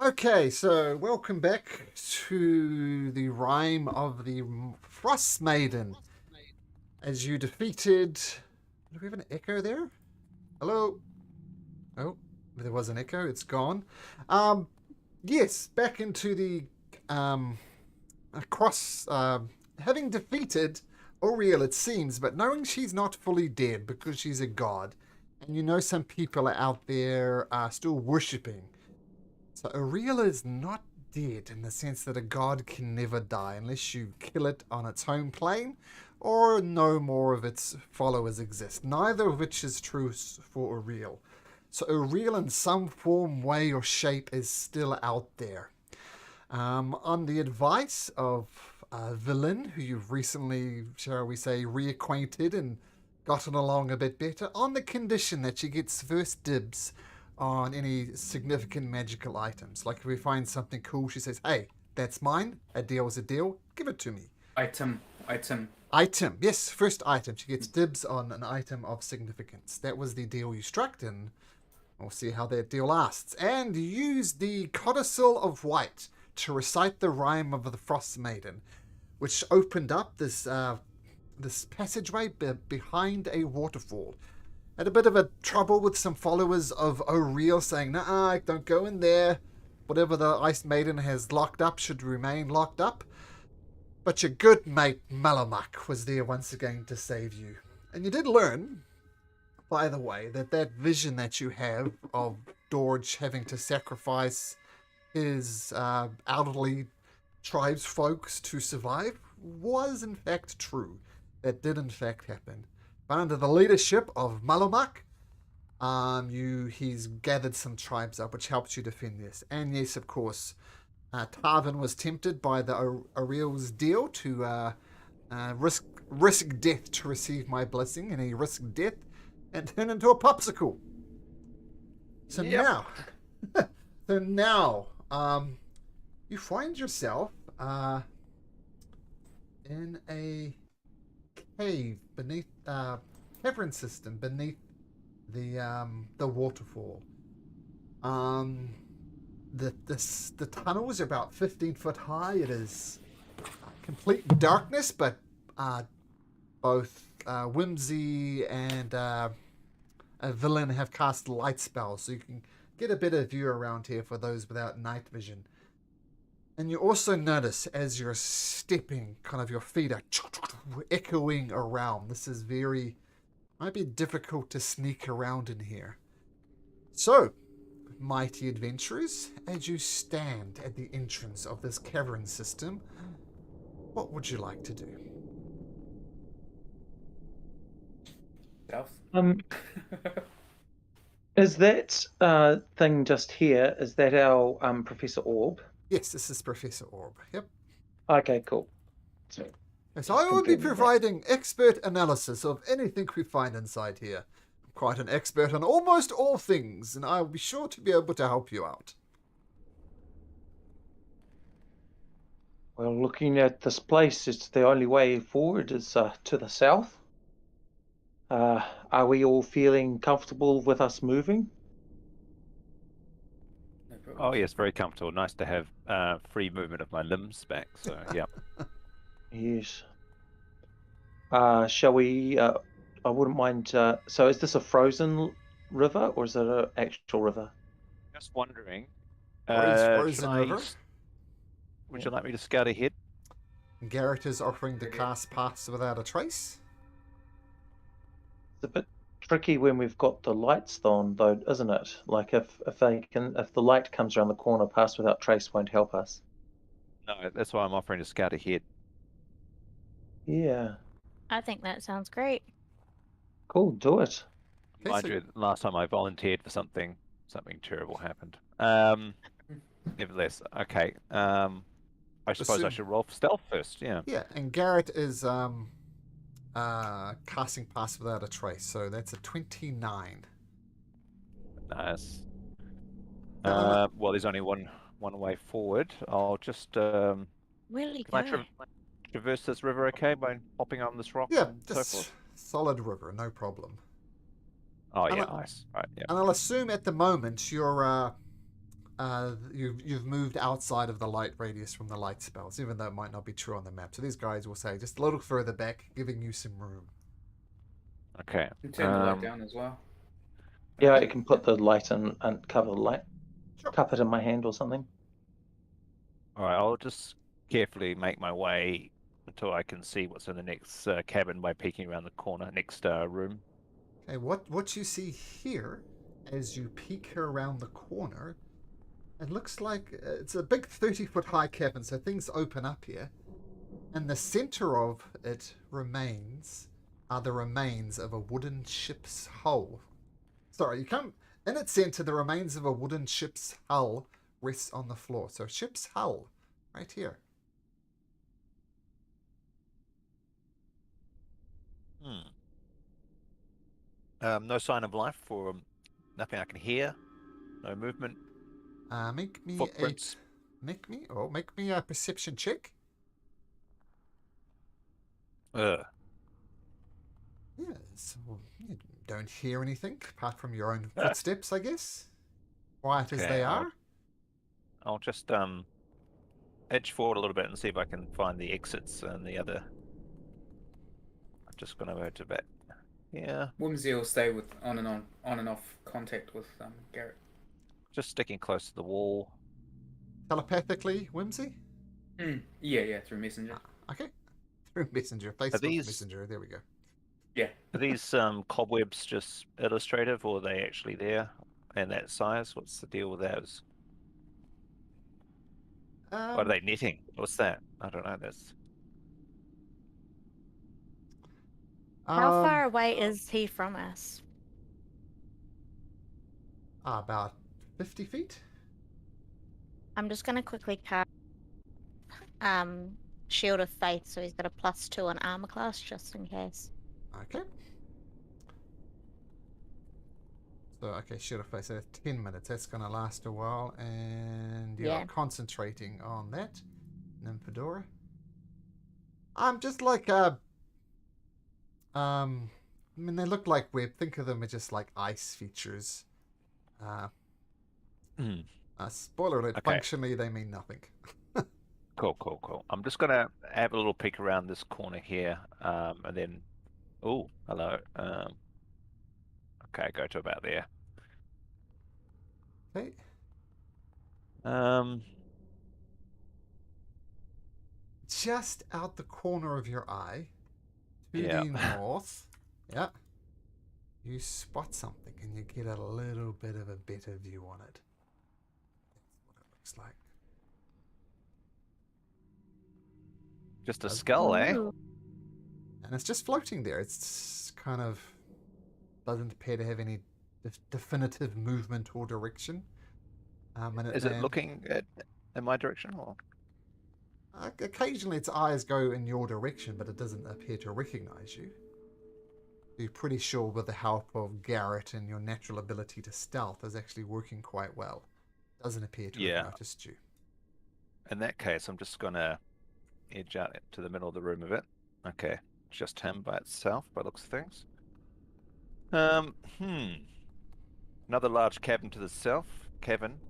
Okay, so welcome back to the rhyme of the Frost Maiden. As you defeated. Do we have an echo there? Hello? Oh, there was an echo. It's gone. Um, yes, back into the across. Having defeated Oriel, it seems, but knowing she's not fully dead because she's a god, and you know some people are out there still worshipping. So Ariel is not dead in the sense that a god can never die unless you kill it on its home plane or no more of its followers exist. Neither of which is true for Ariel. So Ariel in some form, way or shape is still out there. On the advice of a villain who you've recently, shall we say, reacquainted and gotten along a bit better, on the condition that she gets first dibs on any significant magical items. Like if we find something cool, she says, "Hey, that's mine. A deal's a deal. Give it to me." Item. Item. Yes, first item. She gets dibs on an item of significance. That was the deal you struck, and we'll see how that deal lasts. And use the Codicil of White to recite the rhyme of the Frost Maiden, which opened up this passageway behind a waterfall. Had a bit of a trouble with some followers of O'Reilly saying, "Nah, don't go in there. Whatever the Ice Maiden has locked up should remain locked up." But your good mate Malamak was there once again to save you. And you did learn, by the way, that vision that you have of Dorge having to sacrifice his elderly tribes folks to survive was in fact true. That did in fact happen. But under the leadership of Malamak, he's gathered some tribes up, which helps you defend this. And yes, of course, Tarvin was tempted by the Ariel's deal to risk death to receive my blessing, and he risked death and turned into a popsicle. So Yep. now, so now, you find yourself in a cave beneath cavern system beneath the waterfall. The tunnels are about 15 foot high. It is complete darkness, but both Whimsy and a villain have cast light spells, so you can get a better view around here for those without night vision. And you also notice as you're stepping, kind of your feet are echoing around. This is might be difficult to sneak around in here. So, mighty adventurers, as you stand at the entrance of this cavern system, what would you like to do? South. Is that thing just here? Is that our Professor Orb? Yes, this is Professor Orb. Yep. Okay, cool. So I will be providing expert analysis of anything we find inside here. I'm quite an expert on almost all things, and I'll be sure to be able to help you out. Well, looking at this place, it's the only way forward is to the south. Are we all feeling comfortable with us moving? No problem. Oh yes, very comfortable. Nice to have free movement of my limbs back. So yeah. Yes. Shall we? I wouldn't mind. So, is this a frozen river or is it an actual river? Just wondering. Frozen river. Would you like me to scout ahead? Garrett is offering to cast Paths Without a Trace. It's a bit tricky when we've got the lights on, though, isn't it? Like if the light comes around the corner, Pass Without Trace won't help us. No, that's why I'm offering to scout ahead. Yeah. I think that sounds great. Cool. Do it. Okay, Mind so- you, last time I volunteered for something terrible happened. Nevertheless, okay. I suppose I should roll for stealth first. Yeah. Yeah, and Garrett is casting Paths Without a Trace, so that's a 29. Nice. Uh, Well, there's only one way forward. I'll just can Really I good. traverse this river okay by hopping on this rock Yeah, and so just forth? solid river, no problem. Oh I'm yeah, a- nice. Right, yeah. And I'll assume at the moment you're you've moved outside of the light radius from the light spells, even though it might not be true on the map. So these guys will say just a little further back, giving you some room. Okay. You turn the light down as well. Yeah, I can put the light in and cover the light. Sure. Cup it in my hand or something. All right, I'll just carefully make my way until I can see what's in the next cabin by peeking around the corner, next room. Okay, what you see here, as you peek around the corner, it looks like it's a big 30-foot high cabin, so things open up here. And the center of it are the remains of a wooden ship's hull. Sorry, in its center, the remains of a wooden ship's hull rests on the floor. So ship's hull, right here. No sign of life or nothing I can hear. No movement. Make me Footprints. make me a perception check. Ugh. Yes, well, you don't hear anything apart from your own footsteps, I guess. Quiet as Okay, they I'll- are. I'll just edge forward a little bit and see if I can find the exits and the other. I'm just gonna go to bed. Yeah, Whimsy will stay with on and off contact with Garrett. just sticking close to the wall. Telepathically, Whimsy? Yeah, through messenger. Okay. Through Messenger. Facebook these- Messenger. There we go. Yeah. Are these cobwebs just illustrative, or are they actually there and that size? What's the deal with those? Or are they netting? What's that? I don't know. That's How um, far away is he from us? About 50 feet. I'm just gonna quickly cast Shield of Faith, so he's got a +2 on armor class, just in case. Okay. So, okay, Shield of Face, so 10 minutes. That's going to last a while. And you're Yeah. concentrating on that. Nymphadora. I'm just like, I mean, they look like web. Think of them as just like ice features. Spoiler alert, Okay. functionally, they mean nothing. cool. I'm just gonna have a little peek around this corner here, and then, oh, hello. Okay, go to about there. Okay. Just out the corner of your eye, to Yeah. the north, yeah, you spot something and you get a little bit of a better view on it. That's what it looks like. Just a skull, eh? Ooh. And it's just floating there. It's kind of doesn't appear to have any definitive movement or direction. Is it looking in my direction, or? Occasionally its eyes go in your direction, but it doesn't appear to recognize you. You're pretty sure with the help of Garrett and your natural ability to stealth is actually working quite well. Doesn't appear to have noticed you. In that case, I'm just gonna edge out to the middle of the room a bit. Okay, just him by itself, by the looks of things. Another large cabin to the south. Cabin.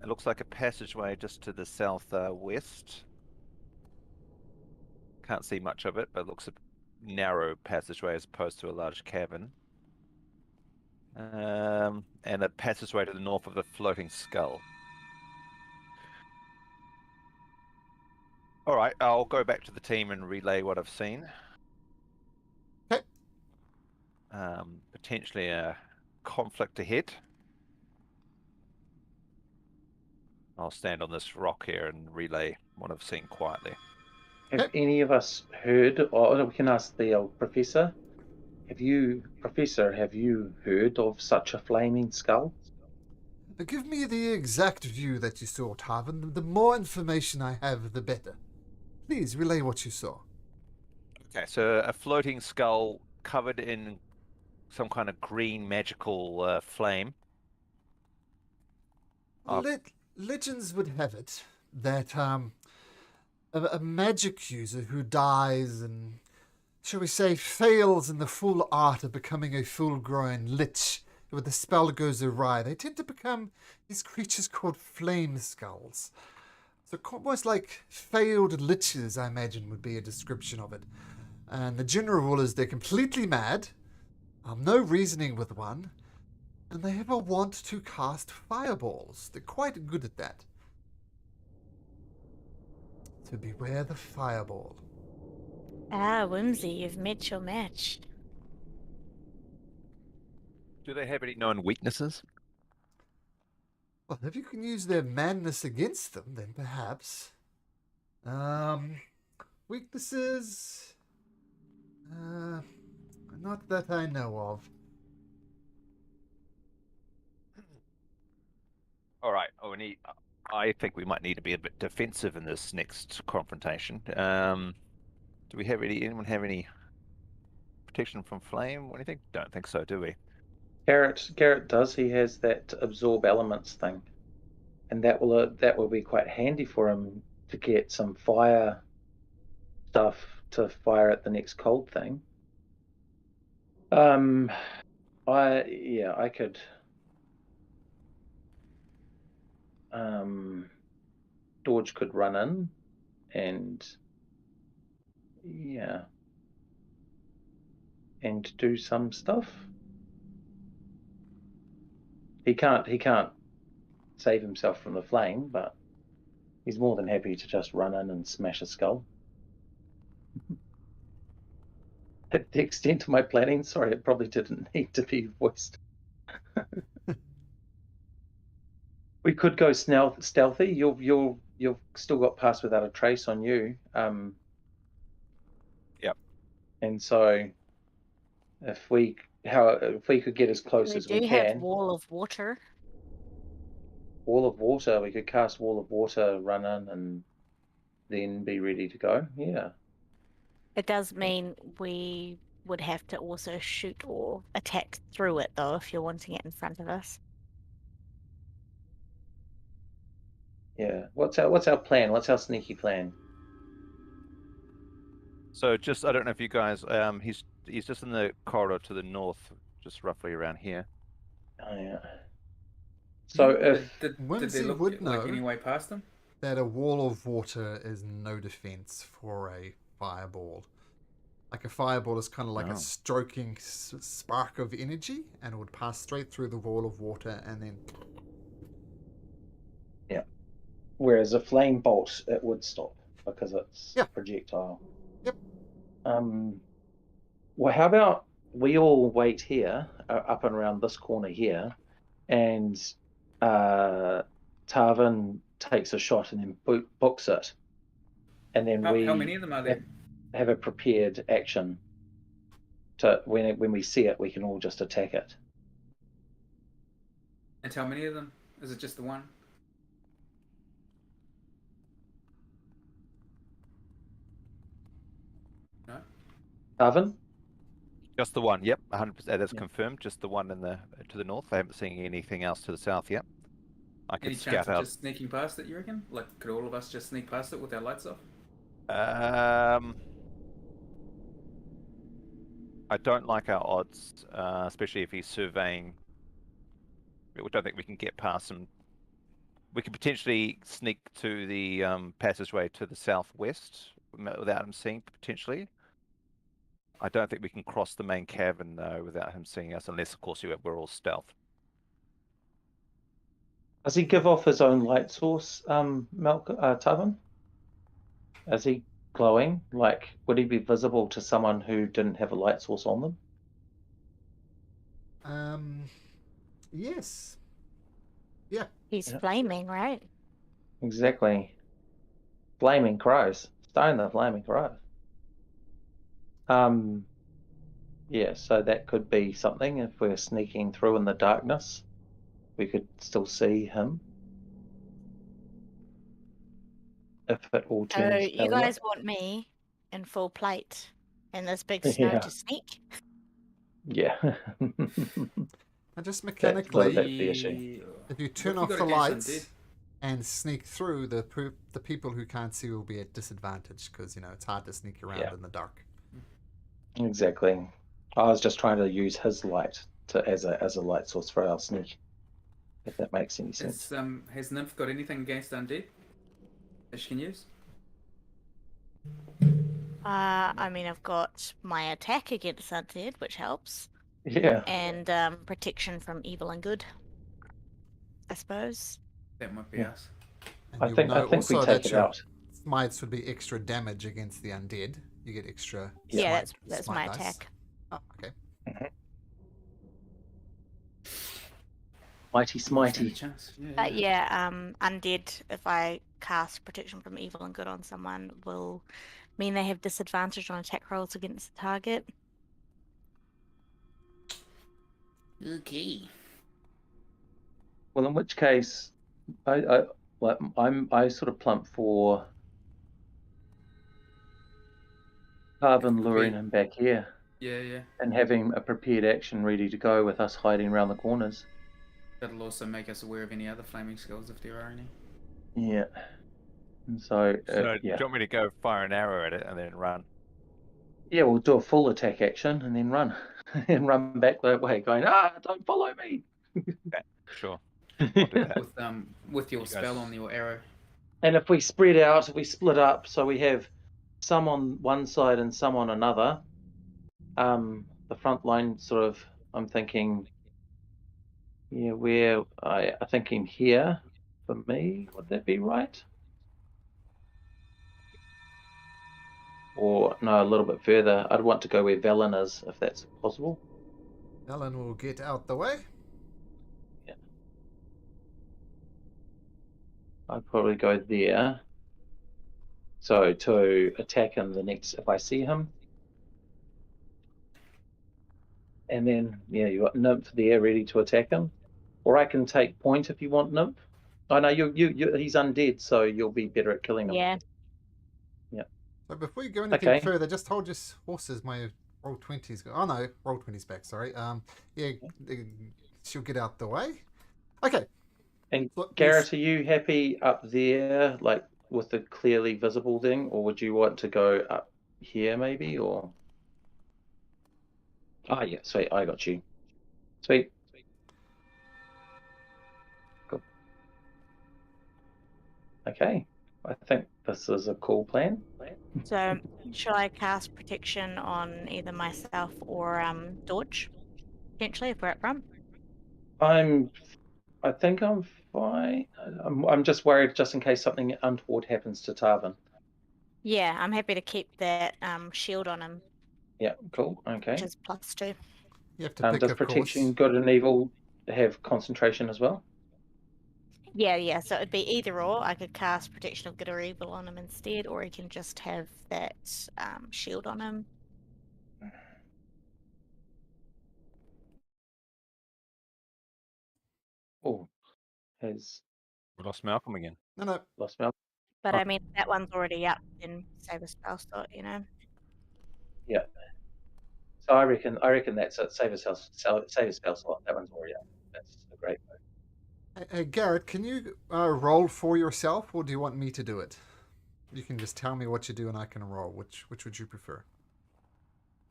It looks like a passageway just to the southwest. Can't see much of it, but it looks a narrow passageway as opposed to a large cabin. And a passageway to the north of the floating skull. All right, I'll go back to the team and relay what I've seen. Okay. Potentially a conflict ahead. I'll stand on this rock here and relay what I've seen quietly. Have any of us heard, or we can ask the professor, have you heard of such a flaming skull? Give me the exact view that you saw, Tarvin. The more information I have, the better. Please relay what you saw. Okay, so a floating skull covered in some kind of green magical flame. Legends would have it that a magic user who dies and, shall we say, fails in the full art of becoming a full-grown lich when the spell goes awry, they tend to become these creatures called flame skulls. So almost like failed liches, I imagine, would be a description of it. And the general rule is they're completely mad, no reasoning with one, and they have a want to cast fireballs. They're quite good at that. So beware the fireball. Ah, Whimsy, you've met your match. Do they have any known weaknesses? Well, if you can use their madness against them, then perhaps. Weaknesses? Not that I know of. All right. I think we might need to be a bit defensive in this next confrontation. Do we have anyone have any protection from flame or anything? Don't think so, do we? Garrett does. He has that absorb elements thing, and that will be quite handy for him to get some fire stuff to fire at the next cold thing. I could. George could run in, and and do some stuff. He can't save himself from the flame, but he's more than happy to just run in and smash a skull. At the extent of my planning, sorry, it probably didn't need to be voiced. We could go stealthy. You've still got pass without a trace on you. Yep. And so, if we could get as close as we do have can, Wall of Water. Wall of Water. We could cast Wall of Water, run in, and then be ready to go. Yeah. It does mean we would have to also shoot or attack through it, though, if you're wanting it in front of us. Yeah. What's our plan? What's our sneaky plan? So just I don't know if you guys he's just in the corridor to the north, just roughly around here. Oh yeah. So if Did Whimsy they look would like know. any way past them? That a wall of water is no defense for a fireball. Like a fireball is kind of like a stroking spark of energy, and it would pass straight through the wall of water and then. Yeah. Whereas a flame bolt, it would stop because it's a projectile. Yep. Well, how about we all wait here, up and around this corner here, and Tarvin takes a shot and then books it, and then How many of them are there? have a prepared action. To when we see it, we can all just attack it. And how many of them? Is it just the one? No. Tarvin? Just the one. Yep, 100%. That's confirmed. Just the one to the north. I haven't seen anything else to the south yet. I could Any scout chance of out. just sneaking past it, you reckon? Like, could all of us just sneak past it with our lights off? I don't like our odds, especially if he's surveying. I don't think we can get past him. We could potentially sneak to the passageway to the southwest without him seeing, potentially. I don't think we can cross the main cavern, though, without him seeing us, unless, of course, we're all stealth. Does he give off his own light source, Tarvin? Is he glowing? Like, would he be visible to someone who didn't have a light source on them? Yes. Yeah. He's flaming, right? Exactly. Flaming crows. Stone the flaming crows. Yeah, so that could be something. If we're sneaking through in the darkness, we could still see him. If it all So turns you guys want me in full plate in this big snow to sneak? Yeah. And just mechanically, That's the issue. if you turn off the lights and sneak through, the people who can't see will be at disadvantage because, it's hard to sneak around in the dark. Exactly. I was just trying to use his light as a light source for our sneak. If that makes any sense. Has Nymph got anything against undead that she can use? I mean, I've got my attack against undead, which helps, Yeah. and protection from evil and good, I suppose. That might be Yeah. us. And I you'll think know we also take that it your out. smites would be extra damage against the undead. You get extra. Yeah, smite- that's smite my dice. attack. Oh, okay. Mighty Stand a smitey. chance. Yeah, undead, if I cast protection from evil and good on someone, will mean they have disadvantage on attack rolls against the target. Okay. Well, in which case, I sort of plump for Carbon luring him back here Yeah. and having a prepared action ready to go with us hiding around the corners. That'll also make us aware of any other flaming skills if there are any. Yeah. And so, So, yeah. do you want me to go fire an arrow at it and then run? Yeah, we'll do a full attack action and then run. And run back that way, going, don't follow me. Okay, sure. I'll do that. With your You spell guys- on your arrow. And if we spread out, if we split up, so we have some on one side and some on another, the front line sort of, I'm thinking, yeah, where I'm thinking here for me, would that be right? Or no, a little bit further. I'd want to go where Velen is, if that's possible. Ellen will get out the way. Yeah. I'd probably go there. So to attack him the next, if I see him. And then, yeah, you got Nymph there ready to attack him. Or I can take point if you want Nymph. Oh no, he's undead, so you'll be better at killing him. Yeah. So before you go anything Okay. further, just hold your horses. My roll 20's go. Oh no, roll 20's back. Sorry. Yeah, she'll get out the way. Okay. And Look, Garrett, are you happy up there, like with the clearly visible thing, or would you want to go up here maybe, or? Ah, yeah, sweet. I got you. Sweet. Cool. Okay. I think this is a cool plan. So, shall I cast protection on either myself or Dodge? Potentially, if we're up front. I think I'm fine. I'm just worried just in case something untoward happens to Tarvin. Yeah, I'm happy to keep that shield on him, Yeah, cool. Okay. which is +2. you have to pick, Does of protection, course. good and evil, have concentration as well? Yeah. So it'd be either or. I could cast protection of good or evil on him instead, or he can just have that shield on him. Oh, has We lost Malcolm again. No. lost Mel. But I mean, if that one's already up, then save a spell slot, Yeah. So I reckon that's it. Save a spell slot. That one's already up. That's a great move. Hey, Garrett, can you roll for yourself, or do you want me to do it? You can just tell me what you do, and I can roll. Which would you prefer?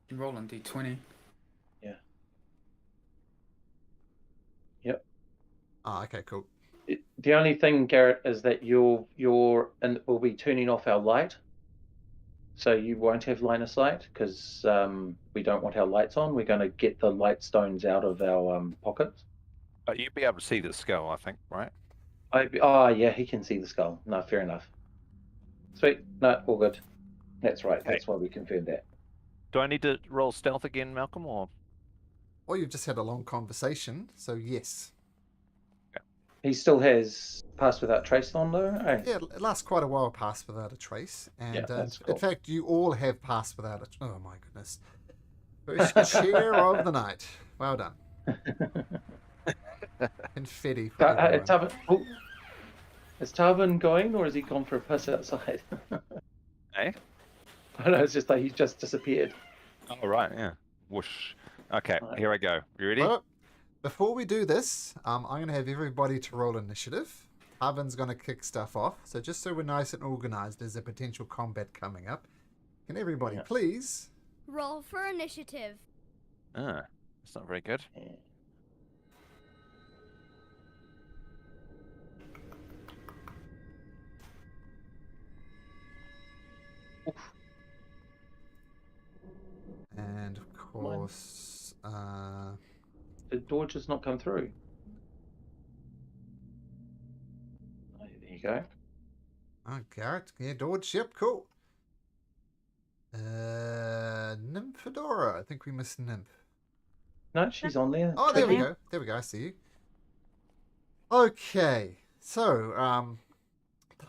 You can roll on D20. Yeah. Yep. Ah, okay, cool. The only thing, Garrett, is that we'll be turning off our light, so you won't have line of sight because we don't want our lights on. We're going to get the light stones out of our pockets. But you'd be able to see the skull, I think, right? Yeah, he can see the skull. No, fair enough. Sweet. No, all good. That's right. Okay. That's why we confirmed that. Do I need to roll stealth again, Malcolm, or? Or you've just had a long conversation, so yes. He still has Pass Without Trace on though. Eh? Yeah, it lasts quite a while past without a trace, and Yeah, that's cool. in fact, you all have passed without a. Oh my goodness! First cheer of the night. Well done. Confetti for everyone. Is Tarvin going, or is he gone for a piss outside? Eh? I don't know. It's just like he's just disappeared. Oh, right, yeah. Whoosh. Okay, Right. here I go. You ready? Well, before we do this, I'm going to have everybody to roll initiative. Harvin's going to kick stuff off. So just so we're nice and organized, there's a potential combat coming up. Can everybody please? Roll for initiative. That's not very good. And of course, Did door just not come through? Oh, there you go. Garrett, yeah, dodge, yep, cool. Nymphadora, I think we missed Nymph. No, she's on there. Oh, there we Yeah. go. There we go. I see you. Okay, so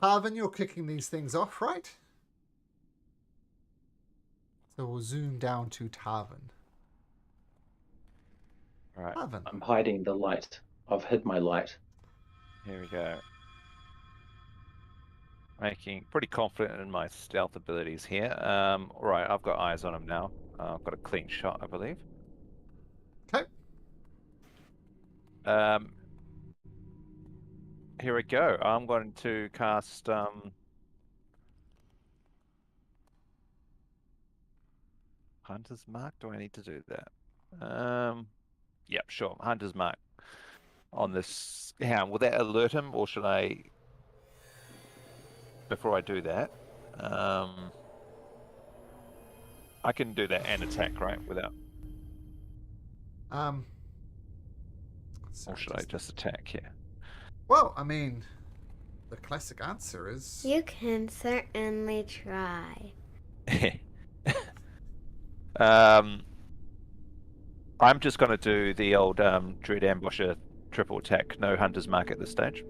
Tarvin, you're kicking these things off, right? So we'll zoom down to Tarvin. Right, Tarvin. I'm hiding the light. I've hid my light. here we go. Making pretty confident in my stealth abilities here. Right, I've got eyes on him now. I've got a clean shot, I believe. Okay. Here we go. I'm going to cast Hunter's Mark. Do I need to do that? Yep, sure. Hunter's Mark on this hound. Will that alert him, or should I? Before I do that, I can do that and attack, right? Without, So or should I just attack here? Well, I mean, the classic answer is You can certainly try. I'm just going to do the old Dread Ambusher triple attack, no Hunter's Mark at this stage.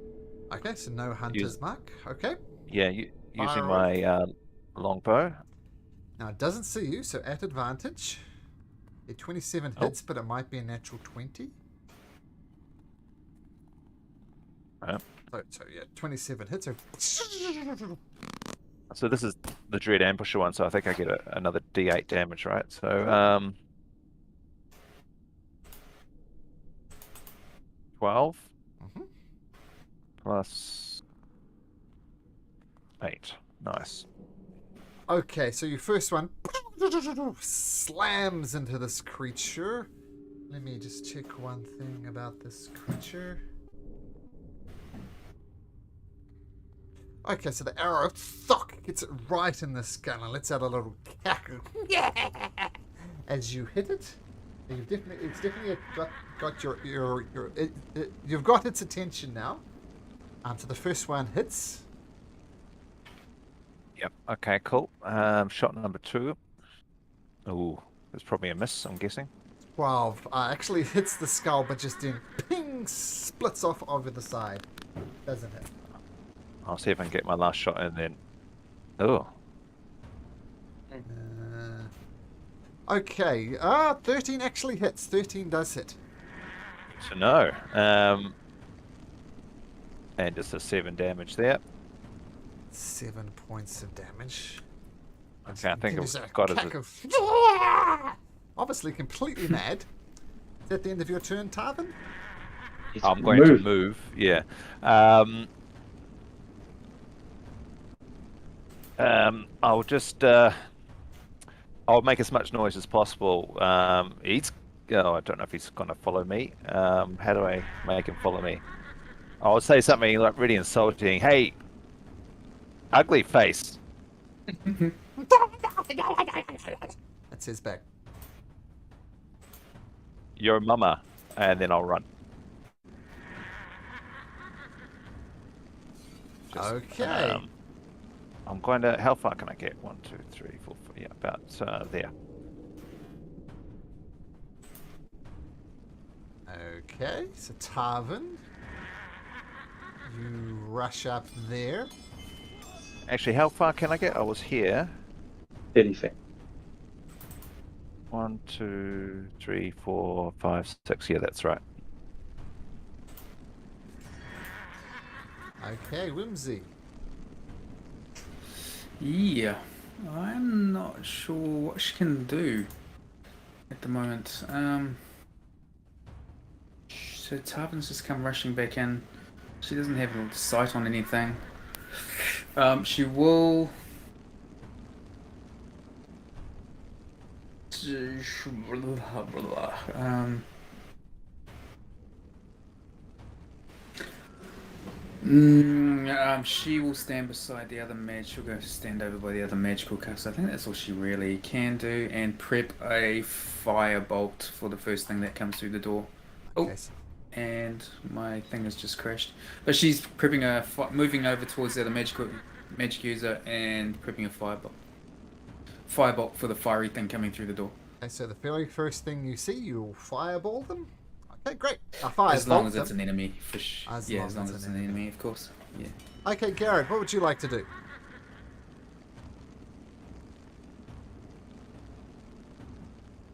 okay. So no hunter's mark. Okay. Yeah, using Fire my longbow. Now it doesn't see you, so at advantage. A 27 hits, but it might be a natural 20. Right. So yeah, 27 hits. So this is the Dread Ambusher one, so I think I get another D8 damage, right? So 12 Mhm. plus 8. Nice. Okay, so your first one slams into this creature. Let me just check one thing about this creature. Okay, so the arrow gets it right in the skull and lets out a little cackle as you hit it. And it's definitely got you've got its attention now. So the first one hits. Yep. Okay, cool. Shot number 2. Ooh, it's probably a miss, I'm guessing. 12 actually hits the skull, but just then ping splits off over the side. Doesn't hit. I'll see if I can get my last shot in then. Oh, Okay, 13 actually hits. 13 does hit. so no. And just a 7 damage there. 7 points of damage. Okay, I think There's it a got us. cackle. Obviously completely mad. Is that the end of your turn, Tarvin? It's I'm going to move. Yeah. I'll just. I'll make as much noise as possible. He's. Oh, I don't know if he's going to follow me. How do I make him follow me? I'll say something like really insulting. Hey, ugly face. That's his back. You're a mama, and then I'll run. Just, Okay. I'm going to. How far can I get? 1, 2, 3, 4, 5. Yeah, about there. Okay, so Tarvin, you rush up there. Actually, how far can I get? I was here. 30 feet. 1, 2, 3, 4, 5, 6. Yeah, that's right. Okay, Whimsy. Yeah, I'm not sure what she can do at the moment. So Tarvin's just come rushing back in. She doesn't have a sight on anything. She will. She will stand beside the other mage. She'll go stand over by the other magical caster. I think that's all she really can do, and prep a firebolt for the first thing that comes through the door. Okay. Oh, and my thing has just crashed. But she's prepping moving over towards the other magic user and prepping a firebolt for the fiery thing coming through the door. Okay, so the very first thing you see, you'll fireball them. Okay, great. Fire As long as them. it's an enemy fish. As Yeah, long as long as as it's an an enemy, of course. Yeah. Okay, Garrett, what would you like to do?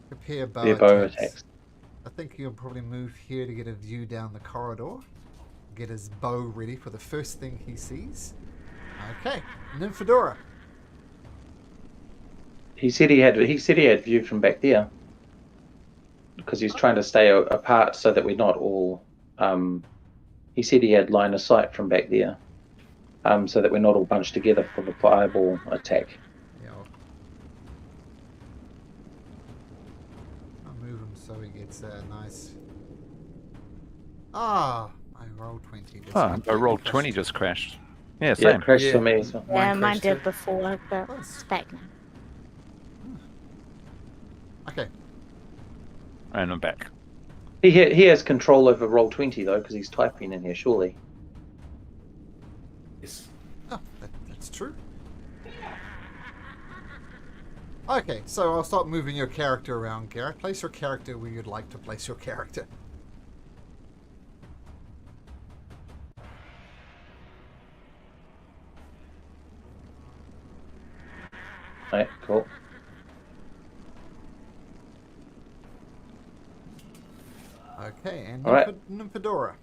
Prepare bow, Their bow attacks. attacks. I think he'll probably move here to get a view down the corridor. Get his bow ready for the first thing he sees. Okay, Nymphadora. He said he had view from back there because he's trying to stay apart so that we're not all. He said he had line of sight from back there, so that we're not all bunched together for the fireball attack. Yeah. I'll move him so he gets a nice. I rolled 20. That's Oh, I completely rolled crushed. 20, just crashed. Yeah, Yeah, same. it crashed Yeah. for me as well. Yeah, mine crashed did too. before, but Close. it's back now. Okay. And I'm back. He has control over roll 20 though because he's typing in here. Surely. Yes. Oh, that's true. Okay, so I'll start moving your character around, Garrett. Place your character where you'd like to place your character. Right. Cool. Okay, and All right. Nymphadora.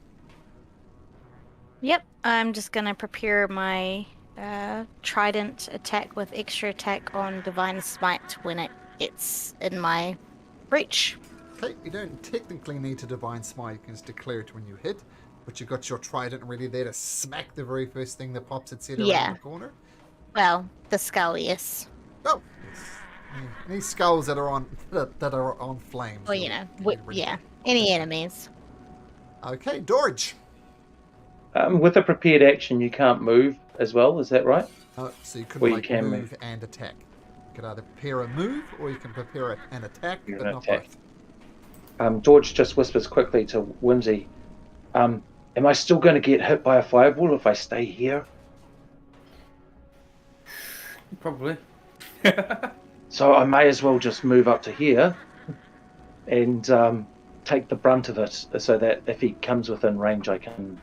Yep, I'm just gonna prepare my trident attack with extra attack on divine smite when it's in my reach. Okay, you don't technically need to divine smite, you can just declare it when you hit, but you got your trident ready there to smack the very first thing that pops its head around Yeah. the corner. Well, the skull, yes. Oh, yes. Any skulls that are on flames. Well, you'll you know, be ready. yeah, any enemies. Okay, Dorge. With a prepared action, you can't move as well. Is that right? So you could Or you like can move move. and attack. You could either prepare a move or you can prepare an attack, You're but an not attack. both. George just whispers quickly to Whimsy. Am I still going to get hit by a fireball if I stay here? Probably. So I may as well just move up to here and take the brunt of it so that if he comes within range, I can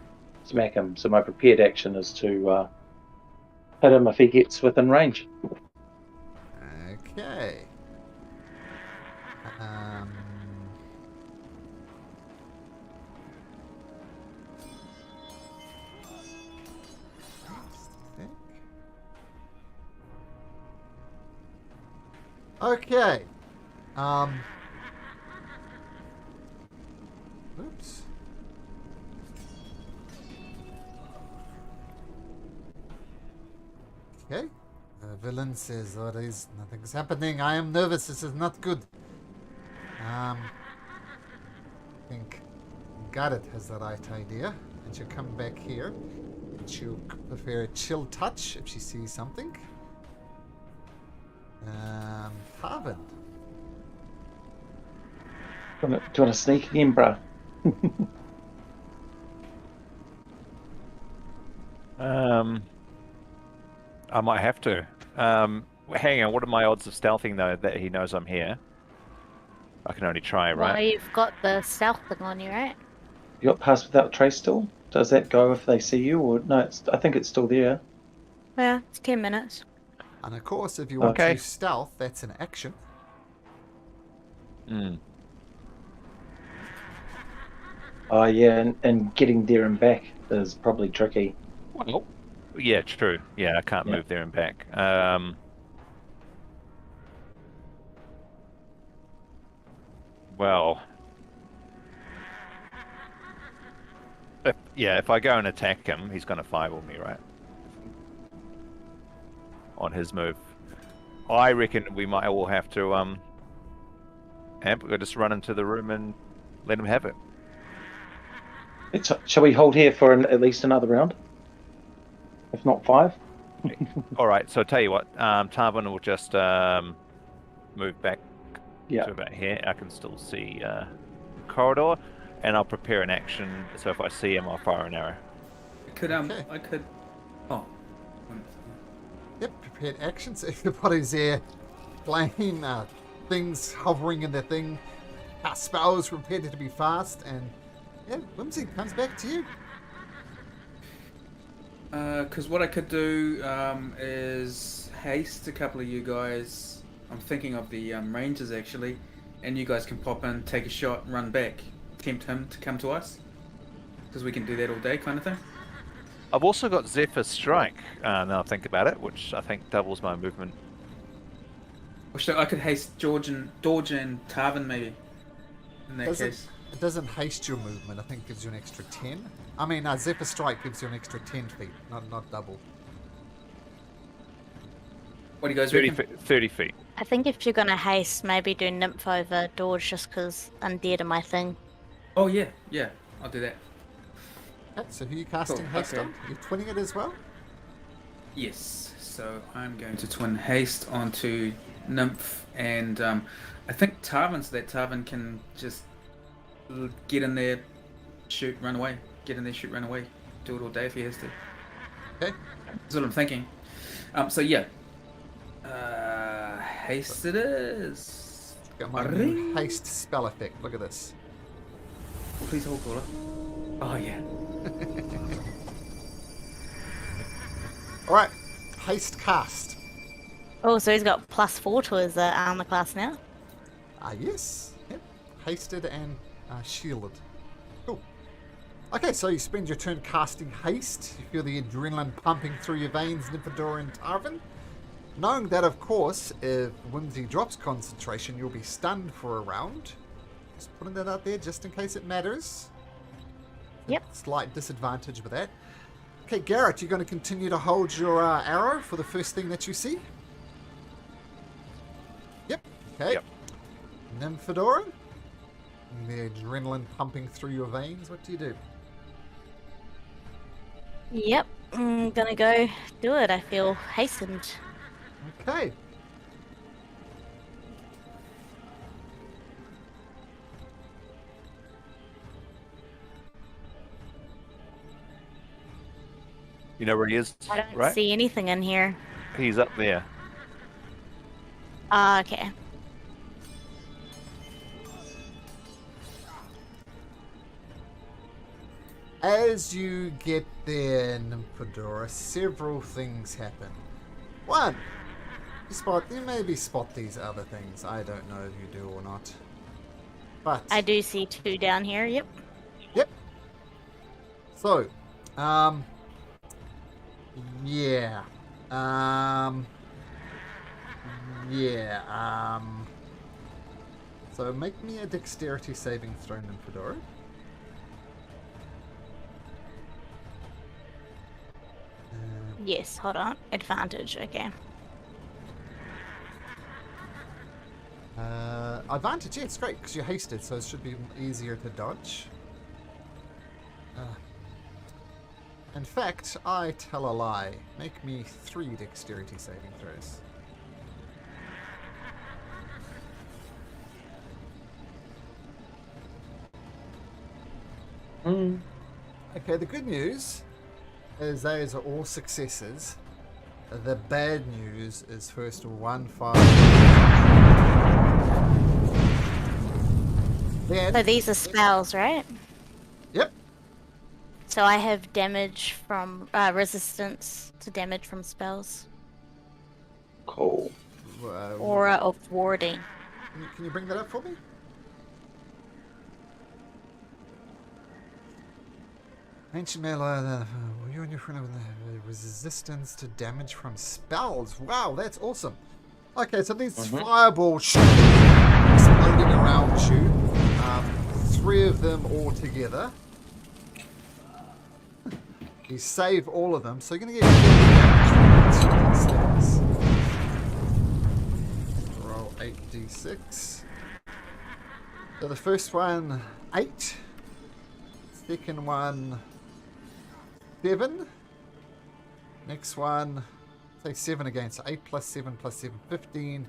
smack him. So my prepared action is to hit him if he gets within range. Okay. Okay. Oops. Okay. The villain says, "Oh, nothing's happening. I am nervous. This is not good." I think Garrett has the right idea, and she'll come back here, and she'll prefer a chill touch if she sees something. Harvin. Do you want to sneak again, bruh? I might have to. Hang on, what are my odds of stealthing though that he knows I'm here? I can only try, Well, right? you've got the stealth thing on you, right? You got pass without trace still? Does that go if they see you, or no? I think it's still there. Yeah, it's 10 minutes. And of course, if you want Okay. to stealth, that's an action. Mm. Oh yeah, and getting there and back is probably tricky. Well, yeah, true. Yeah, I can't Yeah. move there and back. Well, if I go and attack him, he's going to fireball me, right? On his move. I reckon we might all have to we'll just run into the room and let him have it. Shall we hold here for at least another round? if not 5. All right. So I'll tell you what. Tarvin will just move back Yeah. to about here. I can still see the corridor, and I'll prepare an action. So if I see him, I'll fire an arrow. Okay. I could. Oh. Yep, prepared actions. Everybody's there playing things hovering in their thing. Spells prepared to be fast, and yeah, Whimsy comes back to you. Because what I could do is haste a couple of you guys. I'm thinking of the rangers actually, and you guys can pop in, take a shot, run back, tempt him to come to us. Because we can do that all day, kind of thing. I've also got Zephyr Strike. Now I think about it, which I think doubles my movement. Or so I could haste Dorj and Tarvin maybe. In that case. It doesn't haste your movement. I think it gives you an extra 10. I mean, Zephyr Strike gives you an extra 10 feet, not double. What do you guys 30 reckon? feet. 30 feet. I think if you're gonna haste, maybe do Nymph over Dorj just because undead are my thing. Oh yeah, I'll do that. Okay, so who are you casting Cool, haste okay. on? You're twinning it as well? Yes, so I'm going to twin haste onto Nymph, and I think Tarvin can just get in there, shoot, run away. Get in there, shoot, run away. Do it all day if he has to. Okay. That's what I'm thinking. So yeah. Haste it is. Got my new haste spell effect. Look at this. Please hold caller. Oh yeah. Alright, haste cast. Oh, so he's got +4 to his armor class now. Yes. Yep. Hasted and shielded. Cool. Okay, so you spend your turn casting haste. You feel the adrenaline pumping through your veins, Nymphadora and Tarvin. Knowing that, of course, if Whimsy drops concentration, you'll be stunned for a round. Just putting that out there just in case it matters. Yep. Slight disadvantage with that. Okay, Garrett, you're going to continue to hold your arrow for the first thing that you see? Yep. Okay. Yep. Nymphadora? The adrenaline pumping through your veins. What do you do? Yep, I'm gonna go do it. I feel hastened. Okay. You know where he is, I don't right? see anything in here. He's up there. Okay. As you get there, Nymphadora, several things happen. One, you maybe spot these other things. I don't know if you do or not. But I do see 2 down here. Yep. Yep. So, yeah. So make me a dexterity saving throw, Nymphadora. Yes, hold on. Advantage, okay. Advantage, yeah, it's great because you're hasted, so it should be easier to dodge. In fact, I tell a lie. Make me 3 dexterity saving throws. Okay, the good news is those are all successes. The bad news is first 1 5. Then, So these are spells, right? yep. So I have damage from resistance to damage from spells. Cool. Aura of warding. Can you bring that up for me? Ancient melee, you and your friend have resistance to damage from spells. Wow, that's awesome. Okay, so these fireballs exploding around you. 3 of them all together. You save all of them, so you're going to get damage from these things. Roll 8d6. So the first one, 8. Second one, 7. Next one, say 7 again. So 8 plus 7 plus 7, 15.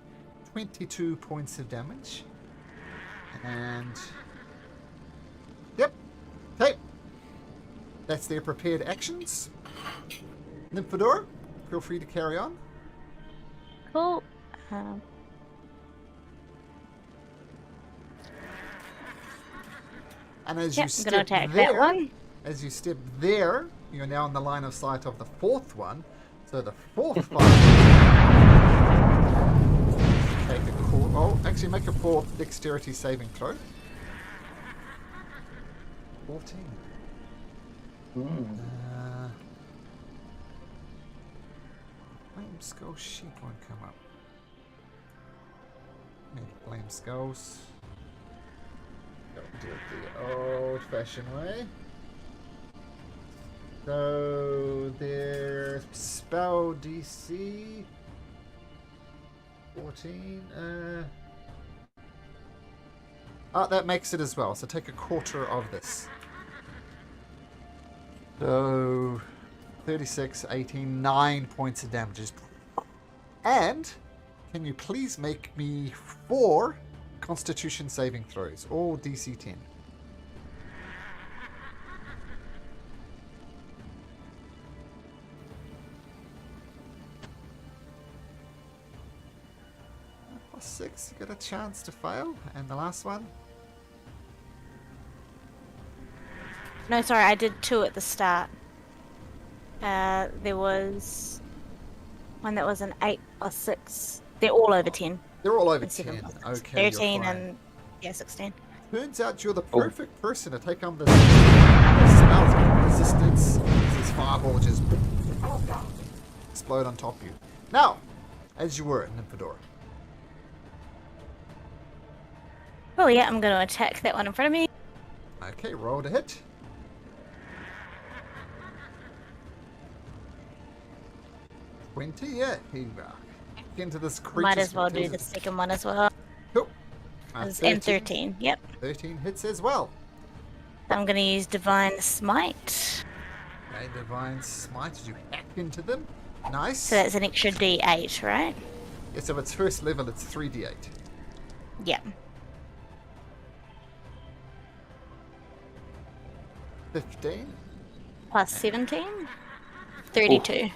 22 points of damage. And... Yep. Okay. That's their prepared actions. Nymphadora, feel free to carry on. Cool. And as Yep, you I'm gonna step attack there, that one. as you step there, you're now in the line of sight of the fourth one. So the fourth one. Take a call. Oh, actually, make a fourth dexterity saving throw. 14. Flame skull sheep won't come up. Maybe flame skulls. Do it the old-fashioned way. So their spell DC 14. That makes it as well. So take a quarter of this. So 36, 18, 9 points of damages. And can you please make me 4 Constitution saving throws, all DC 10. Plus 6, you get a chance to fail. And the last one? No, sorry, I did 2 at the start. There was one that was an 8 plus 6. They're all over 10. They're all over And 7 10. plus 6. Okay, 13 you're fine. and, yeah, 16. Turns out you're the perfect person to take on this spell resistance. This fireball just explode on top of you. Now, as you were, Nymphadora. Oh yeah, I'm going to attack that one in front of me. Okay, roll to hit. Yeah, here you are. Into this creature. Might as well do the second one as well. Cool. And 13, yep. 13 hits as well. I'm going to use Divine Smite. Okay, Divine Smite. Did you hack into them? Nice. So that's an extra D8, right? Yeah, so it's first level, it's 3d8. Yep. 15. Plus 17. 32.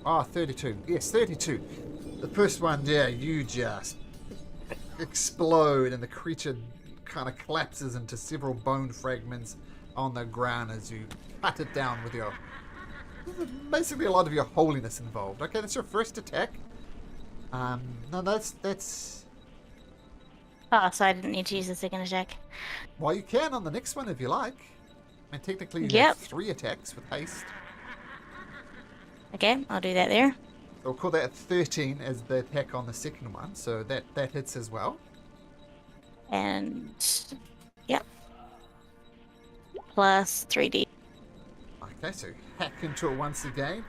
Ah, 32. Yes, 32. The first one, yeah, you just explode and the creature kind of collapses into several bone fragments on the ground as you cut it down with your... Basically a lot of your holiness involved. Okay, that's your first attack. No, that's... Oh, so I didn't need to use the second attack. Well, you can on the next one if you like. I mean, technically you Yep. have 3 attacks with haste. Okay, I'll do that there. We'll call that 13 as the attack on the second one, so that hits as well. And... Yep. Plus 3D. Okay, so hack into it once again.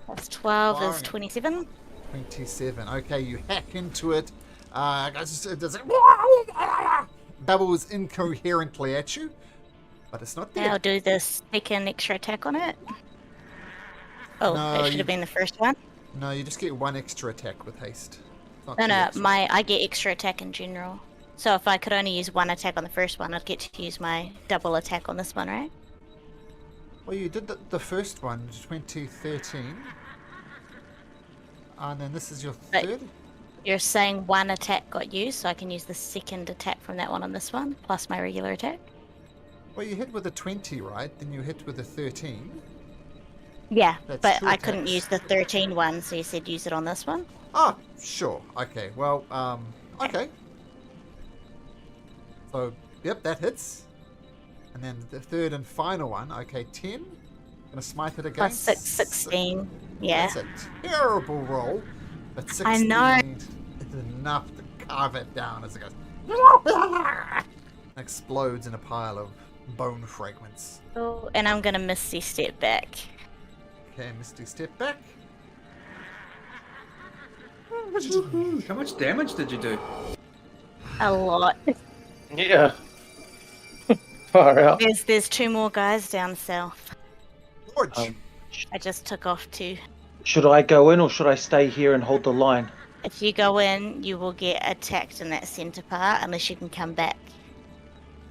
Plus 12 Firing is it. 27. 27. Okay, you hack into it. It does babbles incoherently at you, but it's not Now I'll dead. do the second extra attack on it. Oh, No, that should you- have been the first one. No, you just get 1 extra attack with haste. Not No, 2 no, extra. I get extra attack in general. So if I could only use 1 attack on the first one, I'd get to use my double attack on this one, right? Well, you did the first one, 2013. And then this is your But- third? You're saying 1 attack got used, so I can use the second attack from that one on this one, plus my regular attack? Well, you hit with a 20, right? Then you hit with a 13. Yeah, That's but 2 I couldn't attacks. use the 13 one, so you said use it on this one? Ah, sure. Okay, well, okay. So, yep, that hits. And then the third and final one, okay, 10. Gonna smite it again. Plus 6, 16. Yeah. That's a terrible roll, but 16 I know. is enough to carve it down as it goes. Explodes in a pile of bone fragments. Oh, and I'm gonna Misty Step back. Okay, Misty, step back. How much damage did you do? A lot. Yeah. Far out. There's 2 more guys down south. George. I just took off too. Should I go in or should I stay here and hold the line? If you go in, you will get attacked in that center part unless you can come back.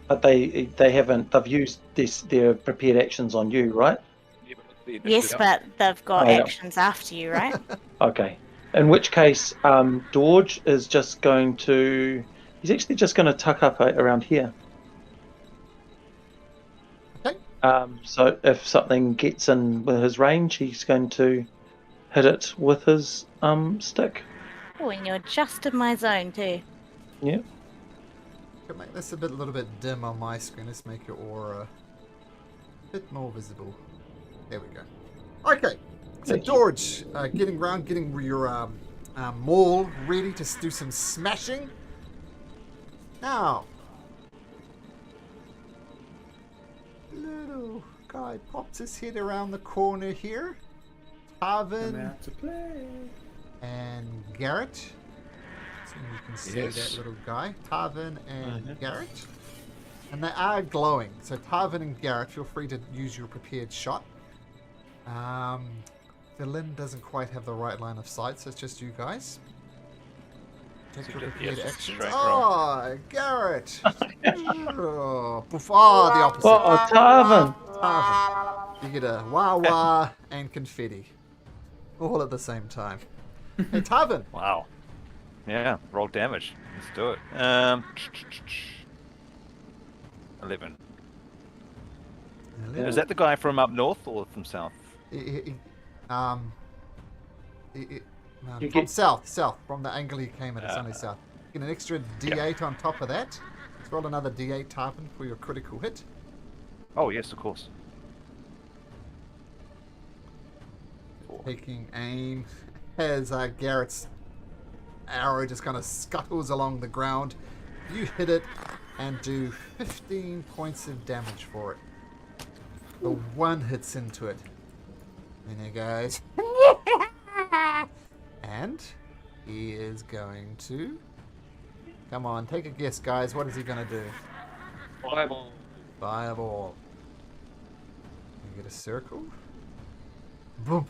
But they haven't. They've used their prepared actions on you, right? Yeah, but what's the Yes, initiative? but they've got Oh, yeah. actions after you, right? Okay. In which case, Dorge is just going to. He's actually just going to tuck up around here. Okay. So if something gets in with his range, he's going to hit it with his stick. Oh, and you're just in my zone too. Yeah. Could make this a little bit dim on my screen. Let's make your aura a bit more visible. There we go. Okay. So Thank you. George, getting your maul ready to do some smashing. Now, little guy pops his head around the corner here. Come Tarvin out to play. and Garrett. So you can see Yes. that little guy. Tarvin and Garrett. And they are glowing. So Tarvin and Garrett, feel free to use your prepared shot. Lynn doesn't quite have the right line of sight, so it's just you guys. Take your prepared yes, actions. straight Oh, Garrett! Oh, poof. Oh, the opposite. Oh, Tarvin! Tarvin. You get a wah-wah and confetti. All at the same time. Hey, Tarvin. Wow. Yeah, roll damage. Let's do it. 11. Is that the guy from up north or from south? You You from get- south, from the angle he came at, it's only south. Get an extra D8 on top of that. Let's roll another D8, Tarvin, for your critical hit. Oh, yes, of course. Taking aim as Garrett's arrow just kind of scuttles along the ground. You hit it and do 15 points of damage for it. The one hits into it. And he goes. And he is going to. Come on, take a guess, guys. What is he going to do? Fireball. Fireball. You get a circle. Boom.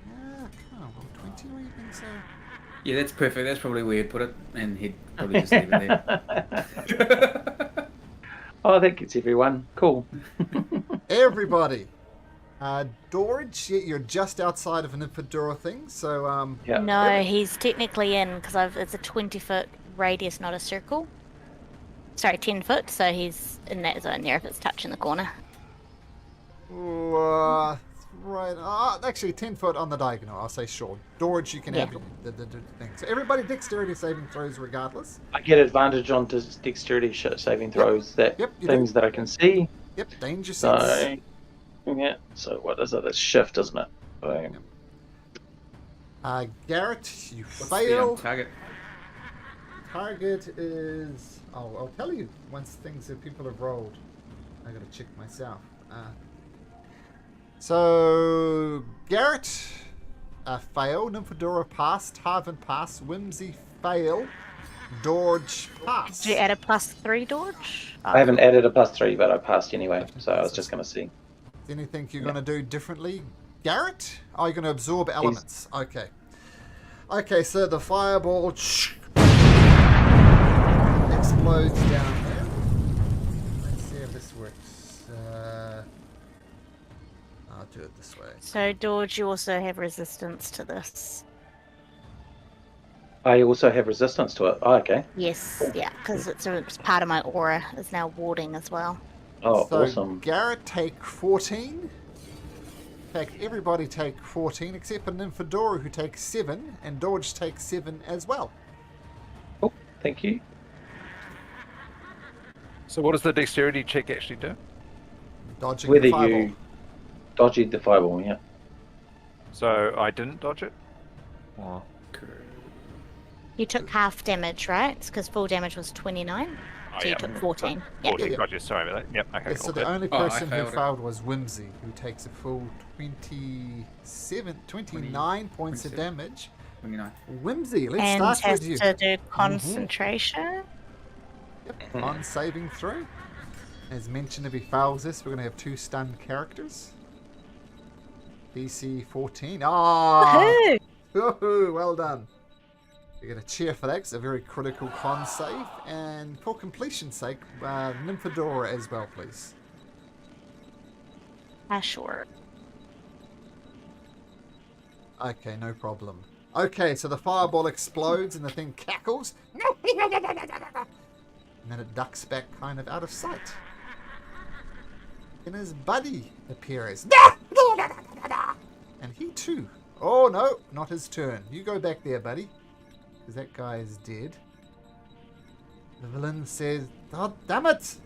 Yeah, come on, roll 20 or you think so? Yeah, that's perfect. That's probably where you'd put it, and he'd probably just leave it there. Oh, that gets everyone. Cool. Everybody. Dorge, you're just outside of an Infodora thing, so Yeah. No, he's technically in because it's a 20-foot radius, not a circle. Sorry, 10 foot, so he's in that zone there if it's touching the corner. right. Actually, 10 foot on the diagonal. I'll say sure. Dorge, you can Yeah. have the thing. So everybody, dexterity saving throws regardless. I get advantage on dexterity saving throws. That Yep, you things do. that I can see. Yep, danger sense. So yeah. So what is it? It's shift, isn't it? Boom. Garrett, you What's fail. the target? Target is. I'll tell you once things that people have rolled. I gotta check myself. So Garrett, fail. Nymphadora pass. Tarvin pass. Whimsy fail. Dorge pass. Did you add a +3, Dorge? I haven't added a +3, but I passed anyway. So I was just going to see. Anything you're gonna do differently, Garrett? Oh, you're gonna absorb elements. Okay. Okay, so the fireball explodes down there. Let's see if this works. I'll do it this way. So, Dorge, you also have resistance to this. I also have resistance to it. Oh, okay. Yes, yeah, because it's part of my aura is now warding as well. Oh, So awesome. Garrett take 14. In fact, everybody take 14 except for Nymphadora who takes 7, and Dorge takes 7 as well. Oh, thank you. So what does the dexterity check actually do? Dodging Whether the fireball. you dodged the fireball, yeah. So I didn't dodge it? Or... You took half damage, right? Because full damage was 29. Oh, So you yeah. took 14. Yeah. 14, Yeah. gotcha, sorry about that. Yep, okay, Yeah, so all the good. only Oh, I person who failed it. failed was Whimsy, who takes a full 29 points of 27. damage. 29. Whimsy, let's And start has with you. to do concentration. Yep, on saving throw. As mentioned, if he fails this, we're going to have 2 stunned characters. DC 14. Ah! Woohoo! Well done. You're going to cheer for that. It's a very critical con save. And for completion's sake, Nymphadora as well, please. Sure. Okay, no problem. Okay, so the fireball explodes and the thing cackles. And then it ducks back kind of out of sight. And his buddy appears. And he too. Oh no, not his turn. You go back there, buddy. Because that guy is dead. The villain says, "Oh, damn it!"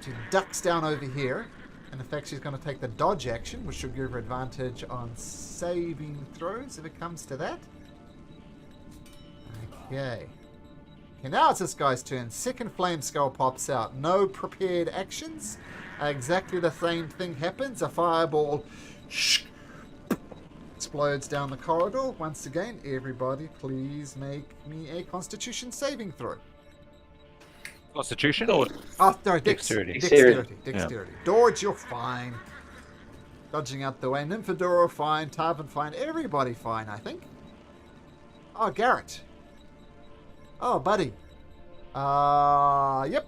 She ducks down over here. And in fact, she's going to take the dodge action, which should give her advantage on saving throws if it comes to that. Okay. Okay, now it's this guy's turn. Second flame skull pops out. No prepared actions. Exactly the same thing happens. A fireball explodes down the corridor. Once again, everybody please make me a constitution saving throw. Constitution? Oh, No, Dexterity. Dexterity. Yeah. Dorj, you're fine. Dodging out the way. Nymphadora fine. Tarvin fine. Everybody fine, I think. Oh, Garrett. Oh, buddy. Yep.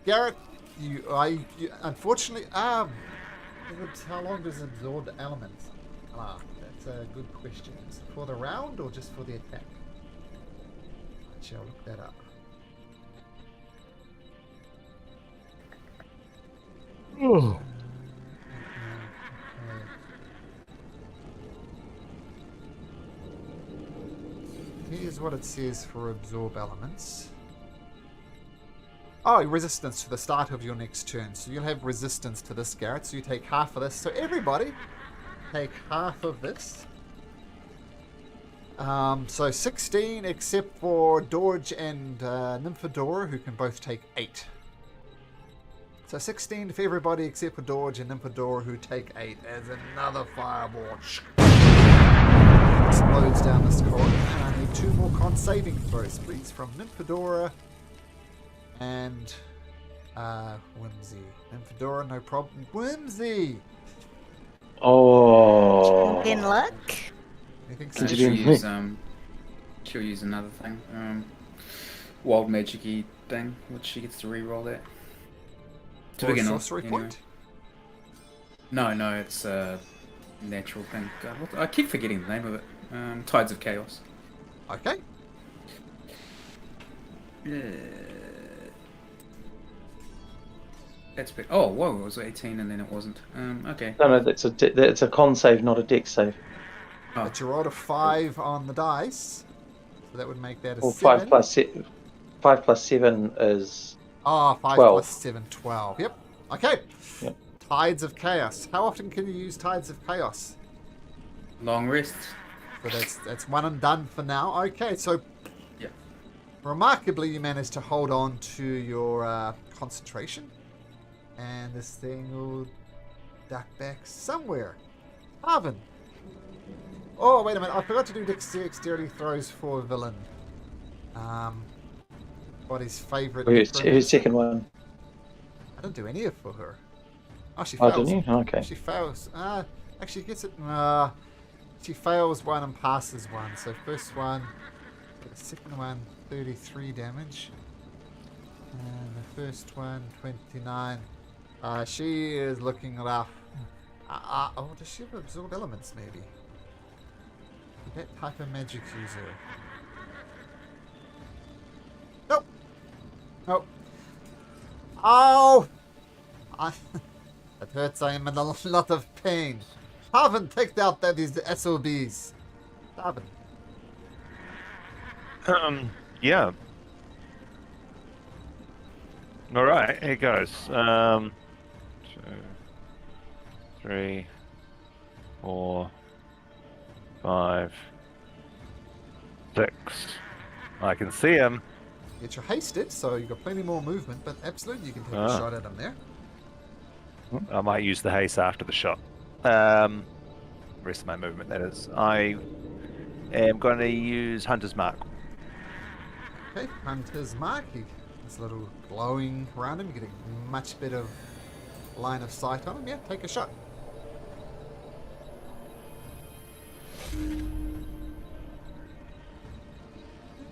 Garrett, you unfortunately, how long does it absorb the elements? That's a good question. Is it for the round or just for the attack? I'll look that up. Oh. Here's what it says for absorb elements. Oh, resistance to the start of your next turn. So you'll have resistance to this, Garrett. So you take half of this. So everybody take half of this. So 16 except for Dorj and Nymphadora, who can both take 8. So 16 for everybody except for Dorj and Nymphadora, who take 8. As another fireball explodes down this corridor. And I need 2 more con saving throws, please, from Nymphadora and Whimsy. Nymphadora, no problem. Whimsy! Oh. In luck. Anything Could special? you do- She'll use another thing. Wild magic-y thing, which she gets to re-roll that. To Or a begin with, sorcery anyway. point? No, it's a natural thing. God, I keep forgetting the name of it. Tides of Chaos. Okay. That's big. Oh, whoa, it was 18 and then it wasn't. Okay. No, that's a con save, not a dex save. Oh, But you rolled a 5 on the dice. So that would make that a Well, 7. 5 plus 7 is 5 12. plus 7, 12. Yep. Okay. Yep. Tides of Chaos. How often can you use Tides of Chaos? long rest. So that's one and done for now. Okay, so Yeah. remarkably you managed to hold on to your concentration. And this thing will duck back somewhere. Arvin. Oh, wait a minute. I forgot to do dexterity throws for a villain. What his favourite... who's second one. I didn't do any of it for her. Oh, she Oh, fails. didn't you? Okay. She fails. Actually gets it. She fails one and passes one. So first one, the second one, 33 damage. And the first one, 29. She is looking rough. Oh, does she have absorb elements maybe? That type of magic user. Nope. Nope. Oh! That hurts. I am in a lot of pain. Haven't picked out that is the SOBs. Haven't. Yeah. All right, here goes. 2, 3, 4, 5, 6. I can see him. Get your hasted, so you've got plenty more movement, but absolutely you can take a shot at him there. I might use the haste after the shot. Rest of my movement, that is. I am going to use Hunter's Mark. Okay, Hunter's Mark. This little glowing around him. You get a much better line of sight on him. Yeah, take a shot.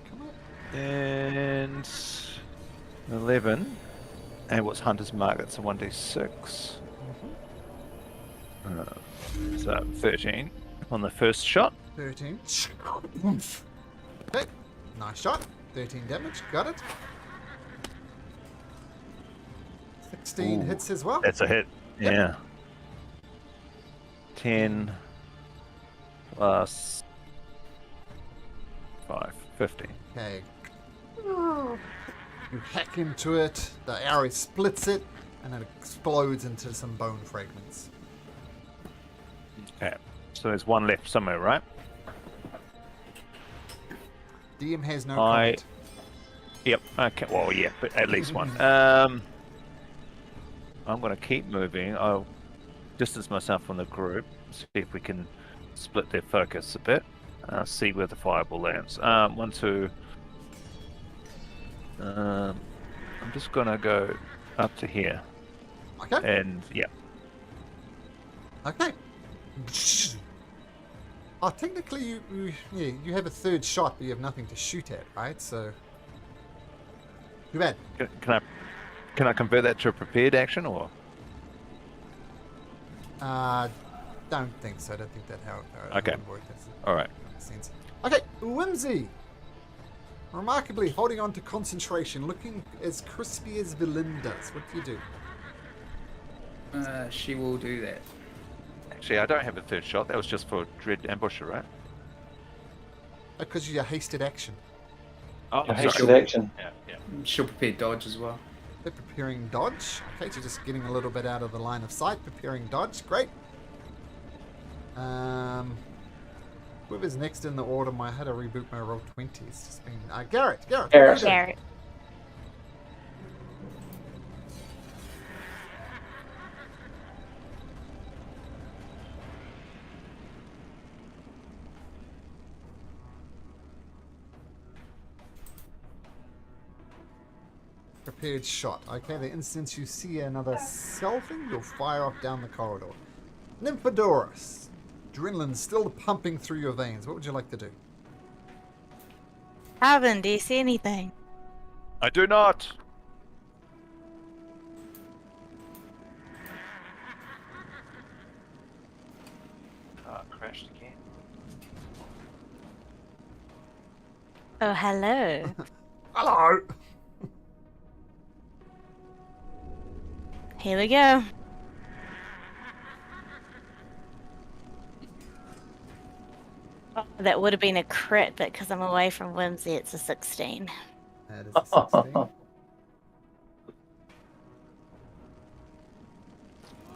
Come on. And 11. And what's Hunter's Mark? That's a 1d6. So 13 on the first shot. 13. Okay, nice shot. 13 damage. Got it. 16 Ooh, hits as well. That's a hit. Yep. Yeah. 10 plus 5, 15. Okay. You hack into it, the arrow splits it, and it explodes into some bone fragments. Okay. So there's one left somewhere, right? DM has no comment. Yep. Okay. Well, yeah, but at least one. I'm going to keep moving. I'll distance myself from the group. See if we can split their focus a bit. See where the fireball lands. 1, 2. I'm just going to go up to here. Okay. And yeah. Okay. Oh, technically, you have a third shot, but you have nothing to shoot at, right? So, too bad. Can I convert that to a prepared action or? Don't think so. I don't think that how it Okay. would work. All right. Makes sense. Okay, Whimsy. Remarkably holding on to concentration, looking as crispy as Belinda's. What do you do? She will do that. Actually, I don't have a third shot. That was just for Dread Ambusher, right? Because you hasted action. Oh, Hasted action. Yeah. She'll prepare dodge as well. They're preparing dodge. Okay, so just getting a little bit out of the line of sight, preparing dodge. Great. Whoever's next in the order, I had to reboot my roll 20. It's just been Garrett. Garrett. Prepared shot. Okay, the instant you see another selfing, you'll fire off down the corridor. Nymphodorus. Adrenaline's still pumping through your veins. What would you like to do? Alvin, do you see anything? I do not. Crashed again. Oh, hello. Hello! Here we go. Oh, that would have been a crit, but because I'm away from Whimsy, it's a 16. That is a 16.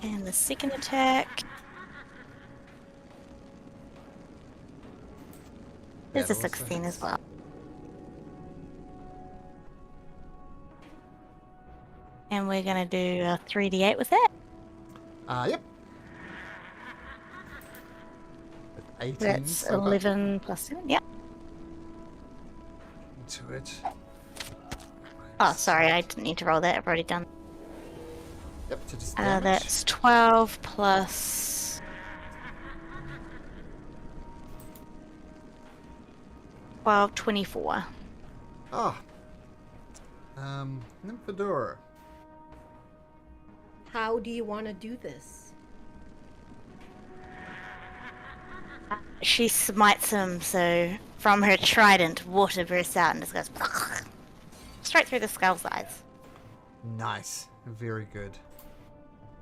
And the second attack is That a also 16 hits. as well. And we're going to do a 3d8 with that. Yep. With 18. That's so far. 11 plus 7. Yep. Into it. Oh, sorry, I didn't need to roll that. I've already done. Yep, to just damage. That's 12 plus 12, 24. Ah. Nymphadora. How do you want to do this? She smites him, so from her trident, water bursts out and just goes straight through the skull's eyes. Nice. Very good.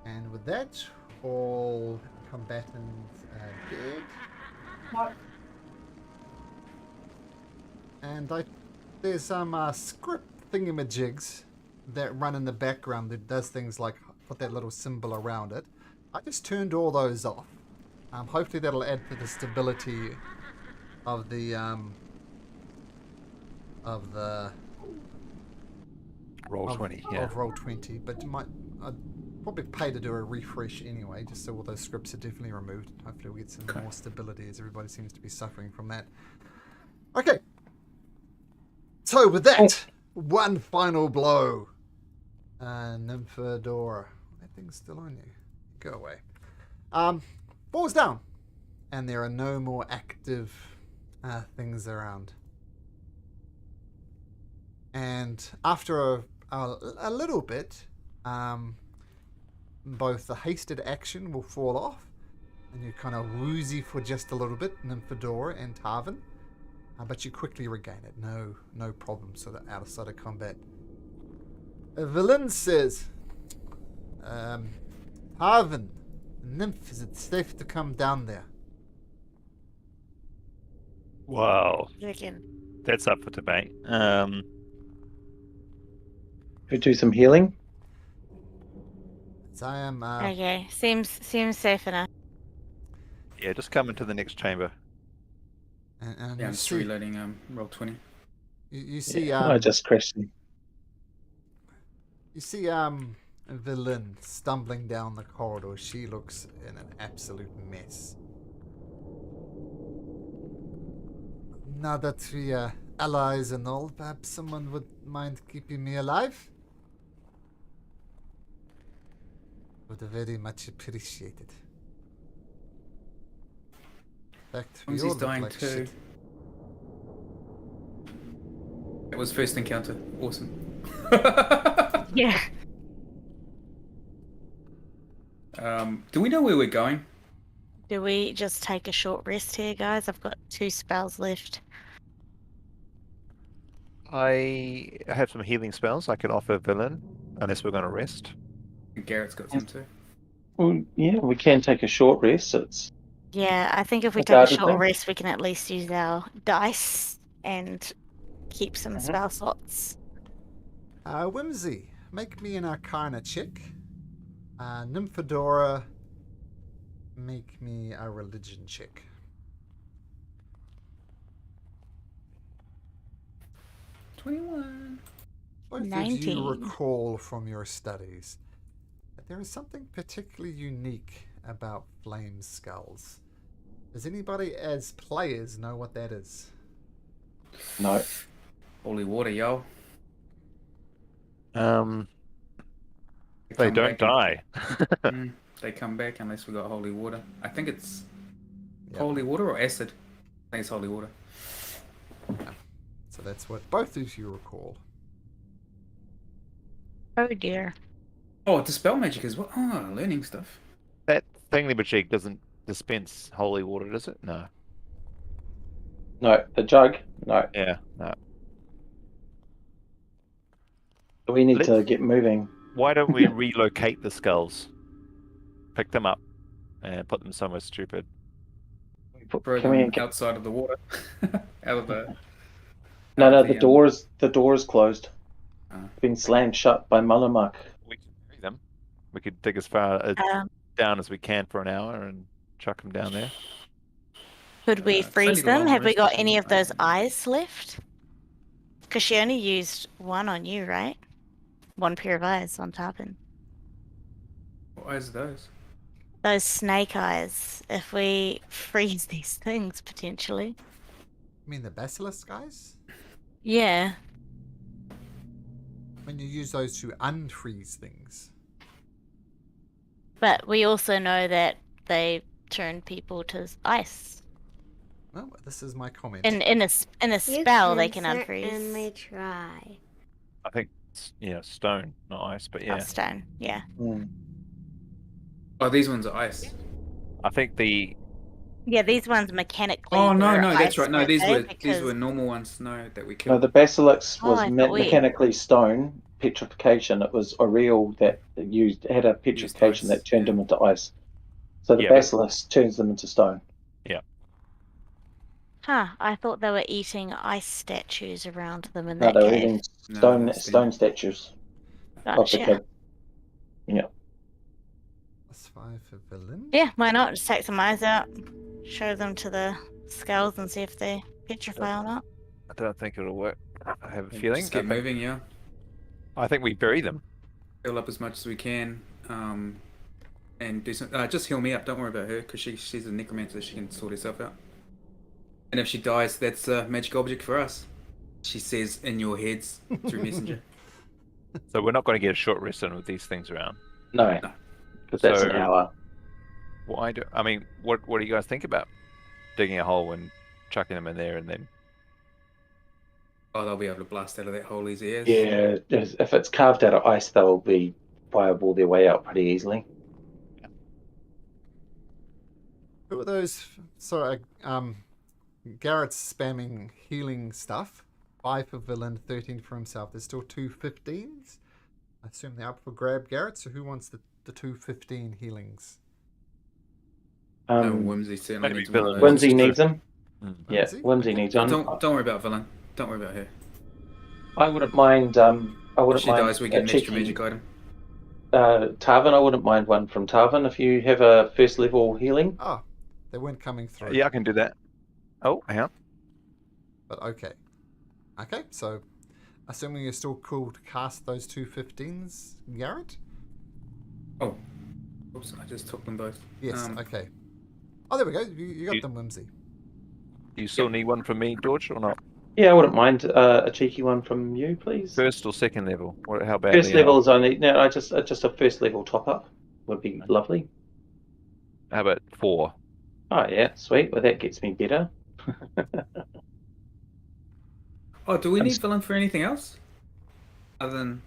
And with that, all combatants are dead. What? And there's some script thingamajigs that run in the background that does things like put that little symbol around it. I just turned all those off. Hopefully that'll add to the stability of the Roll 20, yeah. of roll 20, but I'd probably pay to do a refresh anyway, just so all those scripts are definitely removed. Hopefully we get some more stability, as everybody seems to be suffering from that. Okay. So with that, One final blow. Nymphadora. That thing's still on you. Go away. Falls down. And there are no more active things around. And after a little bit, both the hasted action will fall off, and you're kind of woozy for just a little bit, Nymphadora and Tarvin. But you quickly regain it. No problem sort of outside of combat. Villain says, Tarvin, Nymph, is it safe to come down there? Wow, Reckon. that's up for debate. We do some healing. So I am. Okay, seems safe enough. Yeah, just come into the next chamber. And Yeah, you I'm just see, reloading roll 20. you see, I just crashed him. you see, Villain stumbling down the corridor. She looks in an absolute mess. Now that we are allies and all, perhaps someone would mind keeping me alive? Would very much appreciate it. In fact, we He's all look dying like too. shit. It was first encounter. Awesome. Yeah. Do we know where we're going? Do we just take a short rest here, guys? I've got 2 spells left. I have some healing spells I could offer Villain, unless we're going to rest. Garrett's got some too. Well, yeah, we can take a short rest. It's Yeah, I think if we A take a guarded short thing? rest, we can at least use our dice and keep some Mhm. spell slots. Whimsy, make me an Arcana check. Nymphadora, make me a religion check. 21. Both of you 19. recall from your studies that there is something particularly unique about flame skulls. Does anybody as players know what that is? no. Holy water, yo. They come don't back die. They come back unless we got holy water. I think it's Yep. holy water or acid. I think it's holy water. So that's what both of you recall. Oh dear. Oh, dispel magic as well. Oh, learning stuff. That thingamajig doesn't dispense holy water, does it? No. No, the jug. No. Yeah, no. We need to Let's- get moving. Why don't we relocate the skulls? Pick them up and put them somewhere stupid. Throw Can we them get... outside of the water. Out of the. No, out no, of the door's closed. Ah. Been slammed shut by Mullamuck. We can bury them. We could dig as far down as we can for an hour and chuck them down there. Could we it's freeze only the them? long Have we rest got is any of those fine. eyes left? Because she only used one on you, right? One pair of eyes on Tarpon. What eyes are those? Those snake eyes. If we freeze these things, potentially. You mean the basilisk guys? Yeah. When you use those to unfreeze things. But we also know that they turn people to ice. Well, this is my comment. In a You spell, they can certainly unfreeze. try. I think, stone, not ice, but Oh, yeah. stone. Yeah. Oh, these ones are ice. I think the Yeah, these ones mechanically. Oh no, were no, that's ice, right. No, weren't these they? were Because- normal ones. No, that we No, killed. the basilisk Oh, was I thought we- mechanically stone petrification. It was Aurel that had a petrification ice, that turned yeah. them into ice. So the Yeah, but- basilisk turns them into stone. Huh, I thought they were eating ice statues around them in No, that they were cave. eating No, that's stone statues of the Gotcha. kid. Yeah. Plus 5 for villain. Yeah, why not? Just take some eyes out, show them to the skulls and see if they petrify or not. I don't think it'll work. I have a Yeah, feeling. Just get moving, yeah. I think we bury them. Heal up as much as we can, and do some. Just heal me up. Don't worry about her, because she's a necromancer. She can sort herself out. And if she dies, that's a magic object for us. She says in your heads through Messenger. So we're not going to get a short rest in with these things around. No, No. because that's an So- hour. Why do I mean? What do you guys think about digging a hole and chucking them in there, and then Oh, they'll be able to blast out of that hole easy as. Yeah, if it's carved out of ice, they'll be fireball their way out pretty easily. Who are those? Sorry, Garrett's spamming healing stuff. 5 for villain, 13 for himself. There's still 2 15s. I assume they're up for grab, Garrett. So who wants the 2 15 healings? No, Whimsy certainly maybe needs one of villain those. Whimsy Just needs them. Yeah, Whimsy? Whimsy Okay. needs Oh, one. don't worry about Villain. Don't worry about her. I wouldn't mind. I If wouldn't she mind dies, we get an extra magic item. Tarvin, I wouldn't mind one from Tarvin if you have a first level healing. Oh, they weren't coming through. yeah, I can do that. Oh, hang on. But okay. Okay, so assuming you're still cool to cast those 2 15s, Garrett? Oh. Oops, I just took them both. Yes, okay. Oh, there we go. You got You- them, Whimsy. Do you still need one from me, George, or not? Yeah, I wouldn't mind a cheeky one from you, please. First or second level? How about First level is only no. I just a first level top up would be lovely. How about 4? Oh yeah, sweet. Well, that gets me better. Oh, do we I'm need s- Villain for anything else? Other than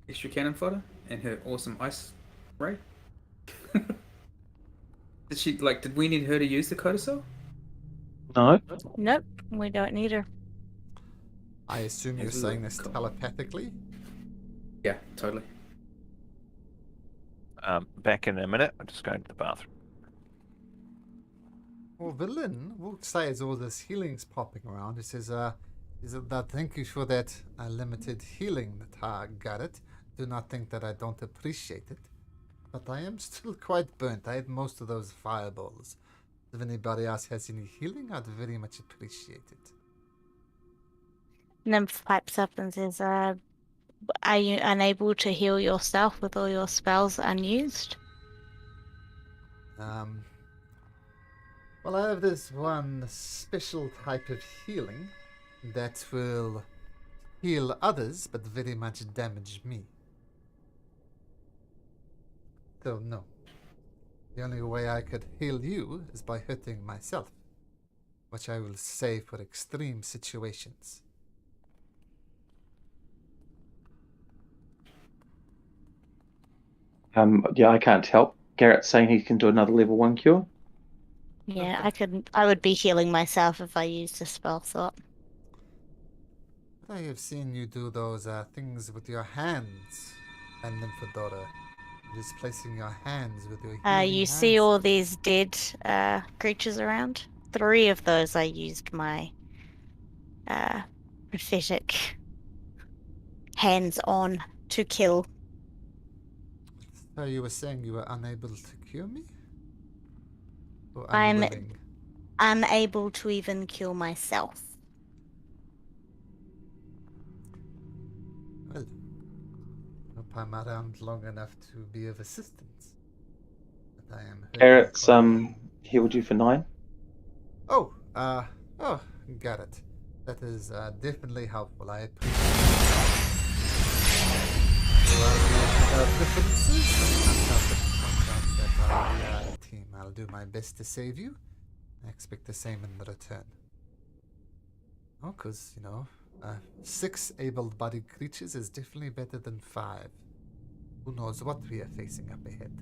extra cannon fodder and her awesome ice ray? Did we need her to use the codicil? No. Nope, we don't need her. I assume you're Yes, saying look, this cool. telepathically? Yeah, totally. Back in a minute. I'm just going to the bathroom. Well, villain, we'll say as all this healing's popping around, it says, thank you for that limited healing that I got it. Do not think that I don't appreciate it. But I am still quite burnt. I had most of those fireballs. If anybody else has any healing, I'd very much appreciate it. Nymph pipes up and says, are you unable to heal yourself with all your spells unused? Well, I have this one special type of healing that will heal others, but very much damage me. So, no. The only way I could heal you is by hurting myself, which I will save for extreme situations. Yeah, I can't help. Garrett's saying he can do another level 1 cure. Yeah, I would be healing myself if I used a spell slot. I have seen you do those things with your hands, and Nymphadora. Just placing your hands with your healing You see hands. all these dead creatures around? 3 of those I used my prophetic hands on to kill. So you were saying you were unable to cure me? Or I'm- unwilling? Unable to even kill myself. Well, hope I'm around long enough to be of assistance. But I am hurting Garrett's quite- healed you for 9. Oh, got it. That is definitely helpful. I appreciate it. Well, we have differences. I'm not the point that I'll be a team. I'll do my best to save you. I expect the same in return. Oh, because, 6 able-bodied creatures is definitely better than 5. Who knows what we are facing up ahead.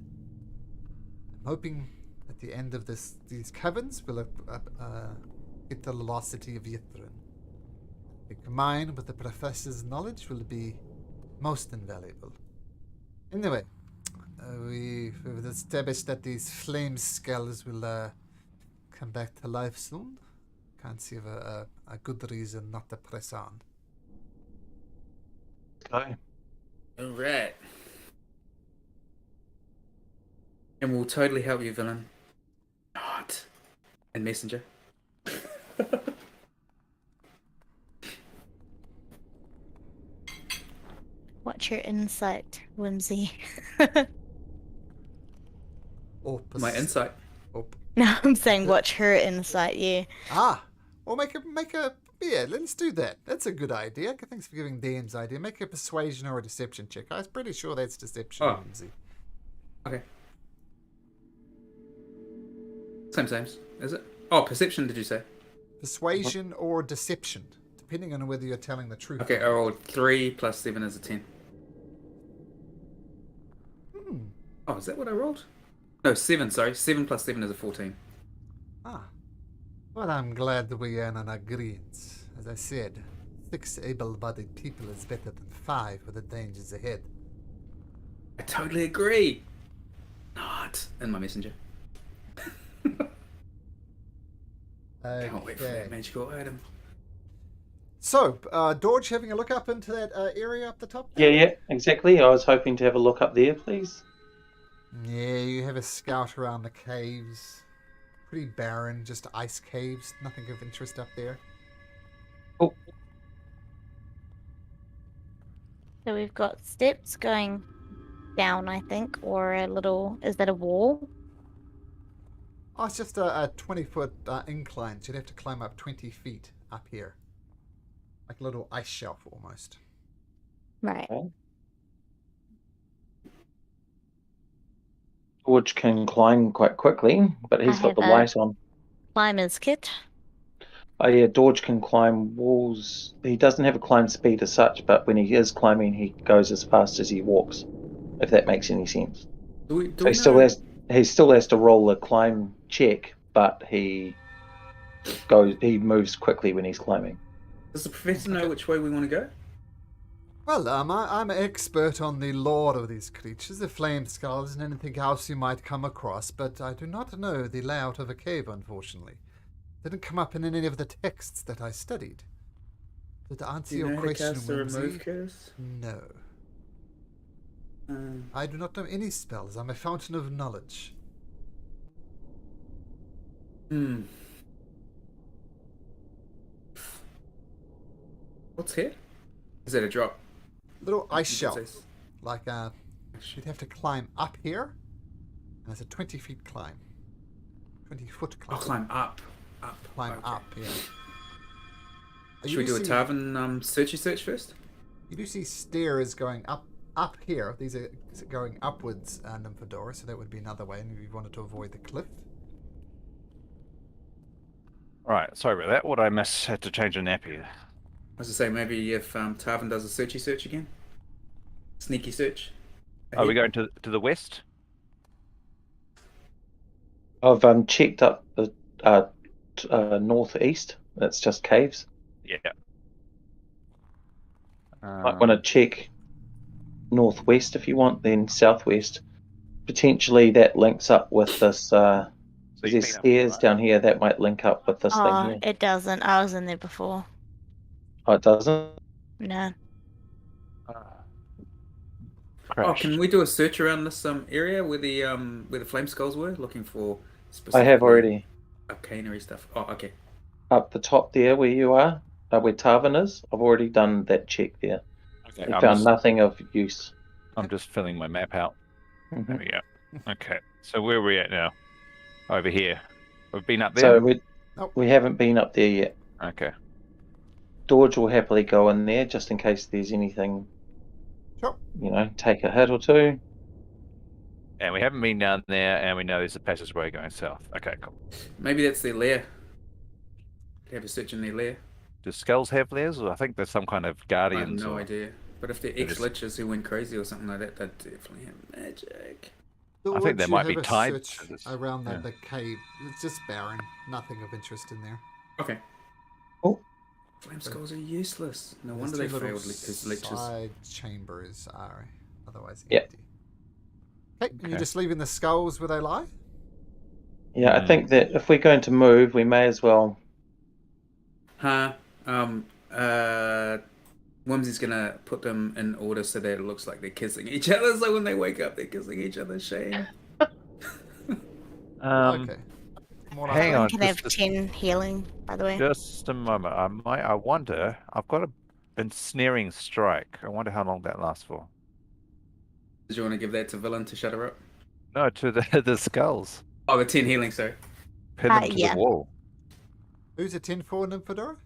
I'm hoping at the end of these caverns we'll hit the velocity of Yithrun. Combined with the professor's knowledge will be most invaluable. Anyway, we've established that these flame skulls will come back to life soon. Can't see of a good reason not to press on. Go. Alright. And we'll totally help you, Villain. Not. And Messenger. What's your insight, Whimsy? My insight. Oh. No, I'm saying watch her insight, yeah. Ah, or make a Yeah, let's do that. That's a good idea. Thanks for giving DM's idea. Make a persuasion or a deception check. I was pretty sure that's deception, Oh. Whimsy. Okay. Same, is it? Oh, perception, did you say? Persuasion or deception, depending on whether you're telling the truth. Okay, I or not. rolled 3 plus 7 is a 10. Oh, is that what I rolled? No, 7, sorry. 7 plus 7 is a 14. Ah. Well, I'm glad that we are in an agreement. As I said, 6 able-bodied people is better than 5 with the dangers ahead. I totally agree. Not in my messenger. Can't wait for Okay. that magical item. So, George, having a look up into that area up the top Yeah, there? yeah, exactly. I was hoping to have a look up there, please. Yeah, you have a scout around the caves. Pretty barren, just ice caves. Nothing of interest up there. Oh, So we've got steps going down, I think, or a little. Is that a wall? Oh, it's just a 20-foot incline. So you'd have to climb up 20 feet up here. Like a little ice shelf almost. Right. okay. George can climb quite quickly, but he's I got the have a- light on. Climber's kit. Oh yeah, George can climb walls. He doesn't have a climb speed as such, but when he is climbing, he goes as fast as he walks. If that makes any sense. Do So we he still know? has to roll a climb check, but he moves quickly when he's climbing. Does the professor know which way we want to go? Well, I'm an expert on the lore of these creatures, the flame skulls, and anything else you might come across, but I do not know the layout of a cave, unfortunately. Didn't come up in any of the texts that I studied. So to answer Do you your know how to question, cast the remove Whimsy, curse? no. I do not know any spells. I'm a fountain of knowledge. What's here? Is that a drop? Little ice It shelf. says- Like, you'd have to climb up here, and it's a 20-feet climb. 20-foot I'll climb. climb up. Climb Okay. up, yeah. Should we do a Tarvin search first? You do see stairs going up here. These are going upwards, Nymphadora, so that would be another way, and if you wanted to avoid the cliff. Right, sorry about that. What I miss? Had to change a nappy. I was to say, maybe if Tarvin does a search again? Sneaky search? Are we Ahead? going to the west? I've checked up the northeast. That's just caves. Yeah. Might want to check northwest if you want, then southwest. Potentially that links up with this. So There's you've been up, stairs right? down here that might link up with this thing Oh, here. it doesn't. I was in there before. Oh, it doesn't. No. Oh, Crashed. can we do a search around this area where the flame skulls were, looking for I specific have already. arcanery stuff? Oh, okay. Up the top there where you are, where Tarvin is. I've already done that check there. Okay, And found nothing of use. I'm just filling my map out. There Mhm. we go. Okay, so where are we at now? Over here. We've been up So there? we haven't been up there yet. Okay. George will happily go in there just in case there's anything, Sure. take a hit or two. And we haven't been down there, and we know there's a passageway going south. Okay, cool. Maybe that's their lair. They have a search in their lair. Do skulls have lairs? I think there's some kind of I have guardians. no or... idea. But if they're They just- ex-lichers who went crazy or something like that, they definitely have magic. I think they George, might you be have a tied search to this. around Yeah. the cave. It's just barren. Nothing of interest in there. Okay. Oh. Flame skulls are useless. No There's wonder two they little failed as lichers. side chambers are otherwise Yep. empty. Okay, and Okay. you're just leaving the skulls where they lie? Yeah, I think that if we're going to move, we may as well. Huh? Whimsy's gonna put them in order so that it looks like they're kissing each other. So when they wake up, they're kissing each other. Shame. Okay. More like hang that. on. Can just- have 10 healing, by the way. Just a moment. I wonder. I've got a ensnaring strike. I wonder how long that lasts for. Did you want to give that to Villain to shut her up? No, to the skulls. Oh, the 10 healing, sorry. Pin them to yeah. the wall. Who's a 10 for Nymphadora?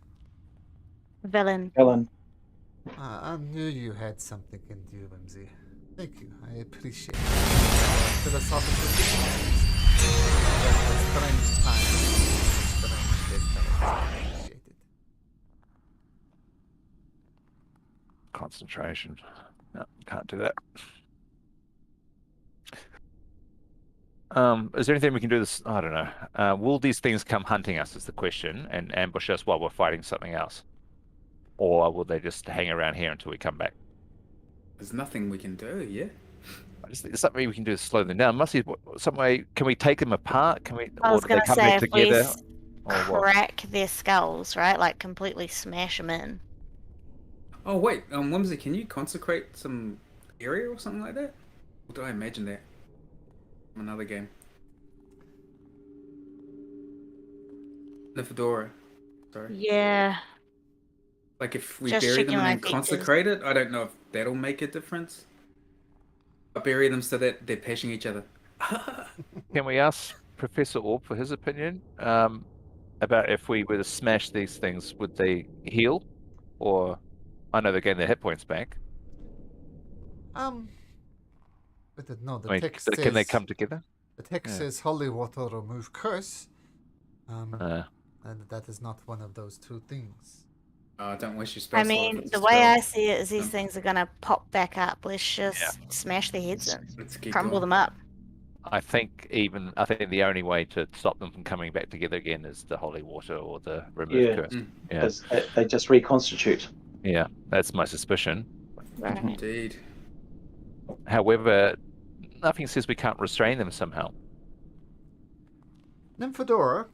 Villain. Ellen. I knew you had something in you, Whimsy. Thank you. I appreciate it. Philosophical differences. Strange times. Strange dead times. I appreciate it. Concentration. No, can't do that. Is there anything we can do this? I don't know. Will these things come hunting us is the question and ambush us while we're fighting something else? Or will they just hang around here until we come back? There's nothing we can do, yeah? I just think there's something we can do to slow them down. Must be some way. Can we take them apart? Can we? I Or was do they gonna come say back if we together? Or what? crack their skulls, right? Like completely smash them in. Oh, wait, Whimsy, can you consecrate some area or something like that? Or do I imagine that? From another game. The Fedora. Sorry. Yeah. Like if we Just bury them checking and my then features. consecrate it, I don't know if that'll make a difference. I bury them so that they're pashing each other. Can we ask Professor Orb for his opinion about if we were to smash these things, would they heal? Or I know they're getting their hit points back. But the I mean, text can they says come together? the text Yeah. says holy water remove curse. And that is not one of those two things. Don't wish you spell I slot if mean, it's the a way spell. I see it is these Um, things are gonna pop back up. Let's just smash their heads in. Let's keep Crumble going. them up. I think the only way to stop them from coming back together again is the holy water or the remove Yeah. curse. Mm. Yeah, Because they just reconstitute. yeah, that's my suspicion. Right. Indeed. However, nothing says we can't restrain them somehow. Nymphadora,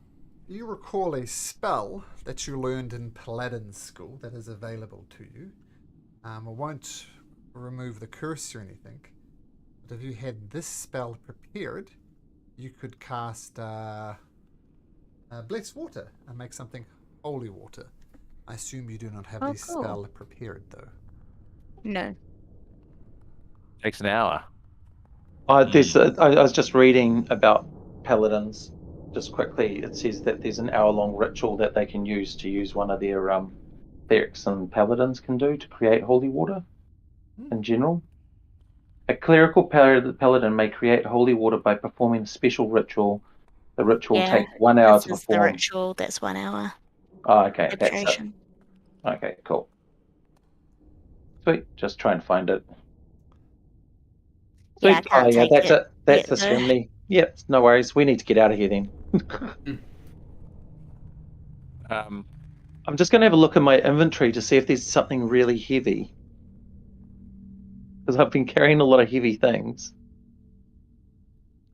you recall a spell that you learned in Paladin school that is available to you. It won't remove the curse or anything, but if you had this spell prepared, you could cast Bless Water and make something holy water. I assume you do not have Oh, the cool. spell prepared, though. No. Takes an hour. I was just reading about paladins. Just quickly, it says that there's an hour-long ritual that they can use one of their clerics and paladins can do to create holy water. In general, a clerical paladin may create holy water by performing a special ritual. The ritual Yeah, takes 1 hour This to is the perform. ritual. That's 1 hour. Oh, okay, that's it. Concentration. Okay, cool. Sweet. Just try and find it. Yeah, I Sweet. can't take that's it it. That's yet, the though. ceremony. Yep, no worries. We need to get out of here then. I'm just going to have a look at my inventory to see if there's something really heavy. Because I've been carrying a lot of heavy things.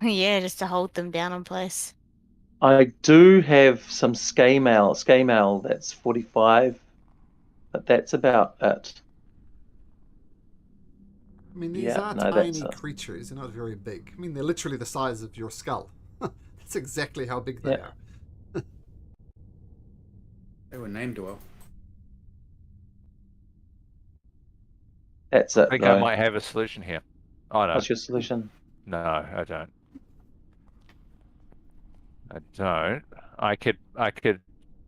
Yeah, just to hold them down in place. I do have some scale mail that's 45, but that's about it. I mean, these Yeah, are no, tiny that's creatures. They're not very big. I mean, they're literally the size of your skull. That's exactly how big they Yeah. are. They were named well. That's I it. think though. I might have a solution here. Oh no, What's your solution? no, I don't. I could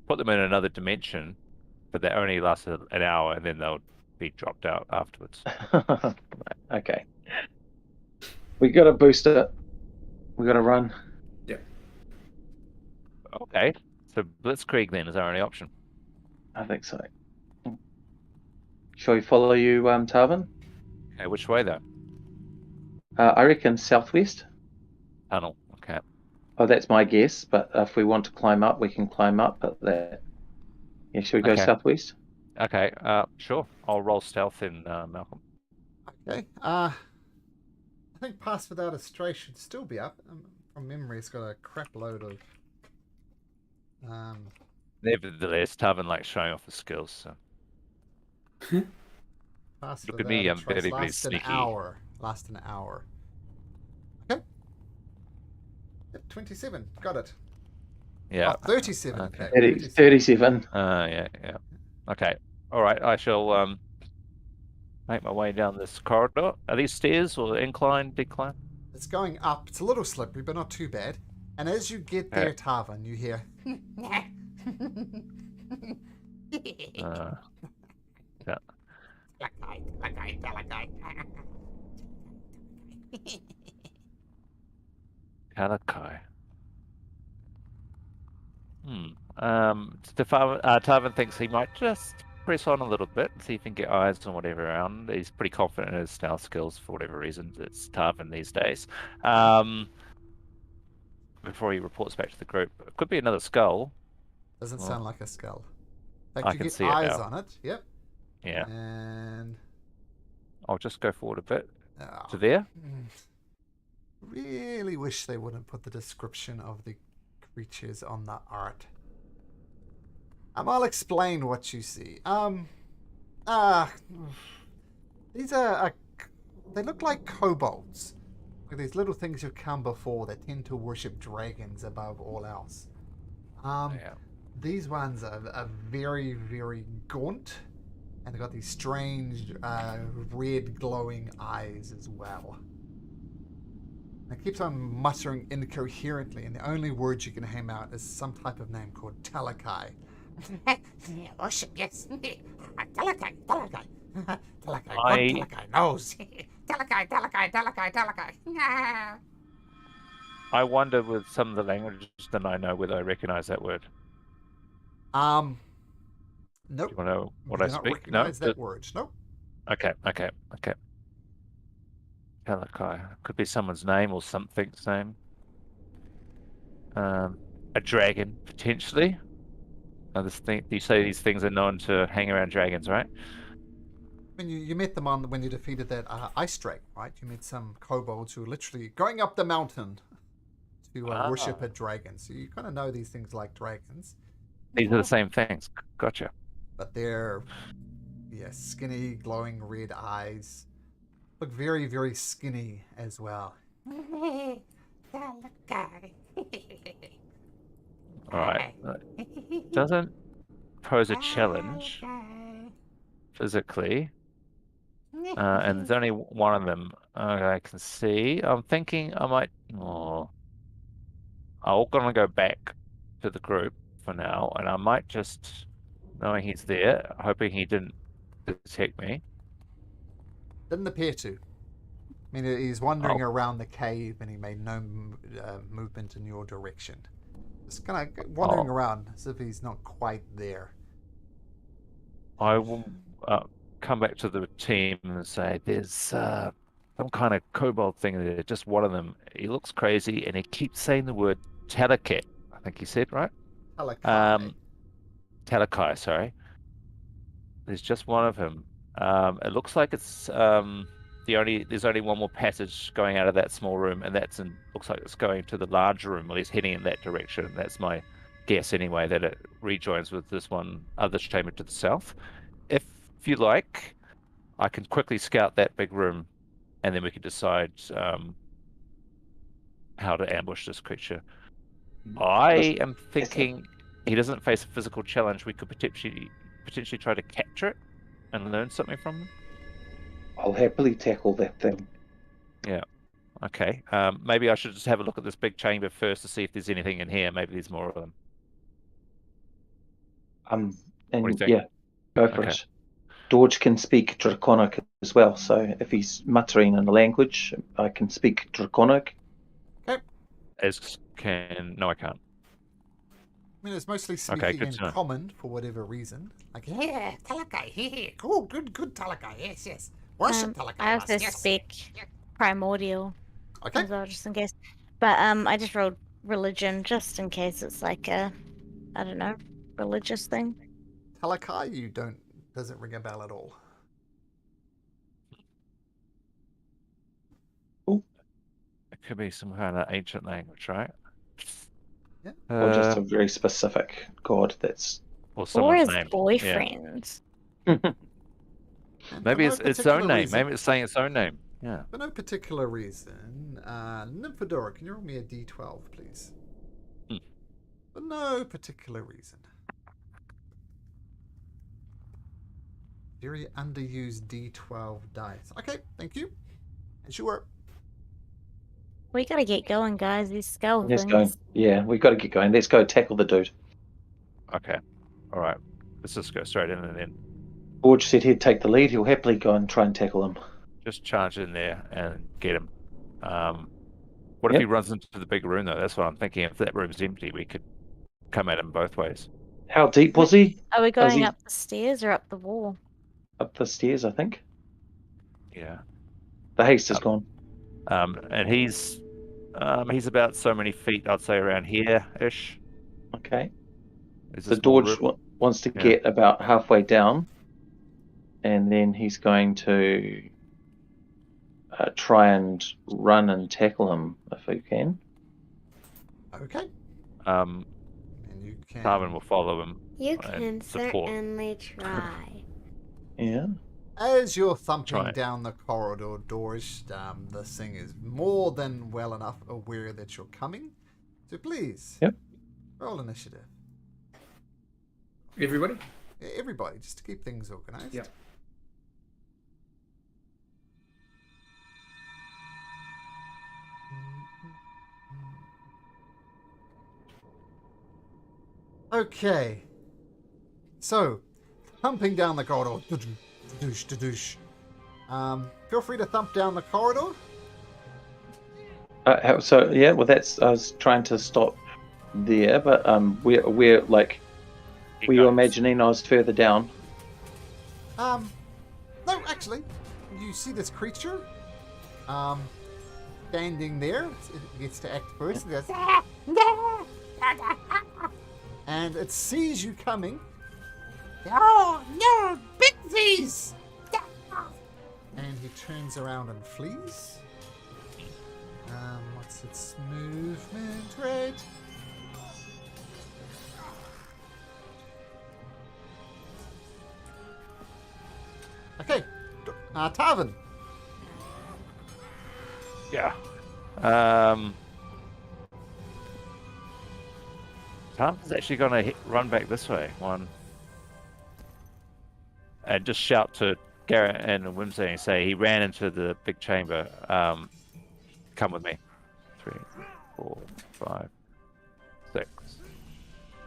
put them in another dimension, but they only last an hour, and then they'll be dropped out afterwards. Okay. We got to boost it. We got to run. Okay, so Blitzkrieg then is our only option. I think so. Shall we follow you, Tarvin? Okay, which way though? I reckon southwest. Tunnel. Okay. Oh, that's my guess. But if we want to climb up, we can climb up. But that. Yeah, should we go Okay. southwest? Okay. Sure. I'll roll stealth in Malcolm. Okay. I think Pass Without a Stray should still be up. From memory, it's got a crap load of. Nevertheless, Tarvin likes showing off his skills. So. Pass Look at Without me, a I'm Trace very, very last an sneaky. hour. Last an hour. Okay. Yep, 27. Got it. Yeah. Oh, 37. Okay. In fact. 37. Yeah. Okay. All right. I shall make my way down this corridor. Are these stairs or incline, decline? It's going up. It's a little slippery, but not too bad. And as you get there, Tarvin, you hear Yeah. Talakai. Tarvin thinks he might just press on a little bit and see if he can get eyes on whatever around. He's pretty confident in his stealth skills for whatever reason. It's Tarvin these days. Before he reports back to the group, it could be another skull. Doesn't Well, sound like a skull. In fact, I you can get see it eyes now. on it. Yep. Yeah, And I'll just go forward a bit oh, to there. really wish they wouldn't put the description of the creatures on the art. I'll explain what you see. These are they look like kobolds. Like these little things you've come before that tend to worship dragons above all else. Yeah. These ones are very, very gaunt, and they've got these strange red glowing eyes as well. And it keeps on muttering incoherently, and the only words you can ham out is some type of name called Talakai. Worship, yes. Talakai, Talakai. Talakai, Talakai knows. Talakai. I wonder with some of the languages that I know whether I recognize that word. Nope. Do you want to know what you I do not speak? recognize that word. Nope. Okay. Talakai. Could be someone's name or something's name. A dragon, potentially. You say these things are known to hang around dragons, right? I mean, you met them when you defeated that ice dragon, right? You met some kobolds who were literally going up the mountain to worship a dragon. So you kind of know these things like dragons. These are the same things. Gotcha. But they're, skinny, glowing red eyes. Look very, very skinny as well. Alright. Doesn't pose a challenge physically. And there's only one of them I can see. I'm thinking I might... I'm gonna go back to the group for now, and I might just, knowing he's there, hoping he didn't detect me. Didn't appear to. I mean, he's wandering around the cave, and he made no movement in your direction. Just kind of wandering around as if he's not quite there. I will come back to the team and say, there's some kind of kobold thing there, just one of them. He looks crazy, and he keeps saying the word Talakai, I think he said, right? Talakai. Talakai, sorry. There's just one of him. It looks like it's there's only one more passage going out of that small room, and looks like it's going to the larger room, or at least heading in that direction. That's my guess anyway, that it rejoins with this other chamber to the south. If you like, I can quickly scout that big room, and then we can decide how to ambush this creature. I am thinking he doesn't face a physical challenge. We could potentially try to capture it and learn something from them. I'll happily tackle that thing. Yeah. Okay. Maybe I should just have a look at this big chamber first to see if there's anything in here. Maybe there's more of them. And What do you think? yeah, go for it. George can speak Draconic as well, so if he's muttering in a language, I can speak Draconic. Okay. No, I can't. I mean, it's mostly speaking in common for whatever reason. Like, yeah, Talakai, cool, good Talakai, yes. Worship Talakai. I also speak Primordial. Okay. As well, just in case. But I just rolled religion just in case it's like a, I don't know, religious thing. Talakai, doesn't ring a bell at all. Ooh. It could be some kind of ancient language, right? Yeah. Or just a very specific god that's... Or his name. boyfriend. Yeah. Maybe it's its own name. Maybe it's saying its own name. Yeah. For no particular reason, Nymphadora, can you roll me a d12, please? For no particular reason. Very underused d12 dice. Okay, thank you. As you were. We gotta get going, guys. These skull Let's things. go. Yeah, we got to get going. Let's go tackle the dude. Okay. All right. Let's just go straight in and then George said he'd take the lead. He'll happily go and try and tackle him. just charge in there and get him. What if he runs into the big room, though? That's what I'm thinking. If that room's empty, we could come at him both ways. How deep was he? Are we Was going he- up the stairs or up the wall? Up the stairs, I think. Yeah. The haste is gone. And he's about so many feet, I'd say around here-ish. Okay. Is So this more George room? wants to Yeah. get about halfway down, and then he's going to try and run and tackle him if he can. Okay. Um, And you can. Tarvin will follow him. You and can support. certainly try. Yeah. As you're thumping Try. down the corridor doors, the thing is more than well enough aware that you're coming. So please, Yep. roll initiative. Everybody? Everybody, just to keep things organized. Yep. Okay. So, thumping down the corridor. Doosh, doosh. Feel free to thump down the corridor. So yeah, well, that's I was trying to stop there, but we're like, were you imagining I was further down? No, actually, you see this creature, standing there. It gets to act first. It goes, and it sees you coming. Oh no, Bigsies! And he turns around and flees. What's its movement rate? Okay, Tarvin. Yeah. Tarvin's actually going to run back this way. One. And just shout to Garrett and Whimsy and say he ran into the big chamber. Come with me. 3, 4, 5, 6.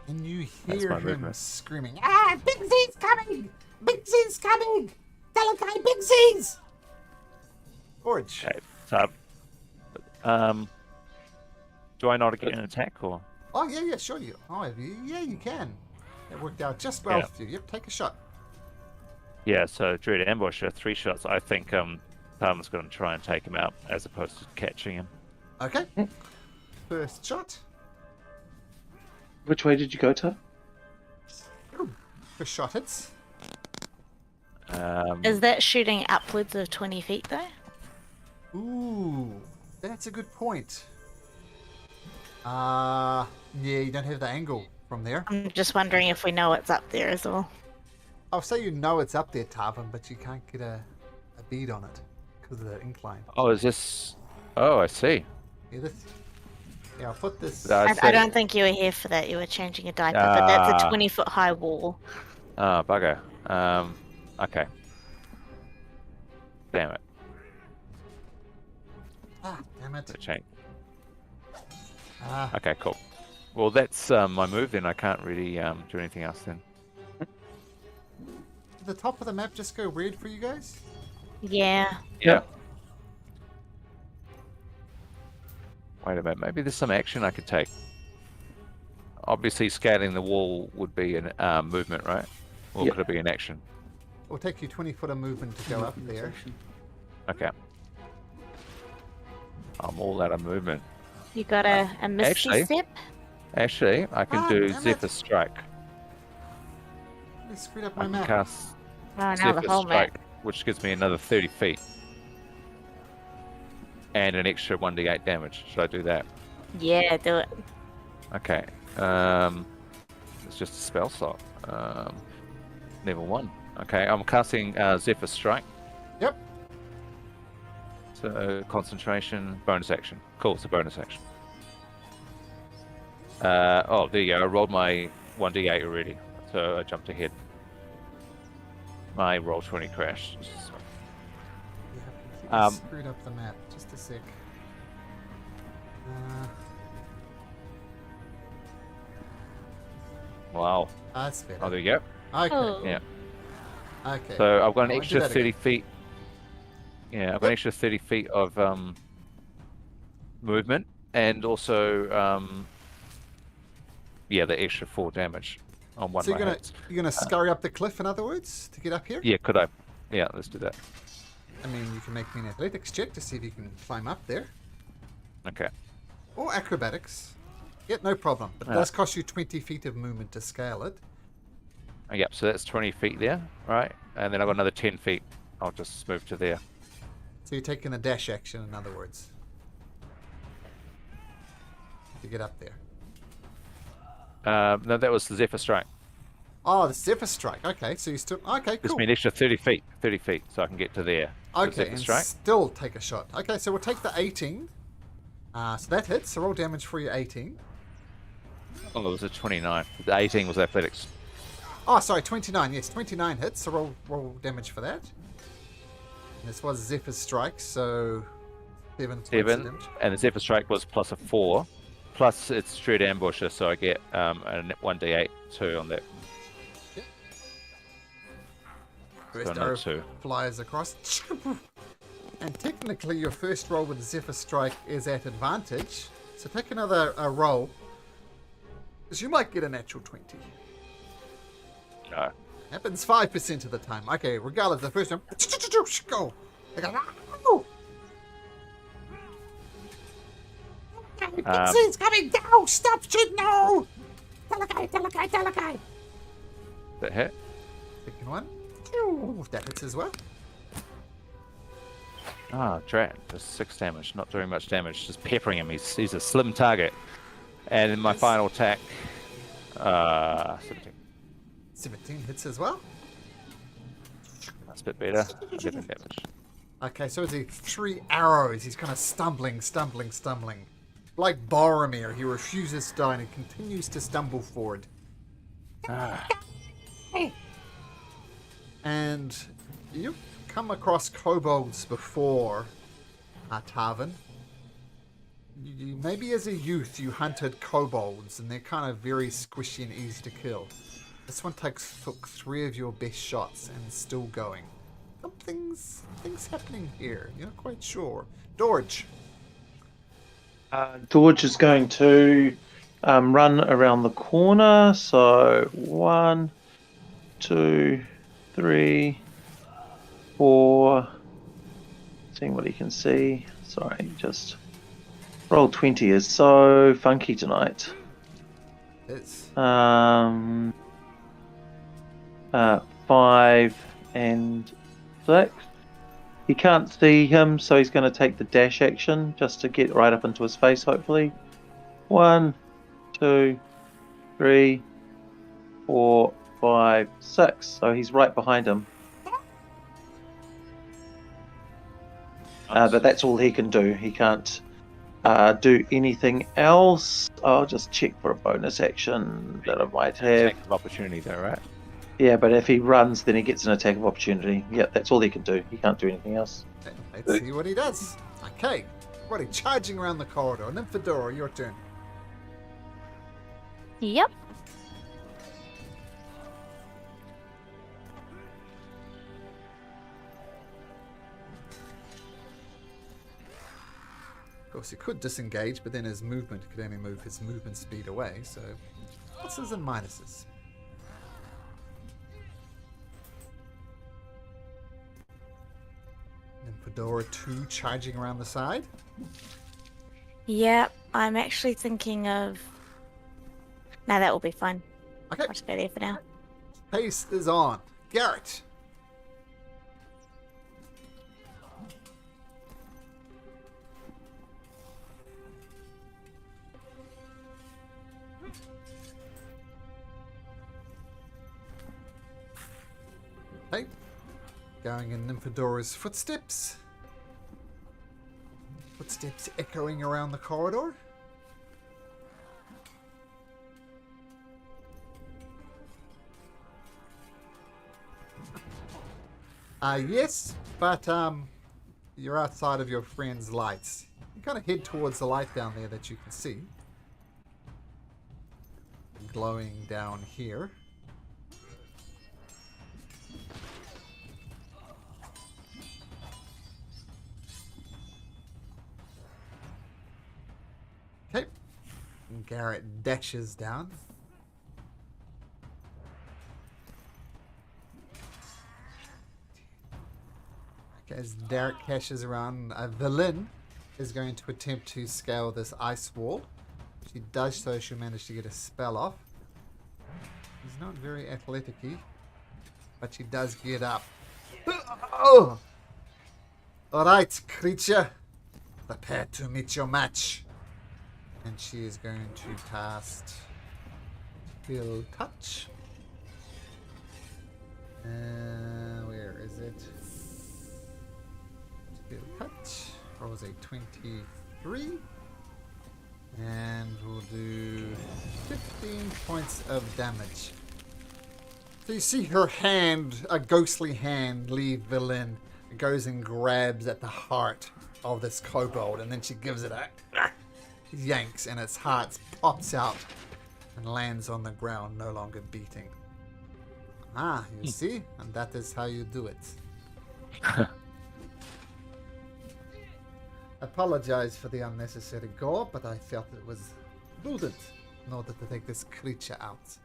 And you That's hear my him movement. screaming, "Ah, Bigsy's coming! Bigsy's coming! Delicate Bigsy's!" Forge. Okay. So, do I not get an attack or? Oh, yeah, sure. Yeah, you can. That worked out just well Yeah. for you. Yep, take a shot. Yeah, so Dread Ambusher, 3 shots. I think Tarvin's going to try and take him out as opposed to catching him. Okay. First shot. Which way did you go to? First shot hits. Is that shooting upwards of 20 feet though? Ooh, that's a good point. Yeah, you don't have the angle from there. I'm just wondering if we know it's up there as well. I'll say you know it's up there, Tarvin, but you can't get a bead on it because of the incline. Oh, is this? Oh, I see. Yeah, I'll put this. I don't think you were here for that. You were changing a diaper, but that's a 20-foot high wall. Ah, bugger. Okay. Damn it. Damn it. The chain. Ah, Okay, cool. Well, that's my move then. I can't really do anything else then. did the top of the map just go weird for you guys? Yeah. Yeah. Wait a minute. Maybe there's some action I could take. Obviously, scaling the wall would be an movement, right? Or Yep. could it be an action? It'll take you 20 foot of movement to go up there. Okay. I'm all out of movement. You got a misty Actually- step? Actually, I can Ah, do damn it. Zephyr Strike. I screwed up I my can map. cast Oh, no, Zephyr the whole Strike, map. which gives me another 30 feet. And an extra 1d8 damage. Should I do that? Yeah, do it. Okay. It's just a spell slot. Level 1. Okay, I'm casting Zephyr Strike. Yep. So concentration, bonus action. Cool, it's a bonus action. Oh, there you go. I rolled my 1d8 already, so I jumped ahead. My roll 20 crashed. Yeah, I completely Um, screwed up the map. Just a sec. Wow. That's better. Oh, there you go. Okay. Oh. Yeah. Okay. So I've got I an won't do extra that 30 again. feet. Yeah, I've got an extra 30 feet of movement, and also yeah, the extra 4 damage on one So of my hits. you're gonna scurry up the cliff, in other words, to get up here? Yeah, could I? Yeah, let's do that. I mean, you can make me an athletics check to see if you can climb up there. Okay. Or acrobatics. Yeah, no problem. But it does cost you 20 feet of movement to scale it. Yep, so that's 20 feet there, right? And then I've got another 10 feet. I'll just move to there. So you're taking a dash action, in other words. To get up there. No, that was the Zephyr Strike. Oh, the Zephyr Strike. Okay, so you still... Okay, Gives cool. me an extra 30 feet, so I can get to there. The Okay, Zephyr and Strike. still take a shot. Okay, so we'll take the 18. So that hits. So roll damage for your 18. Oh, it was a 29. The 18 was athletics. Oh, sorry, 29. Yes, 29 hits. So roll damage for that. And this was Zephyr Strike, so 7 points of 7, damage. and the Zephyr Strike was plus a 4. Plus it's Shred Ambusher, so I get a 1d8 2 on that. First no arrow 2. flies across. And technically your first roll with the Zephyr Strike is at advantage. So take another roll. Because you might get a natural 20. No. Happens 5% of the time. Okay, regardless, the first one. Go! They go, "Ow!" It's coming down! Stop shooting! No! Telekai! That hit? Second one. Ooh, that hits as well. Ah, drat. Just 6 damage. Not doing much damage. Just peppering him. He's a slim target. And then my final attack. 17. 17 hits as well. That's a bit better. 11 damage. Okay, so as he 3 arrows, he's kind of stumbling. Like Boromir, he refuses to die and he continues to stumble forward. And you've come across kobolds before, Tarvin. Maybe as a youth you hunted kobolds and they're kind of very squishy and easy to kill. This one took 3 of your best shots and is still going. Something's happening here. You're not quite sure. Dorge. George is going to run around the corner. So 1, 2, 3, 4. Seeing what he can see. Sorry, just roll 20 is so funky tonight. It's 5 and 6. He can't see him, so he's going to take the dash action just to get right up into his face, hopefully. 1, 2, 3, 4, 5, 6. So he's right behind him. But that's all he can do. He can't do anything else. I'll just check for a bonus action that I might have. Attack of opportunity though, right? Yeah, but if he runs, then he gets an attack of opportunity. Yeah, that's all he can do. He can't do anything else. Let's see what he does. Okay. What, charging around the corridor. Nymphadora, your turn. Yep. Of course, he could disengage, but then his movement could only move his movement speed away, so pluses and minuses. Nymphadora 2 charging around the side. Yep. I'm actually thinking of. No, that will be fine. Okay, I'll just go there for now. pace is on. Garrett. Okay. Going in Nymphadora's footsteps. Footsteps echoing around the corridor. Yes, but you're outside of your friend's lights. You kind of head towards the light down there that you can see. Glowing down here. And Garrett dashes down. As Derek cashes around, Velen is going to attempt to scale this ice wall. If she does so, she'll manage to get a spell off. He's not very athletic-y, but she does get up. Oh! Alright, creature. Prepare to meet your match. And she is going to cast Heal Touch. Where is it? Heal Touch. Rolls a 23. And we'll do 15 points of damage. So you see her hand, a ghostly hand, leave Velen. It goes and grabs at the heart of this kobold, and then she gives it a yanks, and its heart pops out and lands on the ground, no longer beating. Ah, you see? And that is how you do it. Apologize for the unnecessary gore, but I felt it was prudent in order to take this creature out.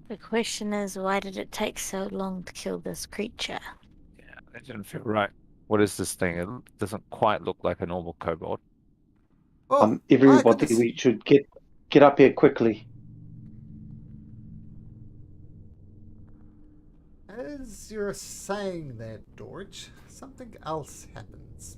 The question is, why did it take so long to kill this creature? Yeah, that didn't feel right. What is this thing? It doesn't quite look like a normal kobold. Oh, my Everybody, goodness. we should get up here quickly. As you're saying that, Dorch, something else happens.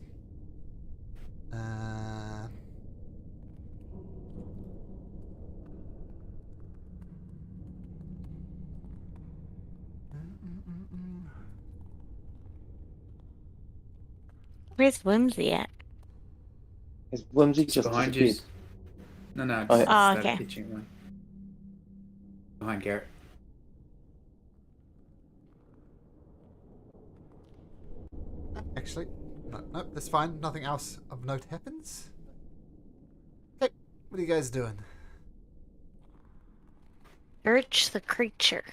Where's Whimsy at? Has Whimsy It's just behind you. disappeared? No, I Oh, just yeah. Oh, started okay. pitching one. Behind Garrett. Actually, no, that's fine. Nothing else of note happens. Hey, what are you guys doing? Search the creature.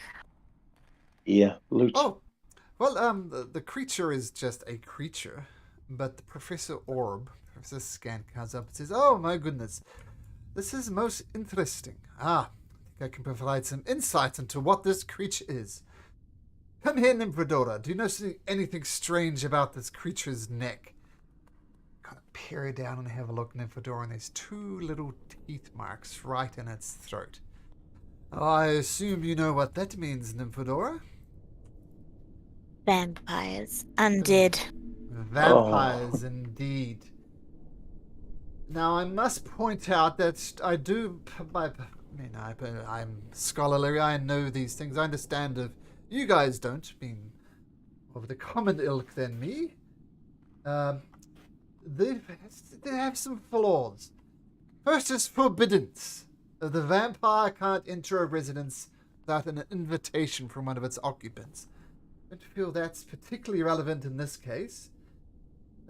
Yeah, loot. Oh, well, the creature is just a creature, but Professor Scan comes up and says, "Oh my goodness, this is most interesting. I think I can provide some insight into what this creature is. Come here, Nymphadora. Do you notice anything strange about this creature's neck?" Kind of peer down and have a look, Nymphadora, and there's two little teeth marks right in its throat. I assume you know what that means, Nymphadora? Vampires. Undead. Vampires, indeed. Now, I must point out that I'm scholarly. I know these things. I understand if you guys don't, being of the common ilk than me. They have some flaws. First is forbiddance. The vampire can't enter a residence without an invitation from one of its occupants. I don't feel that's particularly relevant in this case.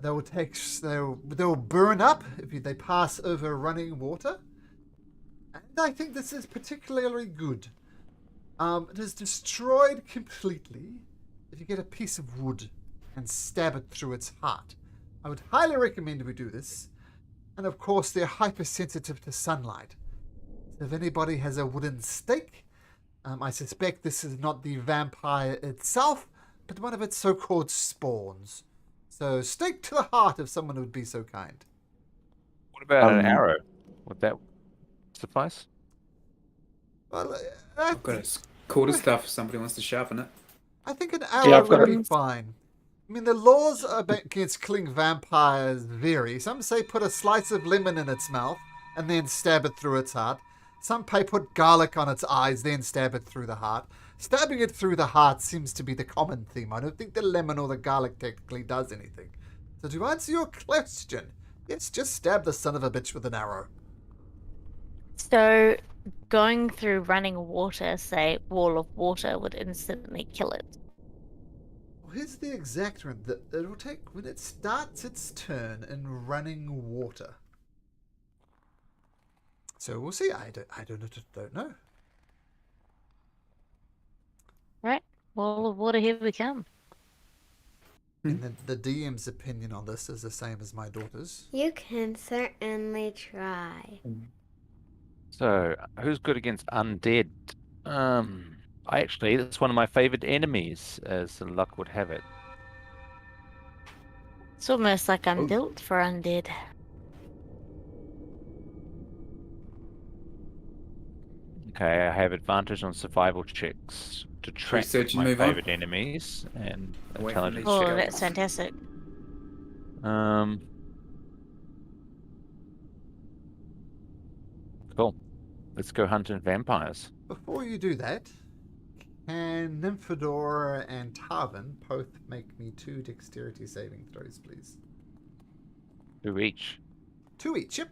They'll burn up if they pass over running water. And I think this is particularly good. It is destroyed completely if you get a piece of wood and stab it through its heart. I would highly recommend we do this. And of course, they're hypersensitive to sunlight. So if anybody has a wooden stake, I suspect this is not the vampire itself, but one of its so-called spawns. So stake to the heart if someone would be so kind. What about an arrow? Would that suffice? Well, I've got a quarter stuff if somebody wants to sharpen it. I think an Yeah, arrow I've got would be fine. I mean, the laws against killing vampires vary. Some say put a slice of lemon in its mouth and then stab it through its heart. Some say put garlic on its eyes, then stab it through the heart. Stabbing it through the heart seems to be the common theme. I don't think the lemon or the garlic technically does anything. So to answer your question, yes, just stab the son of a bitch with an arrow. So, going through running water, say, wall of water, would instantly kill it. Well, here's the exact one. It'll take, when it starts its turn in running water. So we'll see. I don't know. Right? Wall of water, here we come. And the DM's opinion on this is the same as my daughter's. You can certainly try. So, who's good against undead? That's one of my favorite enemies, as the luck would have it. It's almost like I'm Oh. built for undead. Okay, I have advantage on survival checks to track Research and my move on. favorite enemies and Away from intelligence these Oh, Sure. that's fantastic. Um, cool. Let's go hunting vampires. Before you do that, can Nymphadora and Tarvin both make me 2 dexterity saving throws, please? 2 each. 2 each, yep.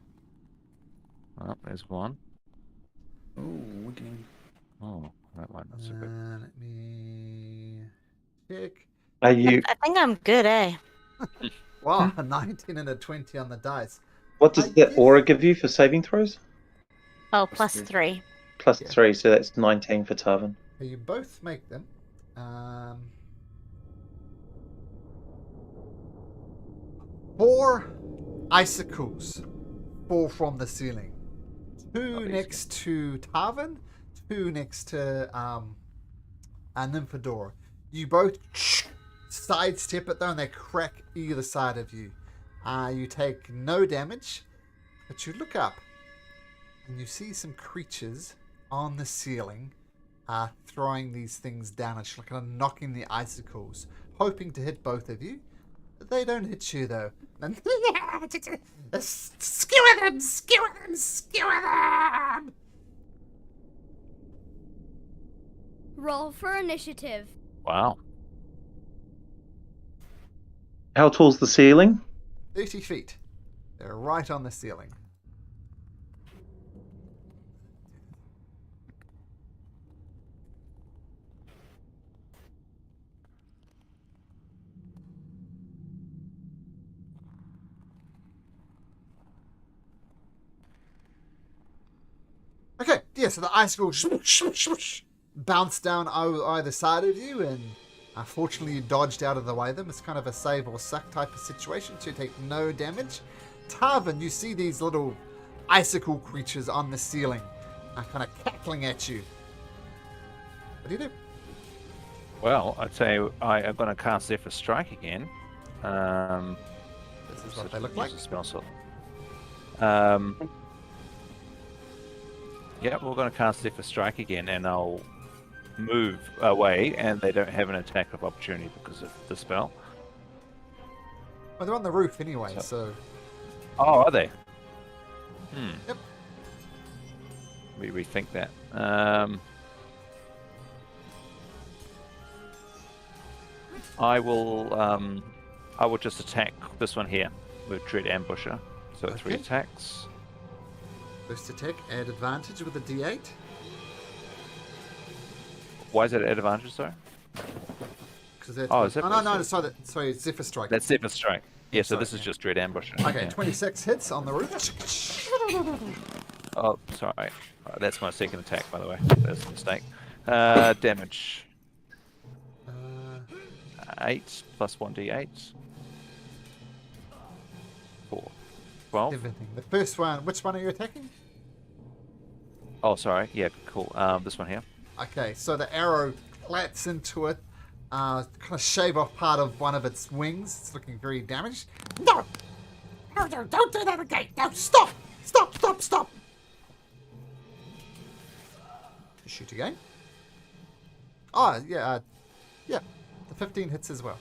Well, there's one. Oh, we can. Oh, that one. That's a bit. Let me check. Are you? I think I'm good, eh? Wow, a 19 and a 20 on the dice. What does I that guess- aura give you for saving throws? Oh, plus good. 3. Plus Yeah. 3, so that's 19 for Tarvin. You both make them. 4 icicles fall from the ceiling. 2 these next to Tarvin, 2 next to Nymphadora. You both sidestep it though, and they crack either side of you. You take no damage, but you look up and you see some creatures on the ceiling throwing these things down and just kind of knocking the icicles, hoping to hit both of you. But they don't hit you though. And skewer them, skewer them, skewer them! Roll for initiative. Wow. How tall's the ceiling? 30 feet. They're right on the ceiling. Okay, yeah, so the icicles bounce down either side of you, and unfortunately you dodged out of the way of them. It's kind of a save or suck type of situation, so you take no damage. Tarvin, you see these little icicle creatures on the ceiling kind of cackling at you. What do you do? Well, I'd say I am going to cast Zephyr Strike again. This is what they look like. Use a spell slot. Yeah, we're going to cast Zephyr Strike again, and I'll move away, and they don't have an attack of opportunity because of the spell. Well, they're on the roof anyway, so... Oh, are they? Yep. We rethink that. I will just attack this one here with Dread Ambusher. So 3 Okay. attacks. First attack, add advantage with a d8. Why is it at advantage, sorry? Oh, Zephyr no, sorry, Zephyr Strike. That's Zephyr Strike. Yeah, so Sorry, this is yeah. just Dread Ambusher. Okay, Yeah. 26 hits on the roof. Oh, sorry. That's my second attack, by the way. That's a mistake. Damage. 8 plus 1d8. 4. 12. Everything. The first one, which one are you attacking? Oh, sorry. Yeah, cool. This one here. Okay, so the arrow plats into it, kind of shave off part of one of its wings. It's looking very damaged. No! No, don't do that again! No, stop! Stop, stop, stop! Shoot again. Oh, yeah, yeah. The 15 hits as well.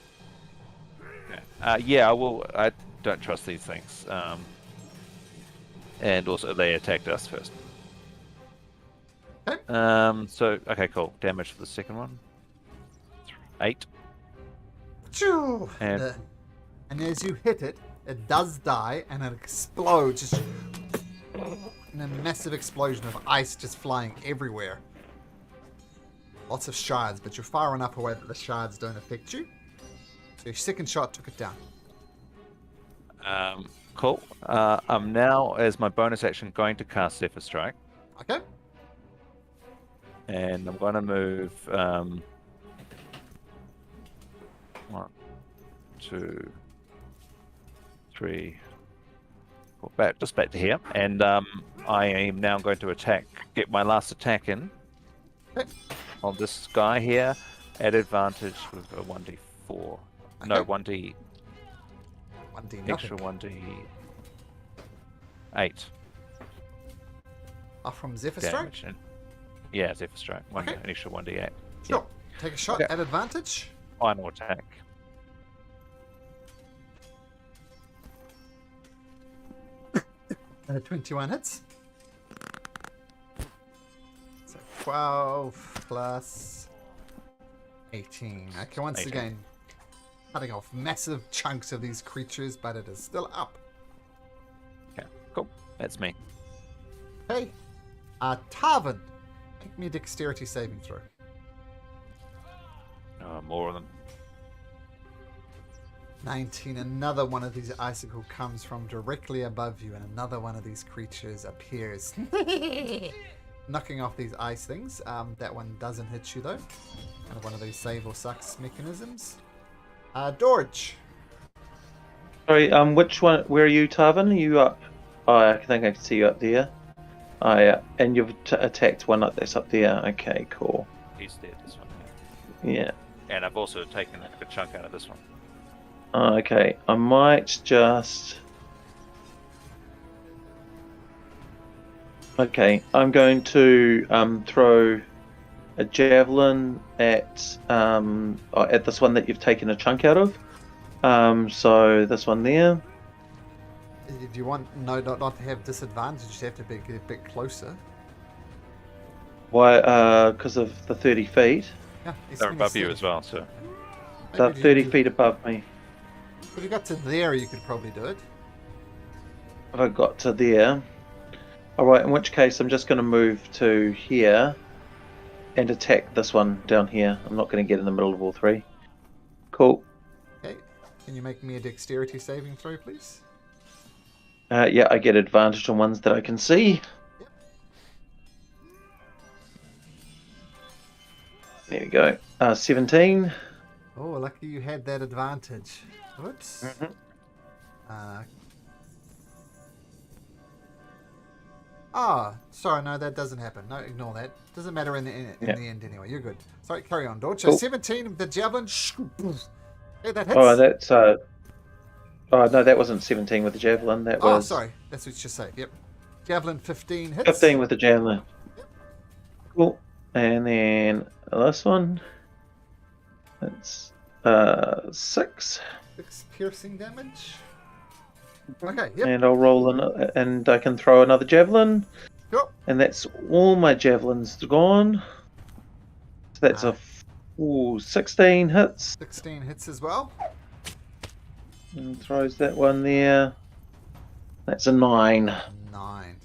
Yeah, I will. I don't trust these things. And also, they attacked us first. Okay. Okay, cool. Damage for the second one. 8. Choo! And- And as you hit it, it does die and it explodes, just in a massive explosion of ice just flying everywhere. Lots of shards, but you're far enough away that the shards don't affect you. So your second shot took it down. Cool. I'm now, as my bonus action, going to cast Zephyr Strike. Okay? And I'm going to move 1, 2, 3, 4, just back to here, and I am now going to get my last attack in on this guy here at advantage with a 1d4. No, Okay. 1d 1d extra nothing. 1d8 Off from Zephyr Strike? damage. Yeah, Zephyr Strike. Okay. An extra 1d8. Sure. Take a shot Okay. at advantage. Final attack. And a 21 hits. So 12 plus 18. Okay, once 18. again, cutting off massive chunks of these creatures, but it is still up. Okay, cool. That's me. Okay. Tarvin, make me a dexterity saving throw. More of them. 19. Another one of these icicle comes from directly above you, and another one of these creatures appears, knocking off these ice things. That one doesn't hit you though. Kind of one of these save or sucks mechanisms. Dorge. Sorry, which one? Where are you, Tarvin? Are you up? Oh, I think I can see you up there. Oh, yeah. And you've attacked one that's up there. Okay, cool. He's dead, this one. Yeah. And I've also taken a good chunk out of this one. Oh, okay. I might just... Okay, I'm going to throw a javelin at this one that you've taken a chunk out of. So this one there. If you want not to have disadvantage, you just have to be a bit closer. Why? Because of the 30 feet. Yeah, it's They're only above you 30. as well, so. They're Maybe 30 you- feet above me. If you got to there, you could probably do it. If I got to there. Alright, in which case I'm just going to move to here and attack this one down here. I'm not going to get in the middle of all three. Cool. Okay. Can you make me a dexterity saving throw, please? Yeah, I get advantage on ones that I can see. There we go. 17. Oh, lucky you had that advantage. Whoops. Sorry, no, that doesn't happen. No, ignore that. Doesn't matter in the end anyway. You're good. Sorry, carry on, Dodge. So Cool. 17 with the javelin. Hey, that hits. Oh, that's Oh no, that wasn't 17 with the javelin. That Oh, was sorry. That's what you just said. Yep. Javelin 15 hits. 15 with the javelin. Cool. And then this one. That's 6. 6 piercing damage. Okay, yep. And I'll roll and I can throw another javelin. Yep. And that's all my javelins gone. So that's a 16 hits. 16 hits as well. And throws that one there. That's a 9. 9.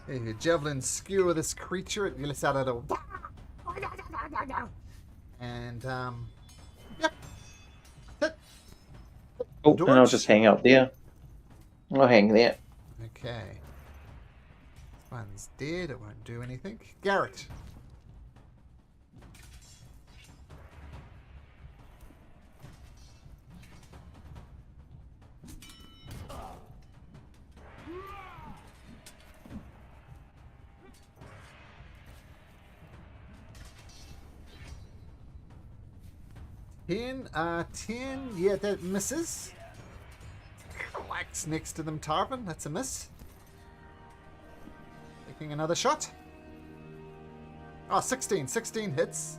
Yeah, your javelin skewer this creature. It lets out a little. And, yep. Hit. Oh, and I'll George? just hang out there. I'll hang there. Okay. This one's dead. It won't do anything. Garrett. Ten, 10, yeah, that misses. Whacks next to them, Tarvin. That's a miss. Taking another shot. Oh, 16. 16 hits.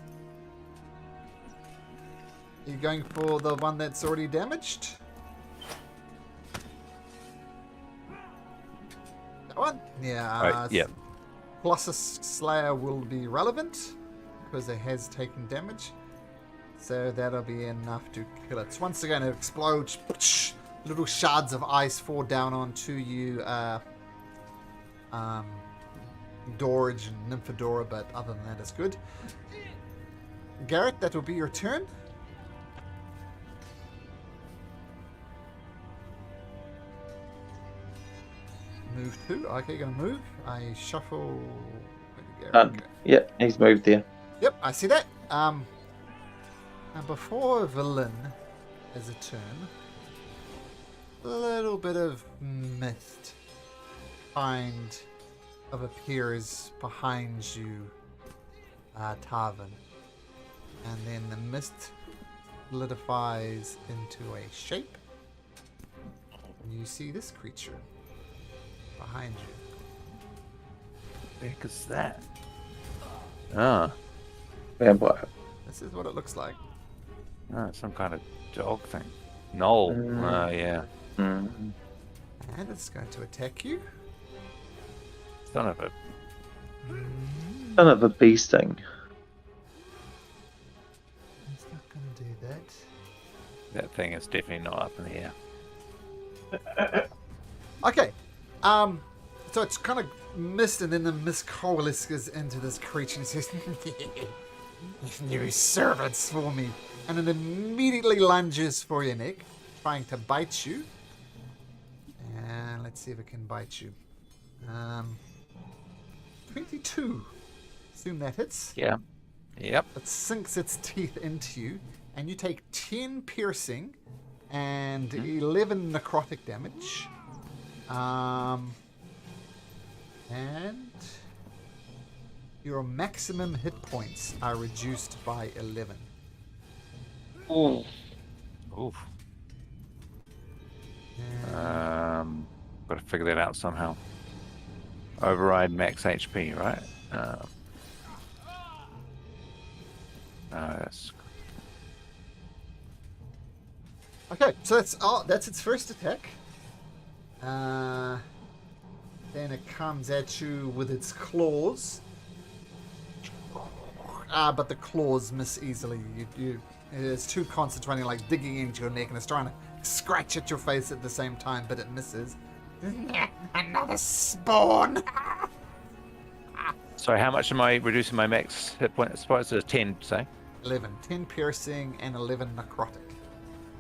Are you going for the one that's already damaged? That one? Yeah. Right, yeah. Colossus Slayer will be relevant because it has taken damage. So that'll be enough to kill it. So once again, it explodes. Little shards of ice fall down onto you, Dorage and Nymphadora, but other than that, it's good. Garrett, that will be your turn. Move 2. Okay, you're going to move. I shuffle. Where did Garrett go? Yeah, he's moved there. Yep, I see that. And before Villain, as a turn. A little bit of mist kind of appears behind you, Tarvin. And then the mist solidifies into a shape. And you see this creature behind you. What the heck is that? Ah, Vampire. This is what it looks like. some kind of dog thing. Knoll. Yeah. Mm. And it's going to attack you. Son of a. Son of a bee sting. It's not going to do that. That thing is definitely not up in the air. Okay. So it's kind of mist, and then the mist coalesces into this creature and says, "New servants for me," and it immediately lunges for your neck, trying to bite you. And let's see if it can bite you. 22. Assume that hits. Yeah. Yep. It sinks its teeth into you, and you take 10 piercing and 11 necrotic damage. And your maximum hit points are reduced by 11. Ooh. Oof. And Got to figure that out somehow. Override max HP, right? That's okay, so that's its first attack. Then it comes at you with its claws. But the claws miss easily. It's too concentrating, like digging into your neck, and it's trying to scratch at your face at the same time, but it misses. Another spawn! Sorry, how much am I reducing my max hit point? I suppose it's 10, say. 11. 10 piercing and 11 necrotic.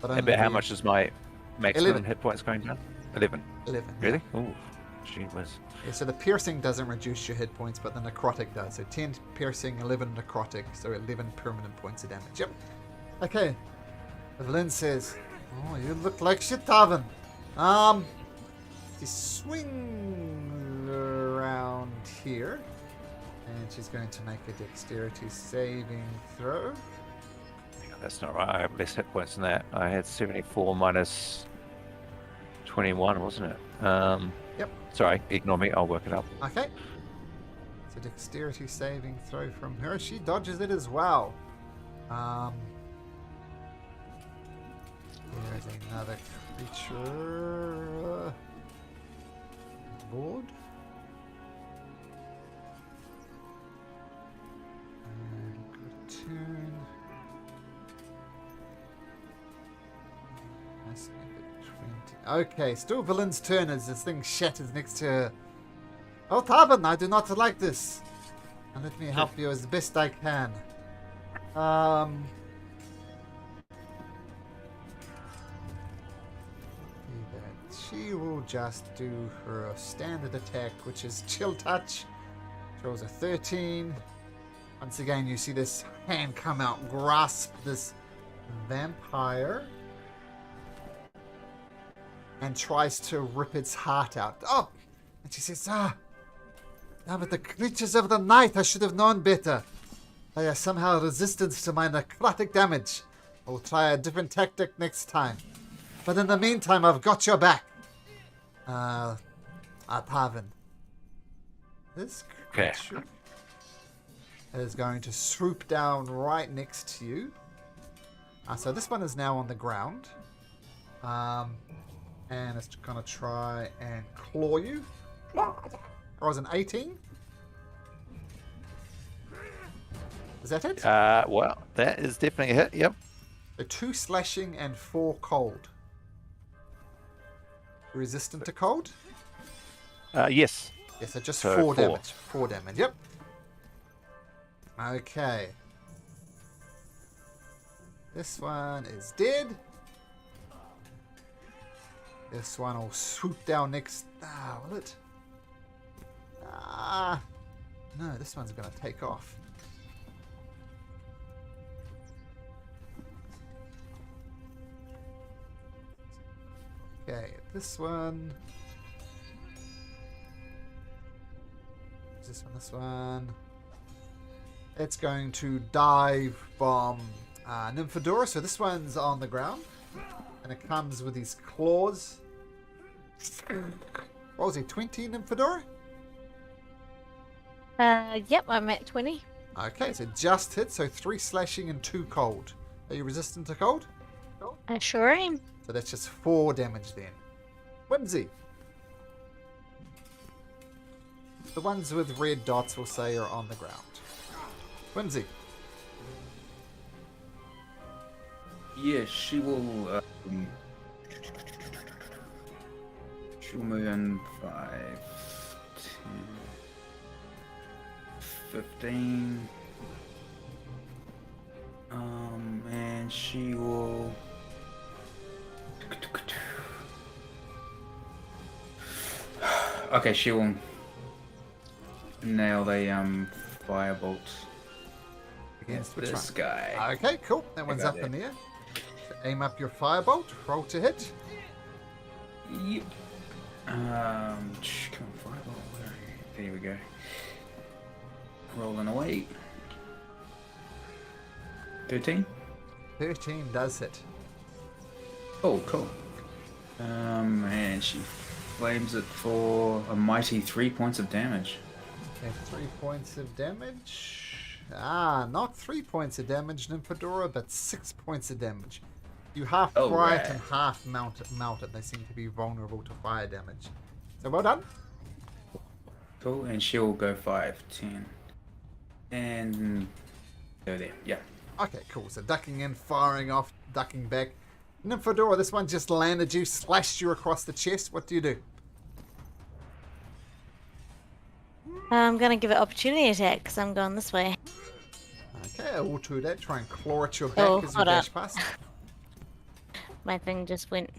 But Yeah, but how much is my maximum 11. hit points going down? 11. 11. Really? Ooh, gee whiz. Yeah, so the piercing doesn't reduce your hit points, but the necrotic does. So 10 piercing, 11 necrotic, so 11 permanent points of damage. Yep. Okay. Evelyn says, "Oh, you look like shit, Tarvin." She swings around here, and she's going to make a dexterity saving throw. Hang on, that's not right. I have less hit points than that. I had 74 minus 21, wasn't it? Yep. Sorry, ignore me. I'll work it up. Okay. So dexterity saving throw from her. She dodges it as well. There's another creature. Board. And good turn. Let's make it 20. Okay, still Villain's turn as this thing shatters next to her. "Oh, Tarvin, I do not like this. And let me help you as best I can." She will just do her standard attack, which is Chill Touch. Throws a 13. Once again, you see this hand come out, grasp this vampire, and tries to rip its heart out. Oh! And she says, but the creatures of the night, I should have known better. They are somehow resistant to my necrotic damage. I'll try a different tactic next time. But in the meantime, I've got your back. Tarvin. This creature is going to swoop down right next to you. So this one is now on the ground. And it's going to try and claw you. Or was an 18? Is that it? Well, that is definitely a hit. Yep. So 2 slashing and 4 cold. Resistant to cold? Yes. Yes, so just So 4 4. damage. 4 damage, yep. Okay. This one is dead. This one will swoop down next. Will it? No, this one's going to take off. Okay, this one. This one. It's going to dive bomb Nymphadora. So this one's on the ground. And it comes with these claws. What was it, 20 Nymphadora? Yep, I'm at 20. Okay, so just hit. So 3 slashing and 2 cold. Are you resistant to cold? I sure am. So that's just 4 damage then. Whimsy. The ones with red dots we'll say are on the ground. Whimsy. Yeah, she will. She'll move in 5, 10, 15. And she will. Okay, she will nail the firebolt Against which this one? guy. Okay, cool. That one's got up in the air. So aim up your firebolt. Roll to hit. Yep. Come on, firebolt. Where are you? There we go. Rolling away. 13. 13 does hit. Oh, cool. And she flames it for a mighty 3 points of damage. Okay, 3 points of damage. Not 3 points of damage, Nymphadora, but 6 points of damage. You half Oh, quiet right. and half melted. They seem to be vulnerable to fire damage. So well done. Cool, and she'll go 5, 10. And go there. Yeah. Okay, cool. So ducking in, firing off, ducking back. Nymphadora, this one just landed you, slashed you across the chest. What do you do? I'm gonna give it opportunity attack because I'm going this way. Okay, I will do that. Try and claw at your back Oh, as you hold dash up. past. My thing just went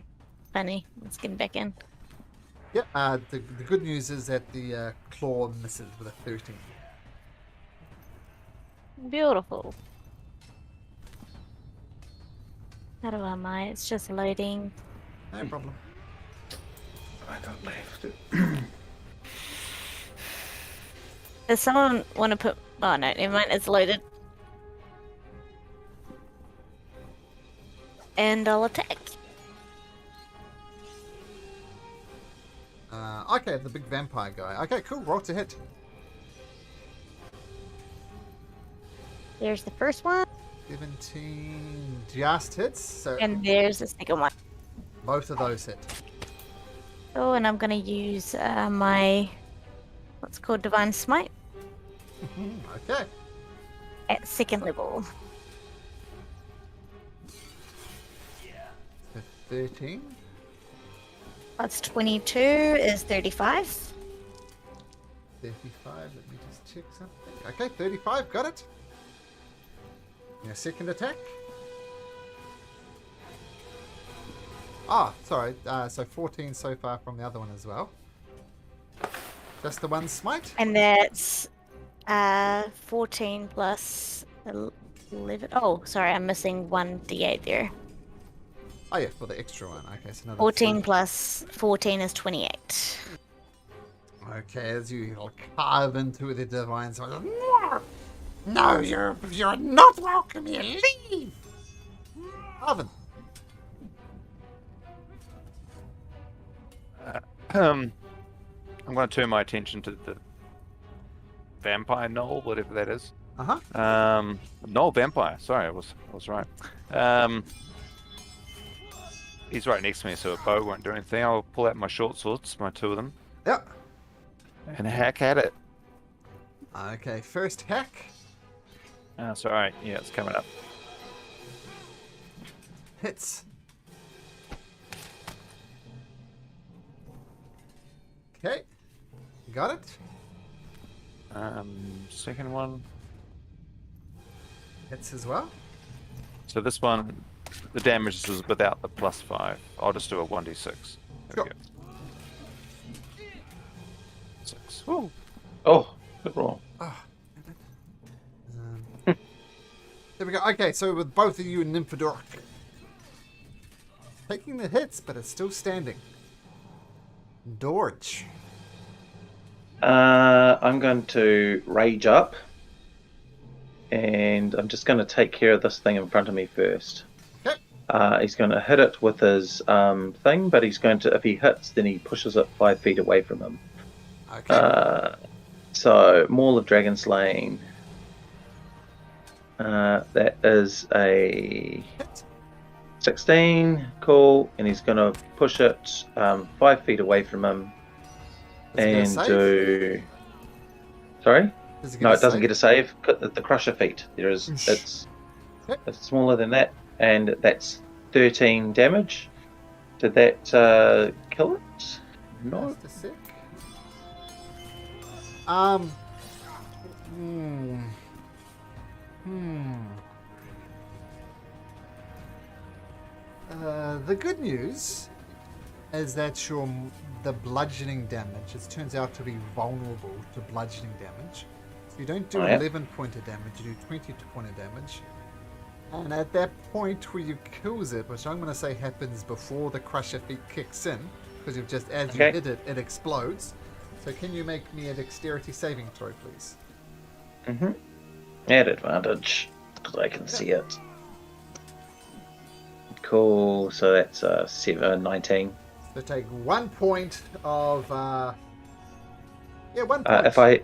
funny. Let's get back in. Yep, the good news is that the claw misses with a 13. Beautiful. How do I? It's just loading. No problem. I got left. Does someone want to put... Oh no, never mind, it's loaded. And I'll attack. Okay, the big vampire guy. Okay, cool. Roll to hit. There's the first one, 17 just hits. So and there's the second one. both of those hit. Oh, and I'm gonna use my... what's called Divine Smite Okay. at 2nd level. So 13. That's 22 is 35. 35. Let me just check something. Okay, 35. Got it. Your second attack. Sorry. So 14 so far from the other one as well. Just the one smite. And that's 14 plus 11. Oh, sorry, I'm missing 1d8 there. Oh yeah, for the extra one. Okay, so another 14 3. plus 14 is 28. Okay, as you carve into the divine sword. No, you're not welcome here. Leave. Oven. I'm going to turn my attention to the vampire knoll, whatever that is. Knoll vampire. Sorry, I was right. He's right next to me, so a bow won't do anything. I'll pull out my short swords, my 2 of them, Yep. and hack at it. Okay, first hack. Sorry, yeah, it's coming up. Hits. Okay. Got it. Second one. Hits as well. So this one, the damage is without the +5. I'll just do a 1d6. There Sure. we go. 6. Woo. Oh, good roll. There we go. Okay, so with both of you and Nymphadora taking the hits, but it's still standing. Dorge. I'm going to rage up, and I'm just going to take care of this thing in front of me first. Okay. He's going to hit it with his thing, but he's going to, if he hits, then he pushes it 5 feet away from him. Okay. So, Maul of Dragon Slaying. That is a 16. Cool. And he's going to push it 5 feet away from him. Does it get a And save? do. Sorry? Does it get No, a it doesn't save? get a save. The Crusher feat. There is. It's smaller than that. And that's 13 damage. Did that kill it? No. Just a sec. The good news is that the bludgeoning damage, it turns out to be vulnerable to bludgeoning damage. So you don't do 11 point of damage, you do 20 point of damage. And at that point where you kills it, which I'm going to say happens before the Crusher feat kicks in, because you've just, as you hit it, it explodes. So can you make me a dexterity saving throw, please? Mm-hmm. At advantage, because I can see it. Cool, so that's 19. So take 1 point of... 1 point.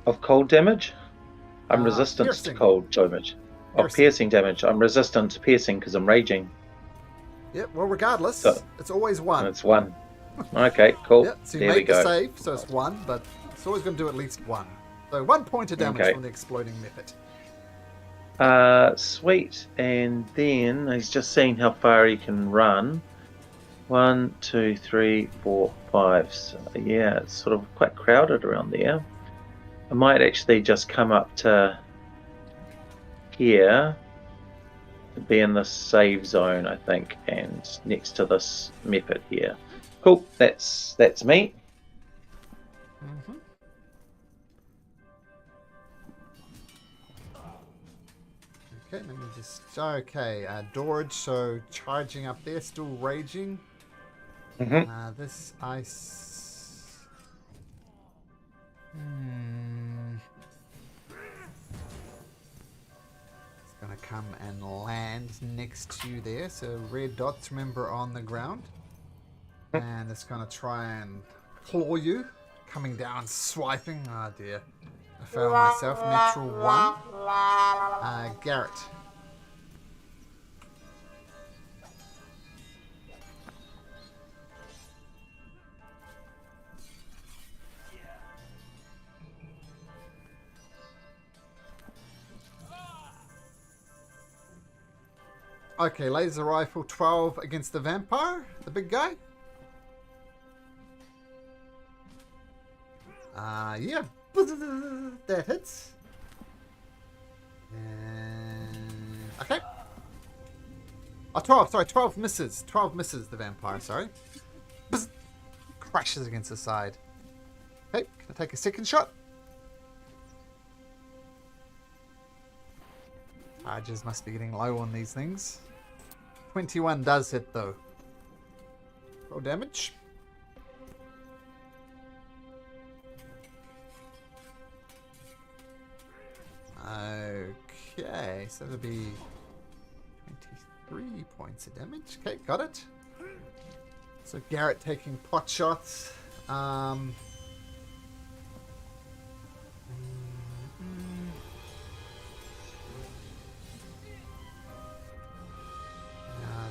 Of cold damage? I'm resistant piercing. to cold damage. Of piercing damage. I'm resistant to piercing because I'm raging. Yep, well, regardless, So- it's always 1. It's 1. Okay, cool. Yep, so you There we make the go. save, so it's 1, but it's always going to do at least 1. So 1 point of damage Okay. from the exploding method. Sweet. And then he's just seeing how far he can run. 1, 2, 3, 4, 5. So, yeah, it's sort of quite crowded around there. I might actually just come up to here to be in the save zone, I think, and next to this method here. Cool. That's me. Mm-hmm. Okay, let me just... Okay, Dorge, so charging up there, still raging. Mm-hmm. This ice... It's gonna come and land next to you there. So red dots, remember, on the ground. And it's gonna try and claw you. Coming down, swiping. Oh dear. I failed myself. Natural 1. Garrett. Okay, laser rifle 12 against the vampire, the big guy. Yeah. That hits. And... Okay. Oh, 12, sorry, 12 misses. 12 misses the vampire, sorry. Bzz. Crashes against the side. Okay, can I take a second shot? Charges must be getting low on these things. 21 does hit though. Roll damage. Okay, so that'll be 23 points of damage. Okay, got it. So Garrett taking pot shots. Now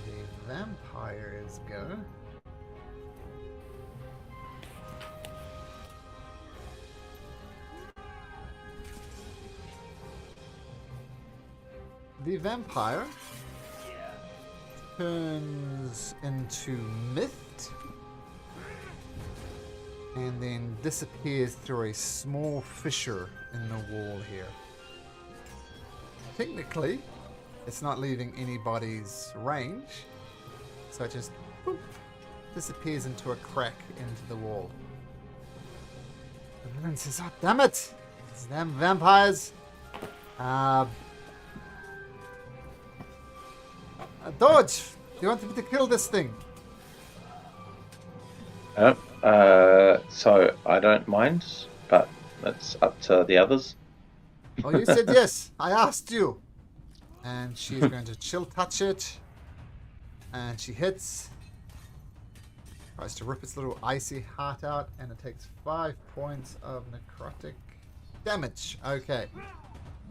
the vampires go. The vampire turns into mist and then disappears through a small fissure in the wall here. Technically, it's not leaving anybody's range, so it just boop, disappears into a crack into the wall. The villain says, "Oh, damn it! These damn vampires!" Dodge! you want me to kill this thing? So I don't mind, but it's up to the others. Oh, you said yes. I asked you. And she's going to chill touch it. And she hits. Tries to rip its little icy heart out. And it takes 5 points of necrotic damage. Okay.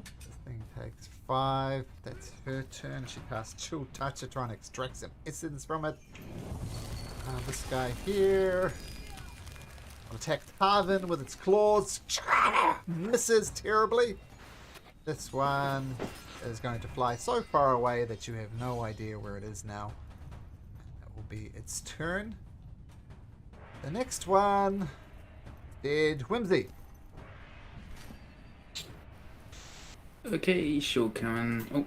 This thing takes 5. That's her turn. She casts chill touch to try and extract some essence from it. This guy here. Attack Tarvin with its claws. Misses terribly. This one is going to fly so far away that you have no idea where it is now. That will be its turn. The next one did Whimsy. Okay, she'll come in. Oh,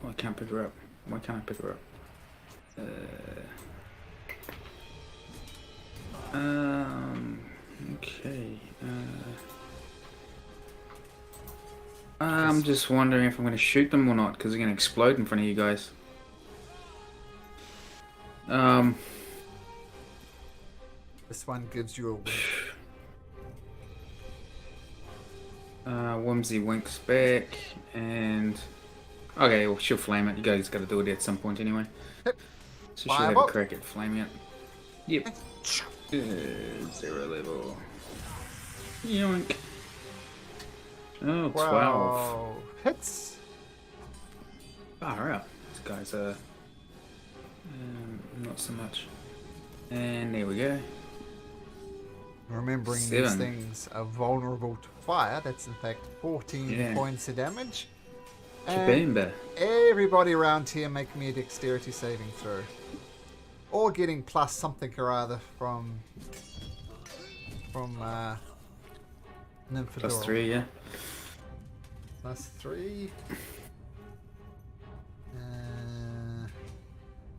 I can't pick her up. Why can't I pick her up? Okay. I'm just wondering if I'm going to shoot them or not, because they're going to explode in front of you guys. This one gives you a Whimsy winks back, and okay, well, she'll flame it. You guys got to do it at some point anyway. Yep. So she'll have a crack at flaming it. Yep. 0 level. Yoink. Oh, 12. Hits. Far out. This guy's not so much. And there we go. Remembering 7. these things are vulnerable to fire, that's in fact 14 points of damage. And Kabimba. everybody around here make me a dexterity saving throw. Or getting plus something or other from Nymphadora. Plus 3, yeah. Plus 3.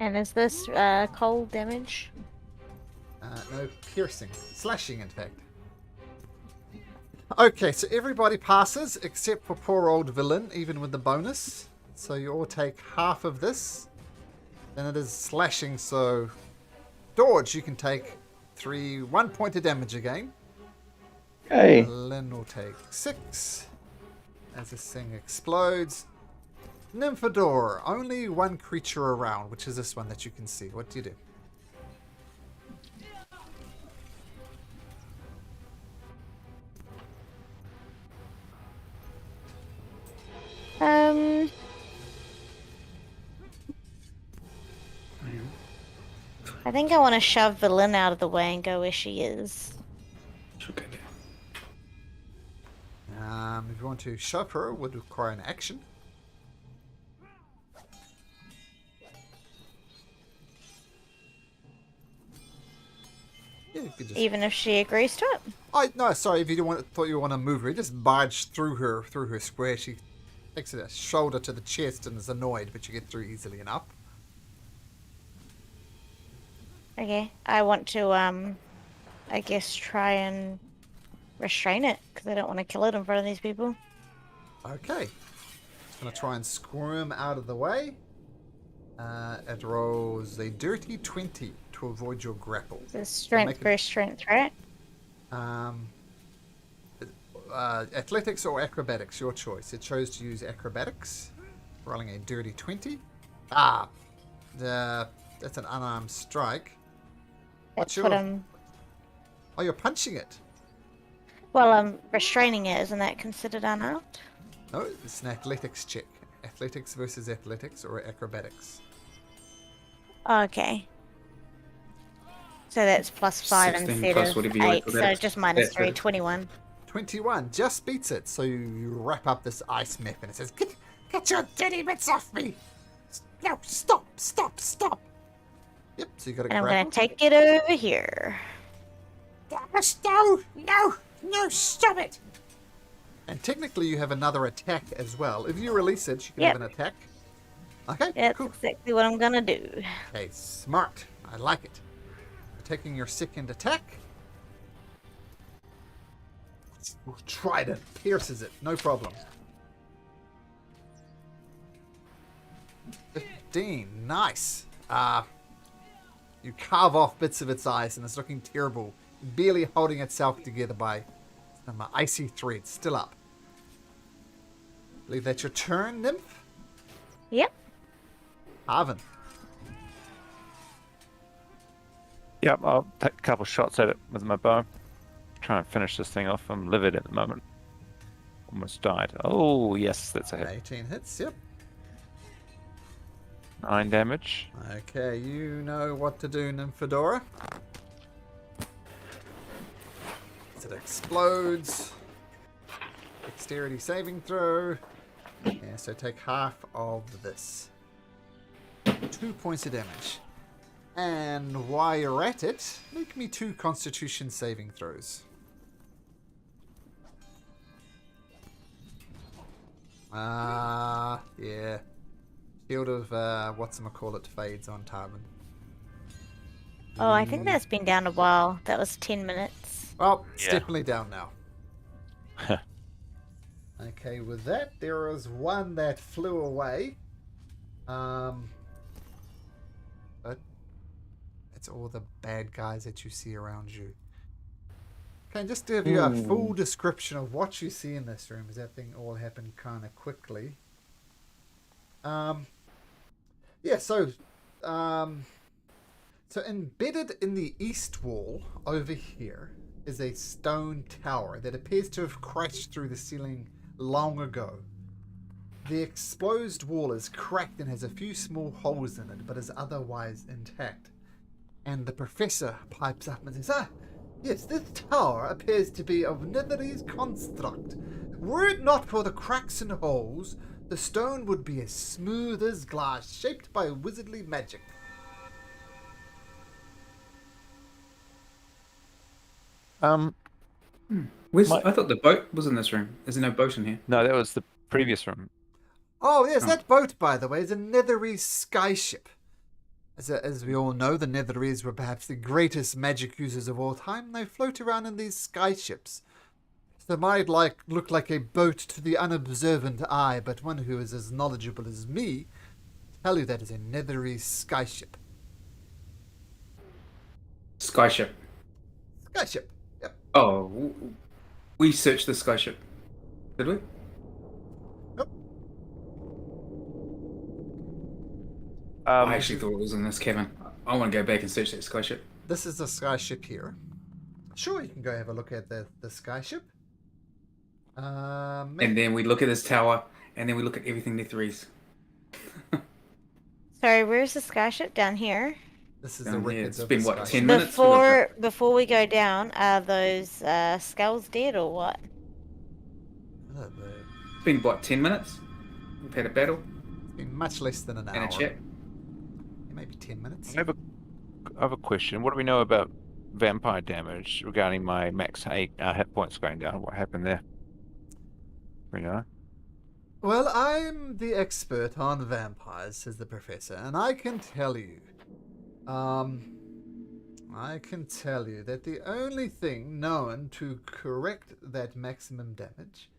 And is this cold damage? No, piercing. Slashing, in fact. Okay, so everybody passes except for poor old villain, even with the bonus. So you all take half of this. Then it is slashing, so George, you can take 1 point of damage again. Hey. Lynn will take 6 as this thing explodes. Nymphadora, only one creature around, which is this one that you can see. What do you do? I think I want to shove Valen out of the way and go where she is. Okay. If you want to shove her, it would require an action. Yeah, you could just... Even if she agrees to it? No, sorry. If you thought you want to move her, just barge through her square. She takes a shoulder to the chest and is annoyed, but you get through easily enough. Okay, I want to, I guess try and restrain it, because I don't want to kill it in front of these people. Okay. Just going to try and squirm out of the way. It rolls a dirty 20 to avoid your grapple. It's strength versus strength, right? Athletics or acrobatics, your choice. It chose to use acrobatics. Rolling a dirty 20. That's an unarmed strike. That's what I'm... Oh, you're punching it. Well, I'm restraining it. Isn't that considered unarmed? No, it's an athletics check. Athletics versus athletics or acrobatics. Okay. So that's plus 5 instead plus of whatever your 8, so acrobatics. just minus Yeah, 3, so- 21. 21 just beats it. So you wrap up this ice map and it says, Get your dirty bits off me! No, stop! Yep, so you got to And I'm grapple. going to take it over here. No, stop it! And technically you have another attack as well. If you release it, you can have an attack. Okay, That's cool. exactly what I'm going to do. Okay, smart. I like it. You're taking your second attack. Trident pierces it, no problem. 15. Nice. You carve off bits of its eyes and it's looking terrible, barely holding itself together by some icy threads. Still up. I believe that's your turn, Nymph. Yep. Harvin. Yep, I'll take a couple shots at it with my bow. Try and finish this thing off. I'm livid at the moment. Almost died. Oh, yes, that's a hit. 18 hits, yep. 9 damage. Okay, you know what to do, Nymphadora. As it explodes. Dexterity saving throw. Yeah, so take half of this. 2 points of damage. And while you're at it, make me 2 Constitution saving throws. Yeah. Shield of, whatchamacallit fades on Tarvin. Oh, I think that's been down a while. That was 10 minutes. Well, it's Yeah. definitely down now. Okay, with that, there is one that flew away. But it's all the bad guys that you see around you. Okay, just to give you a full description of what you see in this room, as that thing all happened kind of quickly. Yeah, so embedded in the east wall over here is a stone tower that appears to have crashed through the ceiling long ago. The exposed wall is cracked and has a few small holes in it, but is otherwise intact. And the professor pipes up and says, yes, this tower appears to be of Netherese construct. Were it not for the cracks and holes, the stone would be as smooth as glass, shaped by wizardly magic. I thought the boat was in this room. Is there no boat in here? No, that was the previous room. Oh, yes, that boat, by the way, is a Netherese skyship. As we all know, the Netherese were perhaps the greatest magic users of all time. They float around in these skyships. They might look like a boat to the unobservant eye, but one who is as knowledgeable as me tell you that is a Netherese skyship. Skyship. Skyship. Yep. Oh, we searched the skyship. Did we? Yep. I actually thought it was in this cabin. I want to go back and search that skyship. This is the skyship here. Sure, you can go have a look at the skyship. And then we look at this tower, and then we look at everything Netherese. Sorry, where's the skyship? Down here? This is the Down here. records It's of been, the what, skyship. 10 minutes? Before we go down, are those skulls dead or what? It's been, what, 10 minutes? We've had a battle It's been much less than an hour. and a chat. Maybe 10 minutes. I have a question. What do we know about vampire damage regarding my max hit points going down? What happened there? We know. Well, I'm the expert on vampires, says the professor, and I can tell you, that the only thing known to correct that maximum damage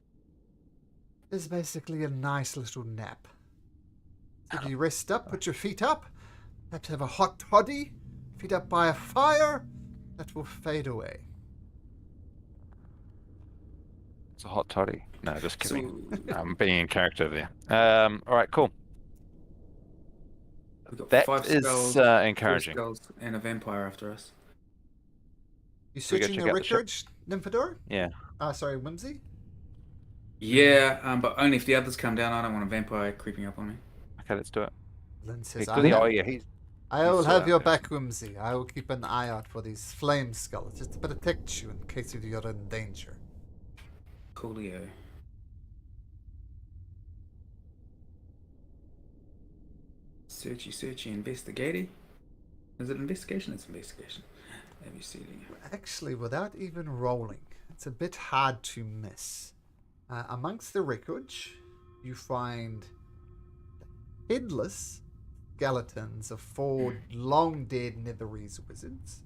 is basically a nice little nap. If you rest up, put your feet up, perhaps have a hot toddy, feet up by a fire, that will fade away. It's a hot toddy. No, just kidding. So, I'm being in character there. All right, cool. we've got That 5 is skulls, 4 encouraging. skulls, and a vampire after us. You We go searching check the out the ship. records, Nymphadora? Yeah. Sorry, Whimsy? Yeah, but only if the others come down. I don't want a vampire creeping up on me. Okay, let's do it. Lynn says, Oh yeah, he's I will He's have your surrounded. back, Whimsy. I will keep an eye out for these flame skulls, just to protect you in case you're in danger. Coolio. Searchy, investigating. Is it investigation? It's investigation. ABCD. Actually, without even rolling, it's a bit hard to miss. Amongst the wreckage, you find headless skeletons of 4 long-dead Netherese wizards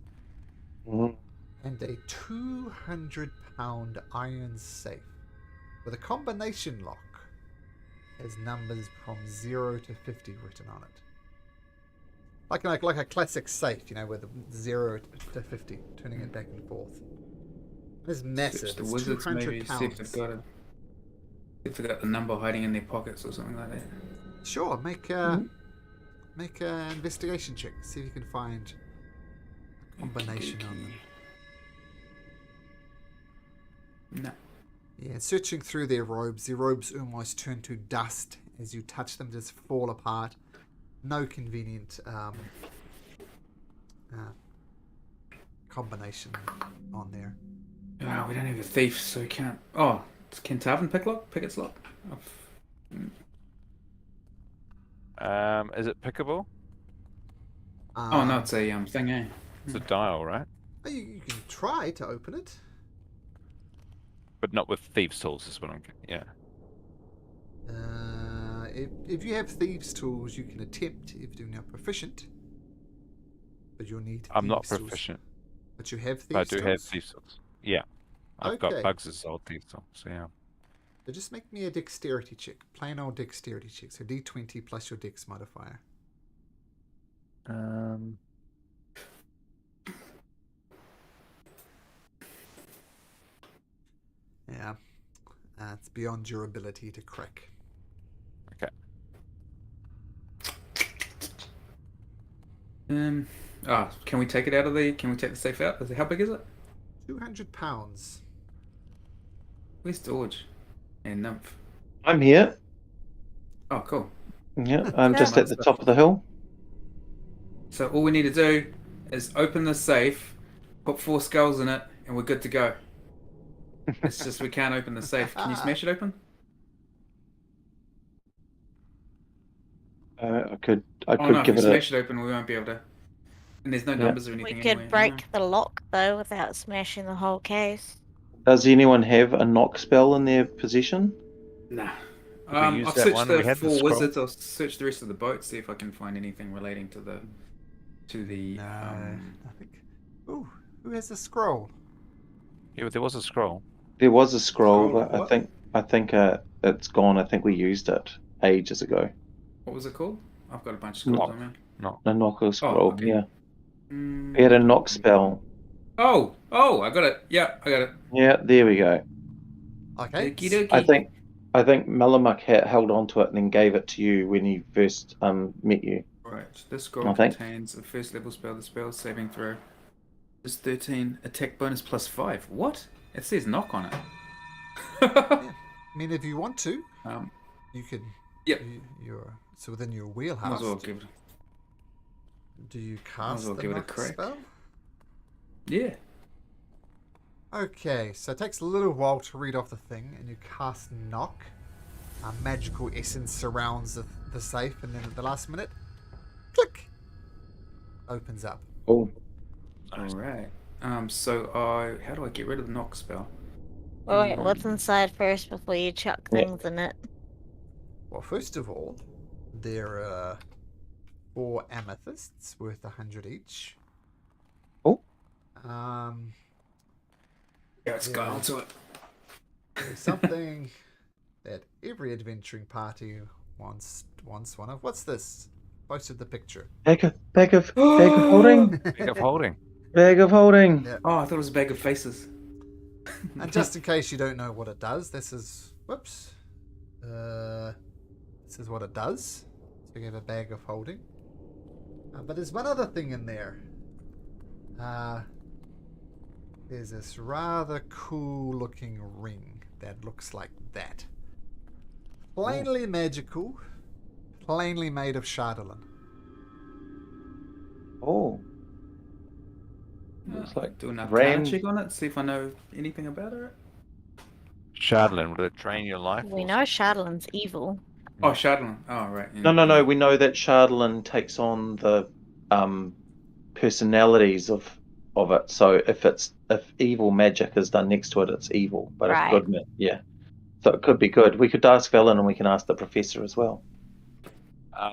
and a 200-pound iron safe with a combination lock has numbers from 0 to 50 written on it. like a classic safe, you know, with 0 to 50, turning it back and forth. It's massive. Search the It's wizards, 200 maybe see if they've pounds. if they've got the number hiding in their pockets or something like that. Sure, make a investigation check. See if you can find a combination on them. No. Yeah, searching through their robes almost turn to dust as you touch them, just fall apart. No convenient combination on there. Oh, we don't have a thief, so we can't. Oh, can Tarvin pick its lock? Is it pickable? Oh no, it's a thing, eh? It's a dial, right? You can try to open it. But not with thieves' tools, is what I'm. Yeah. If you have thieves' tools, you can attempt if you're not proficient. But you'll need. I'm not thieves' tools. proficient. But you have thieves' But I do tools? have thieves' tools. Yeah. I've got Okay. Bugs' old thieves' tools, so yeah. So just make me a dexterity check. Plain old dexterity check. So D20 plus your dex modifier. Yeah. It's beyond your ability to crack. Okay. Can we take it out of the? Can we take the safe out? How big is it? 200 pounds. Where's George? And Nymph. I'm here. Oh, cool. Yeah, I'm just at the top of the hill. So all we need to do is open the safe, put 4 skulls in it, and we're good to go. It's just we can't open the safe. Can you smash it open? I could Oh no, if give we it smash it open, we won't be able to. And there's no numbers or We anything could anywhere. break the lock though without smashing the whole case. Does anyone have a knock spell in their possession? Nah. we use I've that searched one? the We had the 4 scroll. wizards. I'll search the rest of the boat, see if I can find anything relating to the. No, I think. Ooh, who has a scroll? Yeah, but there was a scroll. There was a scroll, Scroll of but what? I think it's gone. I think we used it ages ago. What was it called? I've got a bunch of scrolls Knock. on me. No. A knock scroll, okay. yeah. We had a knock spell. Oh, I got it. Yeah, I got it. Yeah, there we go. Okay. Okie dokie. I think Melamuck held on to it and then gave it to you when he first met you. Right, this scroll I think. contains a first level spell. The spell saving throw is 13. Attack bonus plus 5. What? It says knock on it. Yeah. I mean, if you want to, you could. Yep. You're so within your Might wheelhouse. as well give it. Do you cast well the give it a knock crack. spell? Yeah. Okay, so it takes a little while to read off the thing, and you cast knock. A magical essence surrounds the safe, and then at the last minute, click, opens up. Oh, All right. So how do I get rid of the knock spell? Wait, what's inside first before you chuck Yeah. things in it? Well, first of all, there are 4 amethysts worth 100 each. Oh. Yeah, it's got Yeah. onto it. There's something that every adventuring party wants one of. What's this? Posted the picture. bag of holding. Big of holding. Bag of holding. Yeah. Oh, I thought it was a bag of faces. And just in case you don't know what it does, this is whoops. This is what it does. So you have a bag of holding. But there's one other thing in there. There's this rather cool looking ring that looks like that. Plainly magical, plainly made of Shardolin. Oh. Looks like Do an arcana Ram- check on it, see if I know anything about it. Shardlin, will it drain your life? We or know Shadowland's evil. Oh, Shadowland. Oh, right. Yeah. No. We know that Shardolin takes on the personalities of it. So if evil magic is done next to it, it's evil. But Right. if good, yeah. So it could be good. We could ask Velen and we can ask the professor as well.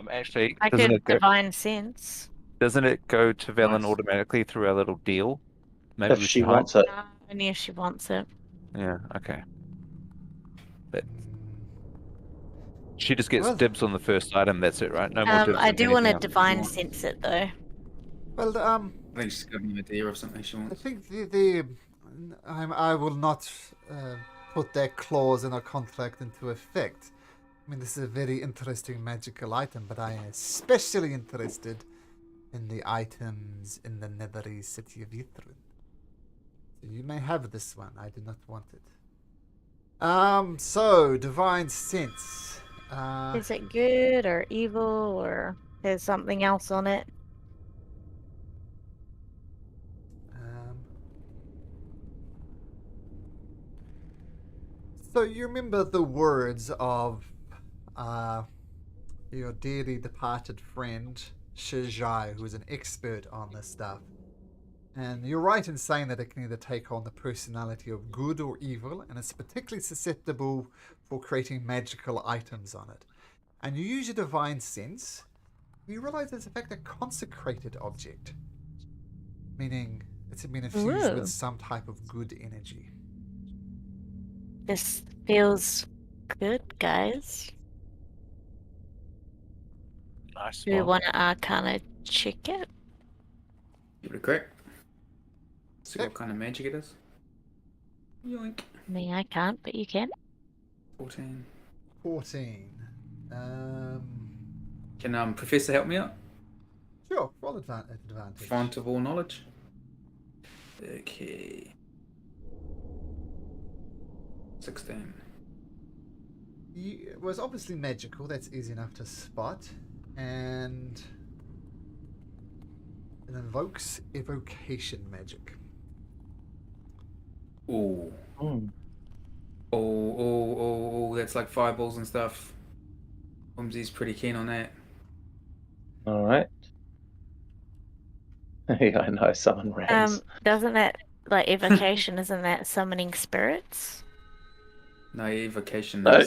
Actually, I doesn't could it go? divine sense. Doesn't it go to Velen Nice. automatically through our little deal? Maybe If we she should hide. wants it. Only if she wants it. Yeah. Okay. But She just gets Well- dibs on the first item. That's it, right? No more dibs I on do want to anything else. divine sense it though. Well, I think she's got an idea of something she I wants. think I will not put that clause in our contract into effect. I mean, this is a very interesting magical item, but I am especially interested in the items in the Nethery city of Ythrun. So you may have this one. I do not want it. So divine sense. Is it good or evil or there's something else on it? So you remember the words of your dearly departed friend Shijai, who is an expert on this stuff. And you're right in saying that it can either take on the personality of good or evil, and it's particularly susceptible for creating magical items on it. And you use your divine sense, you realize it's in fact a consecrated object, meaning it's been infused Ooh. with some type of good energy. This feels good, guys. Nice. Do we Well, want to Arcana check it? Give it a crack. See Yep. what kind of magic it is. Yoink. I mean, I can't, but you can. 14. 14. Can Professor help me out? Sure, roll advantage. Font of all knowledge. Okay. 16. It was obviously magical, that's easy enough to spot. And it invokes evocation magic. Ooh. Hmm. Oh, that's like fireballs and stuff. Whimsy's pretty keen on that. All right. Yeah, I know, summon rams. Doesn't that like evocation? Isn't that summoning spirits? No, evocation No.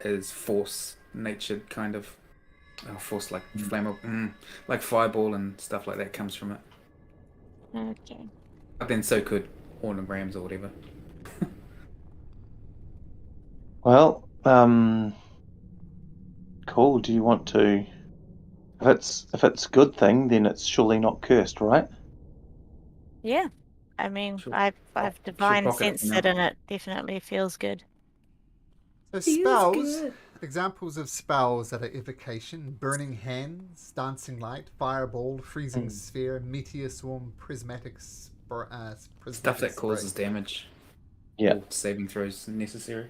is force natured kind of. Force like flammable, like fireball and stuff like that comes from it. Okay. But then so could Horn Rams or whatever. Well, cool. Do you want to? If it's a good thing, then it's surely not cursed, right? Yeah. I mean, Sure. I've divine pocket it sensed for it, now. and it definitely feels good. So Feels spells, good. examples of spells that are evocation: Burning Hands, Dancing Light, Fireball, Freezing Sphere, Meteor Swarm, Prismatic Stuff that causes damage. Yeah. Or saving throws necessary.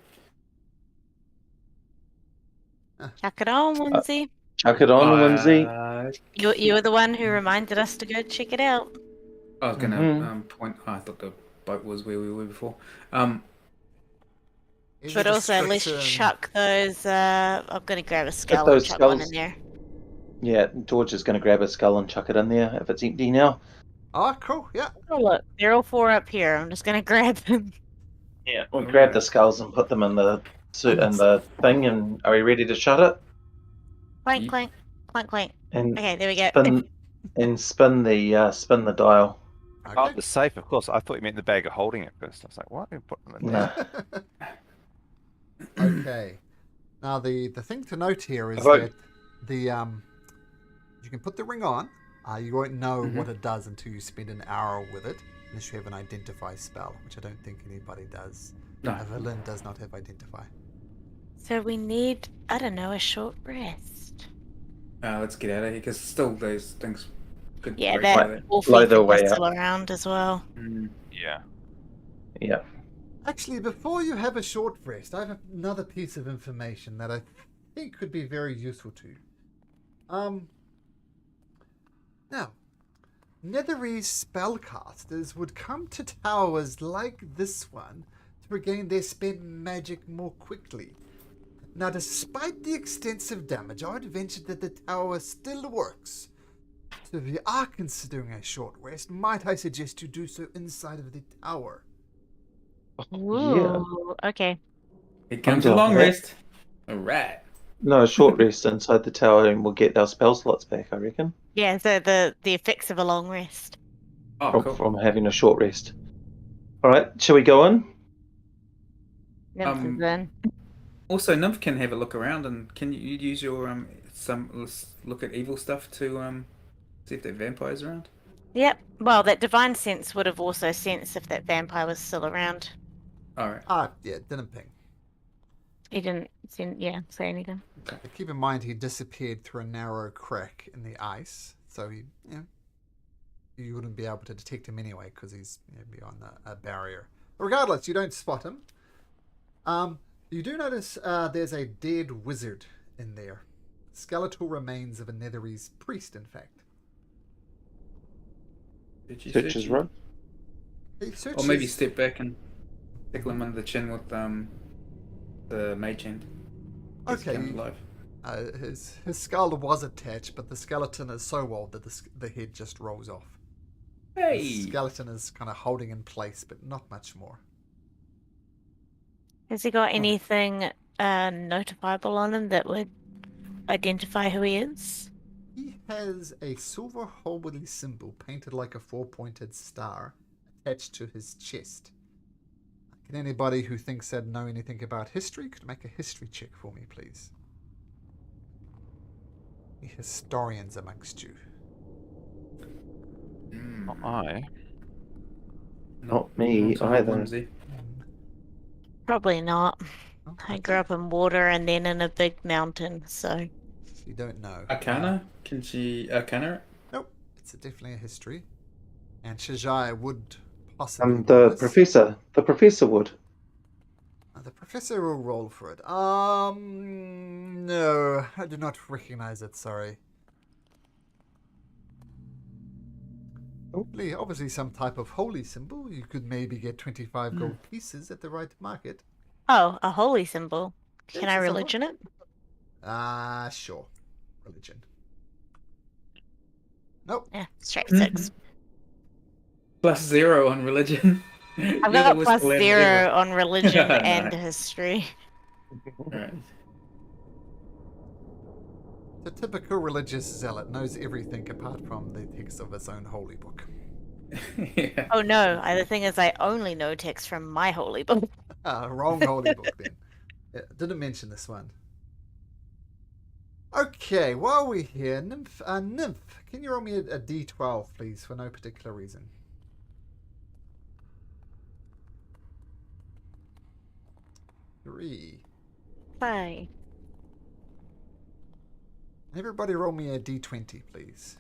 Chuck it on, Whimsy. Chuck it on, Whimsy. You were the one who reminded us to go check it out. I was gonna Mhm. point. I thought the boat was where we were before. But also, at least chuck those. I'm gonna grab a skull and those chuck one in skulls. there. Yeah, George is going to grab a skull and chuck it in there if it's empty now. Oh, cool. Yeah. Oh look, they're all 4 up here. I'm just gonna grab them. Yeah, we'll grab the skulls and put them in the suit and the thing. And are we ready to shut it? Clank, Yeet. clank, clank, clank. And Okay, there we go. spin the dial. oh, Okay. the safe, of course. I thought you meant the bag of holding it first. I was like, what? You put them in there? No. Okay. Now the thing to note here is Hello. that the you can put the ring on. You won't know what it does until you spend an hour with it, unless you have an identify spell, which I don't think anybody does. No. A villain does not have identify. So we need, I don't know, a short rest. Let's get out of here because still those things could Yeah, break that by then. wolfie Blow their thing way is out. still around as well. Yeah. Yeah. Actually, before you have a short rest, I have another piece of information that I think could be very useful to you. Now, Netherese spellcasters would come to towers like this one to regain their spent magic more quickly. Now, despite the extensive damage, I would venture that the tower still works. So if you are considering a short rest, might I suggest you do so inside of the tower? Ooh, okay. It comes I'm a down long for that. rest. Alright. No, a short rest inside the tower, and we'll get our spell slots back. I reckon Yeah, so the effects of a long rest. Oh, from, cool. from having a short rest. All right, shall we go in? Nymph is in. Also, Nymph can have a look around, and can you use your let's look at evil stuff to see if that vampire's around? Yep. Well, that divine sense would have also sensed if that vampire was still around. All right. Yeah, didn't ping. He didn't say anything. But keep in mind he disappeared through a narrow crack in the ice, so you wouldn't be able to detect him anyway because he's beyond a barrier. Regardless, you don't spot him. You do notice there's a dead wizard in there. Skeletal remains of a Netherese priest, in fact. Searches room. Or maybe step back and tickle him under the chin with the mage hand. Okay. Alive. His skull was attached, but the skeleton is so old that the head just rolls off. Hey! The skeleton is kind of holding in place, but not much more. Has he got anything notifiable on him that would identify who he is? He has a silver holy symbol painted like a 4-pointed star attached to his chest. Can anybody who thinks they'd know anything about history could make a history check for me, please? The historians amongst you. Not I. Not me either. Whimsy. Probably not. Oh, I grew up in water and then in a big mountain, so. You don't know. Arcana? Can she Arcana? Nope. It's definitely a history. And Shajai would possibly roll The this. professor would. The professor will roll for it. No, I do not recognize it, sorry. Obviously some type of holy symbol. You could maybe get 25 gold pieces at the right market. Oh, a holy symbol. Can Yes, I it's a religion it? Sure. Religion. Nope. Yeah, straight 6. +0 on religion. I've got +0 on religion and Nice. history. Right. The typical religious zealot knows everything apart from the text of his own holy book. Yeah. Oh no, the thing is I only know text from my holy book. Wrong holy book then. Yeah, didn't mention this one. Okay, while we're here, Nymph, can you roll me a d12, please, for no particular reason? Three. Bye. Everybody roll me a d20, please.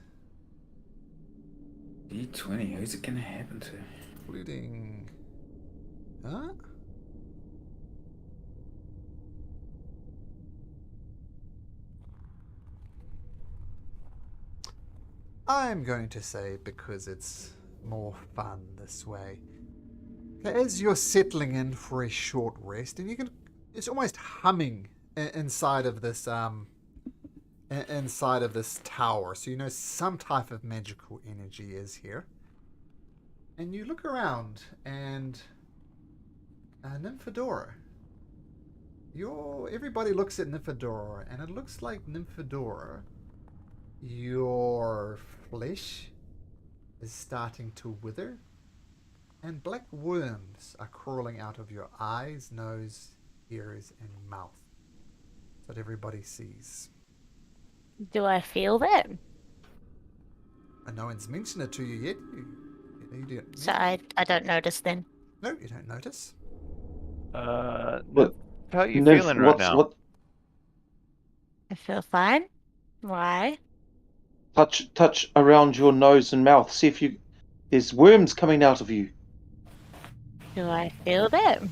D20, who's it gonna happen to? Including... Huh? I'm going to say because it's more fun this way. As you're settling in for a short rest, and it's almost humming inside of this tower, so you know some type of magical energy is here. And you look around, and Nymphadora. Everybody looks at Nymphadora, and it looks like Nymphadora, your flesh is starting to wither, and black worms are crawling out of your eyes, nose, ears, and mouth. That's what everybody sees. Do I feel that? And no one's mentioned it to you yet. You don't. So I don't notice then. No, you don't notice. But How are you Nymph, feeling right now? I feel fine. Why? Touch around your nose and mouth. See if there's worms coming out of you. Do I feel that? Do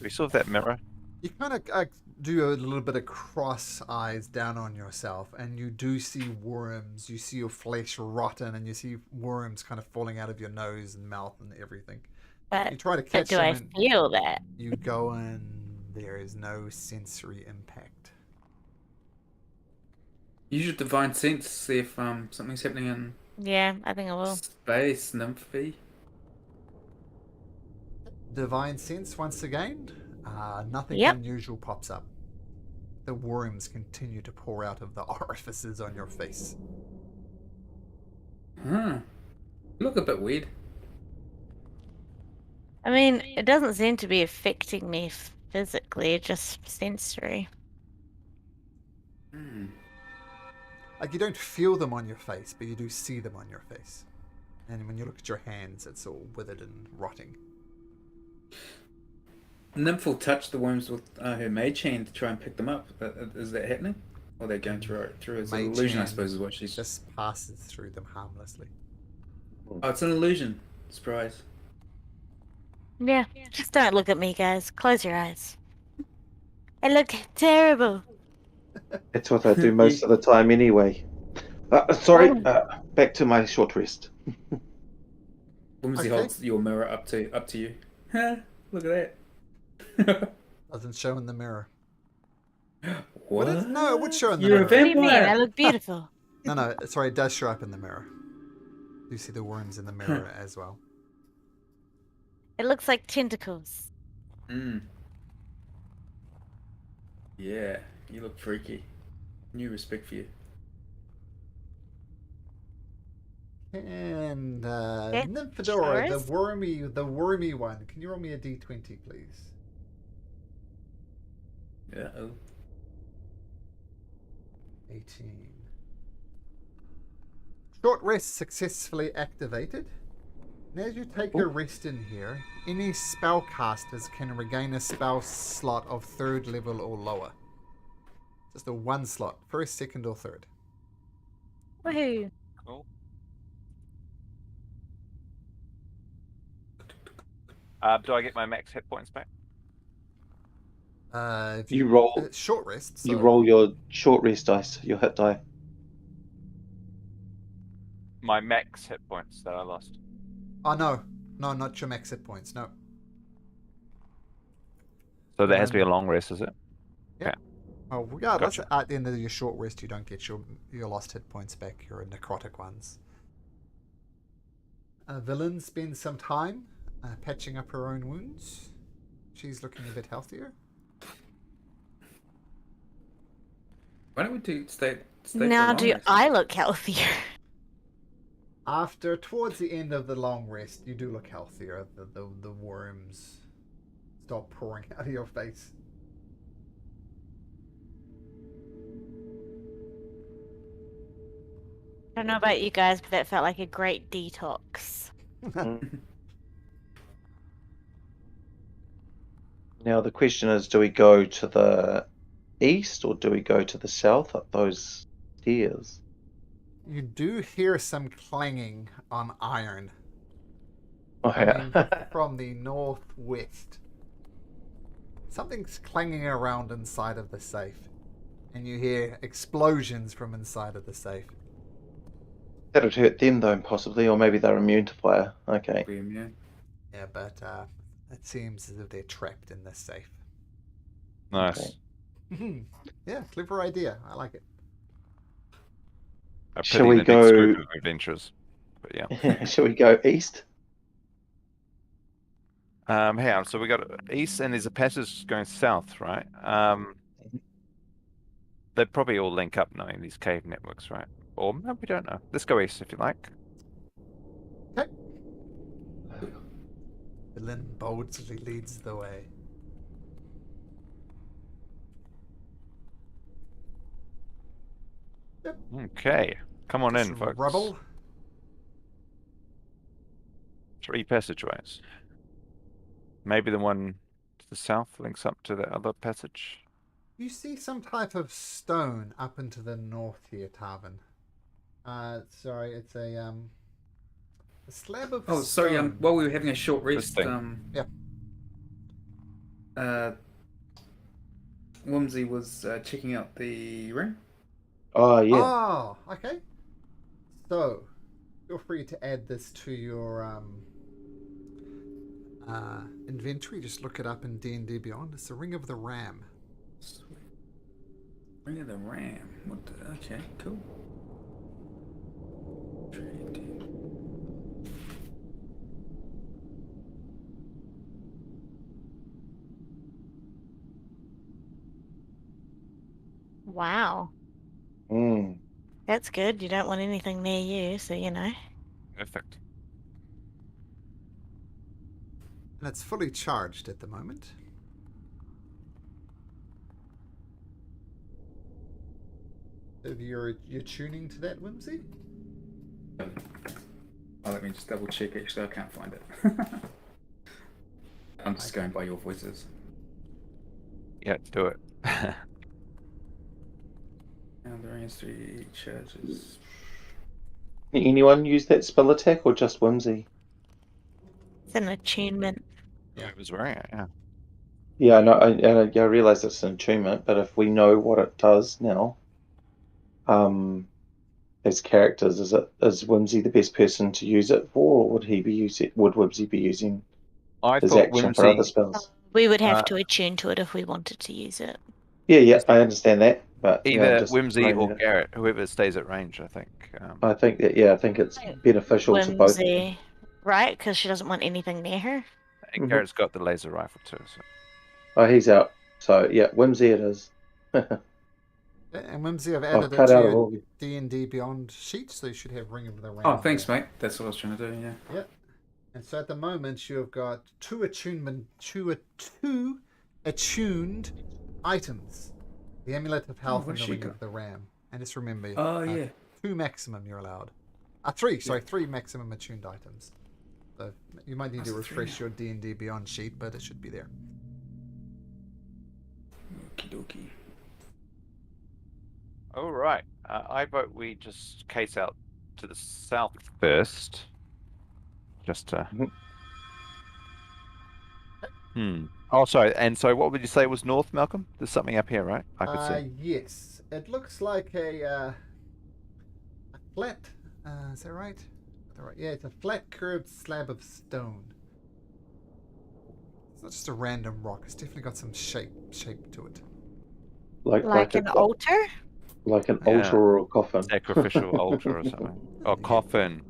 we still have that mirror? You kind of do a little bit of cross eyes down on yourself, and you do see worms. You see your flesh rotten, and you see worms kind of falling out of your nose and mouth and everything. But, You try to but catch do them, I and feel that? you go, and there is no sensory impact. Use your divine sense, see if something's happening in Yeah, I think I will. space, Nymphy. Divine sense once again. Nothing Yep. unusual pops up. The worms continue to pour out of the orifices on your face. Huh. You look a bit weird. I mean, it doesn't seem to be affecting me physically, just sensory. Hmm. Like, you don't feel them on your face, but you do see them on your face. And when you look at your hands, it's all withered and rotting. Nymph will touch the worms with her mage hand to try and pick them up. Is that happening? Or they're going through as an Mage illusion, I hand suppose, is what she's. just passes through them harmlessly. Oh, it's an illusion. Surprise. Yeah, just don't look at me, guys. Close your eyes. I look terrible. That's what I do most of the time anyway. Sorry, Oh. back to my short rest. Whimsy Okay. holds your mirror up to you. Look at that. Doesn't show in the mirror. What? No, it would show in the You're mirror. a What do you mean? I vampire. look beautiful. No, sorry, it does show up in the mirror. You see the worms in the mirror as well. It looks like tentacles. Mm. Yeah, you look freaky. New respect for you. And Yeah, Nymphadora, sure is. the wormy one. Can you roll me a d20, please? Uh-oh. 18. Short rest successfully activated. And as you take a rest in here, any spellcasters can regain a spell slot of 3rd level or lower. Just a 1 slot, first, second, or third. Woohoo. Cool. Do I get my max hit points back? If You roll. short rest. So You roll your short rest dice, your hit die. My max hit points that I lost. Oh no, not your max hit points. No. So that has to be a long rest, is it? Oh, regardless, Gotcha. at the end of your short rest, you don't get your lost hit points back. Your necrotic ones. Villain spends some time patching up her own wounds. She's looking a bit healthier. Why don't we stay Now for do longer? I look healthier? Towards the end of the long rest, you do look healthier. The worms stop pouring out of your face. I don't know about you guys, but that felt like a great detox. Now the question is, do we go to the east or do we go to the south up those stairs? You do hear some clanging on iron Oh, coming yeah. from the northwest. Something's clanging around inside of the safe, and you hear explosions from inside of the safe. That'd hurt them though, possibly, or maybe they're immune to fire. Okay. Yeah. Yeah, but it seems as if they're trapped in this safe. Nice. Okay. Yeah, clever idea. I like it. I Shall pity we the next go- group of adventurers. But yeah. Shall we go east? Hang on. So we got east, and there's a passage going south, right? They'd probably all link up knowing these cave networks, right? Or no, we don't know. Let's go east if you like. Okay. Lynn boldly leads the way. Okay. Come on in, Just folks. Rubble. 3 passageways. Maybe the one to the south links up to the other passage. You see some type of stone up into the north here, Tarvin. Sorry, it's a slab of Oh, sorry. stone. While we were having a short rest, Interesting. Whimsy was checking out the ring. Oh, yeah. Oh, okay. So, feel free to add this to your inventory. Just look it up in D&D Beyond. It's the Ring of the Ram. Sweet. Ring of the Ram. What the? Okay, cool. Trading. Wow. Mm. That's good. You don't want anything near you, so you know. Perfect. And it's fully charged at the moment. If you're tuning to that, Whimsy? Oh, let me just double check. Actually, I can't find it. I'm just going by your voices. Yeah, do it. Now the range 3 charges. Anyone use that spell attack or just Whimsy? It's an attunement. Yeah, it was wearing it. Yeah. Yeah, no, I realize it's an attunement, but if we know what it does now, as characters, is Whimsy the best person to use it for, or would Whimsy be using I his thought action for other Whimsy. spells? We would have Uh, to attune to it if we wanted to use it. Yeah, I understand that, but yeah, I'm Either just Whimsy throwing or it. Garrett, whoever stays at range, I think. I think it's beneficial to both. Whimsy, right? Because she doesn't want anything near her. And Mhm. Garrett's got the laser rifle too. So. Oh, he's out. So yeah, Whimsy it is. And Whimsy, I've I've added it cut to out of your all. D&D Beyond sheet, so you should have Ring of the Ram. Oh, thanks, there. mate. That's what I was trying to do. Yeah. Yeah. And so at the moment, you've got two attuned items: the Amulet of Health and what's the she Ring got? of the Ram. And just remember, Oh, yeah. 2 maximum you're allowed. Three maximum attuned items. So you might need to That's 3 refresh your D&D Beyond sheet, but it should be there. Okie dokie. All right. I vote we just case out to the south first. Just to. Oh, sorry. And so, what would you say was north, Malcolm? There's something up here, right? I could see. Yes. It looks like a flat. Is that right? Yeah, it's a flat curved slab of stone. It's not just a random rock. It's definitely got some shape to it. Like an altar? Like an Yeah. altar or a coffin. Sacrificial altar or something. Or coffin.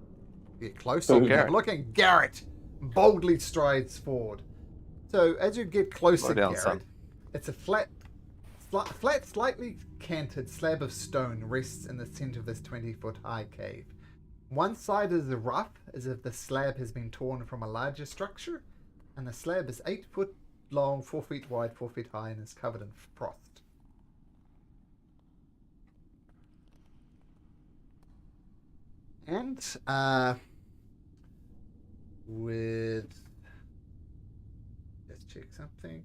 Get closer. Oh, Garrett. Looking, Garrett boldly strides forward. So as you get closer, Slow down, Garrett, son. it's a flat, slightly canted slab of stone rests in the center of this 20-foot high cave. One side is rough, as if the slab has been torn from a larger structure, and the slab is 8 foot long, 4 feet wide, 4 feet high, and is covered in frost. And let's check something.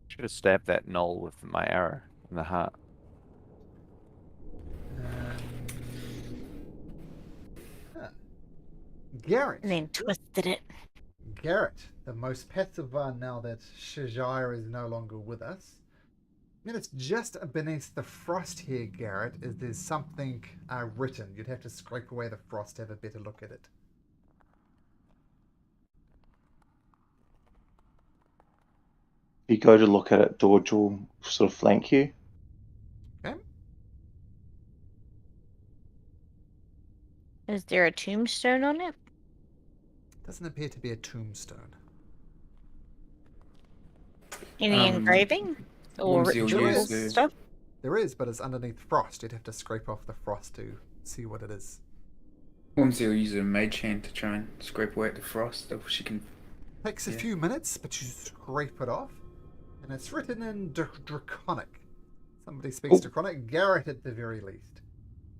Should have stabbed that knoll with my arrow in the heart. Garrett. And then twisted it. Garrett, the most passive one now that Shajira is no longer with us. And it's just beneath the frost here, Garrett, is there's something written. You'd have to scrape away the frost to have a better look at it. If you go to look at it, George will sort of flank you. Okay. Is there a tombstone on it? Doesn't appear to be a tombstone. Any engraving? Or Whimsy will ritual use the- stuff? There is, but it's underneath frost. You'd have to scrape off the frost to see what it is. Whimsy will use a mage hand to try and scrape away at the frost if she can. Takes a Yeah. few minutes, but you scrape it off. And it's written in Draconic. Somebody speaks Draconic. Garrett at the very least.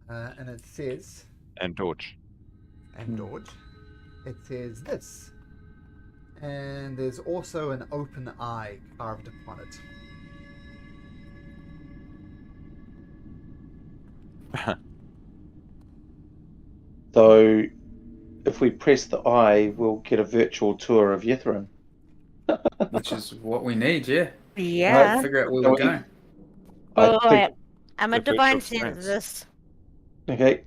And it says... And George. And George. It says this. And there's also an open eye carved upon it. So, if we press the eye, we'll get a virtual tour of Ythrun. Which is what we need, yeah. Yeah. Figure out where No, we're going. Oh, I think- I'm a The virtual divine experience. sense this. Okay.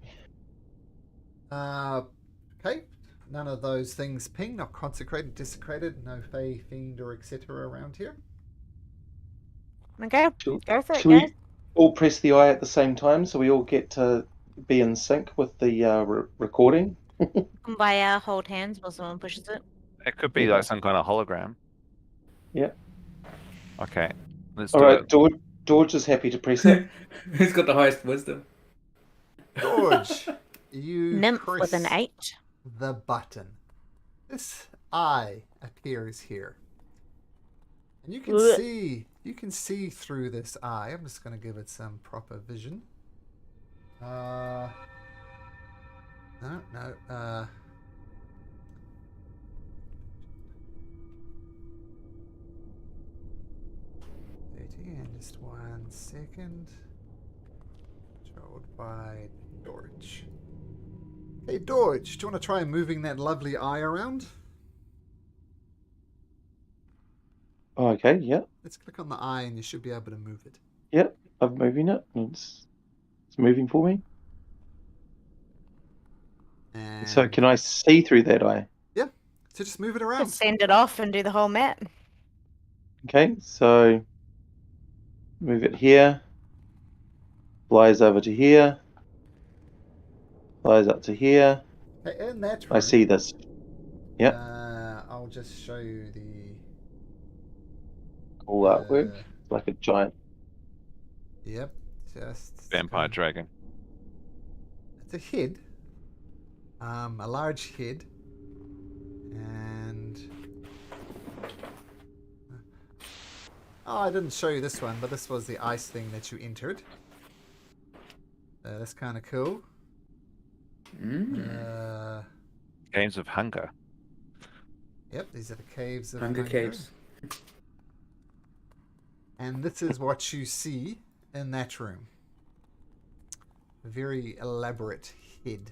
Okay. None of those things ping, not consecrated, desecrated, no fey, fiend, or etc. around here. Okay, Should, go for it, should we guys. all press the eye at the same time so we all get to be in sync with the recording? Kumbaya, hold hands while someone pushes it. It could be Yeah. like some kind of hologram. Yeah. Okay. Let's All do right, it. George is happy to press it. Who's got the highest wisdom? George, you Nymph press with an 8. the button. This eye appears here. And you can Blech. see You can see through this eye. I'm just going to give it some proper vision. No. 30, and just 1 second. Controlled by Dorge. Hey Dorge, do you want to try moving that lovely eye around? Okay, yeah. Let's click on the eye and you should be able to move it. Yep, I'm moving it. It's moving for me. And So can I see through that eye? yeah, so just move it around. Just send it off and do the whole map. Okay, so move it here. Flies over to here. Flies up to here. Okay, in that room, I see this. Yep. I'll just show you the All artwork. Like a giant. Yep, just Vampire dragon. It's a head, a large head, and oh, I didn't show you this one, but this was the ice thing that you entered. That's kind of cool. Games of Hunger. Yep, these are the caves of Hunger Caves. And this is what you see in that room. A very elaborate head.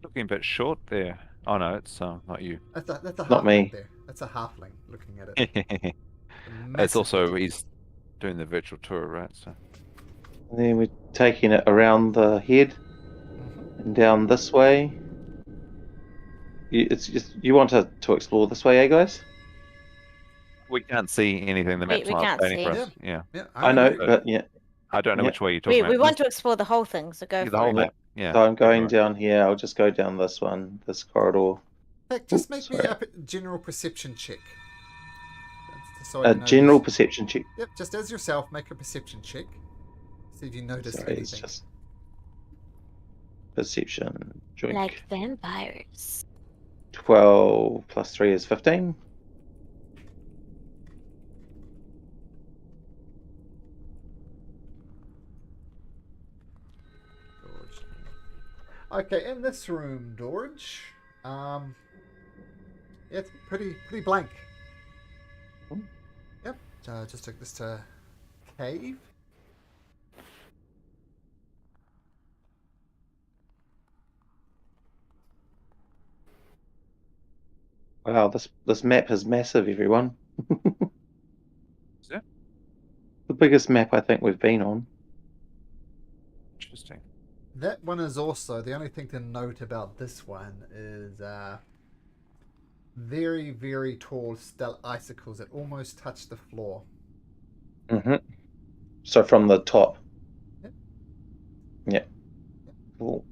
Looking a bit short there. Oh no, it's not you. That's a Not halfling me. there. That's a halfling looking at it. It's Massive also head. he's doing the virtual tour, right? So And then we're taking it around the head and down this way. You want to explore this way, eh, guys? we can't see anything. The map's We not can't updating for see. us. Yeah. Yeah, I know, agree. but yeah. I don't know Yeah. which way you're talking We about. want to explore the whole thing, so go the for whole it. map. Yeah. So I'm going Right. down here. I'll just go down this one, this corridor. In fact, just Ooh, make me sorry. a general perception check. So A you know general this- perception check. Yep, just as yourself, make a perception check. See if you notice Sorry, it's anything. just perception. Joink. Like vampires. 12 plus 3 is 15. Okay, in this room, Dorge, it's pretty blank. Yep, just took this to cave. Wow, this map is massive, everyone. Is it? The biggest map I think we've been on. Interesting. That one is also, the only thing to note about this one is very, very tall icicles that almost touch the floor. Mm-hmm. So from the top. Yep. Yeah. Cool.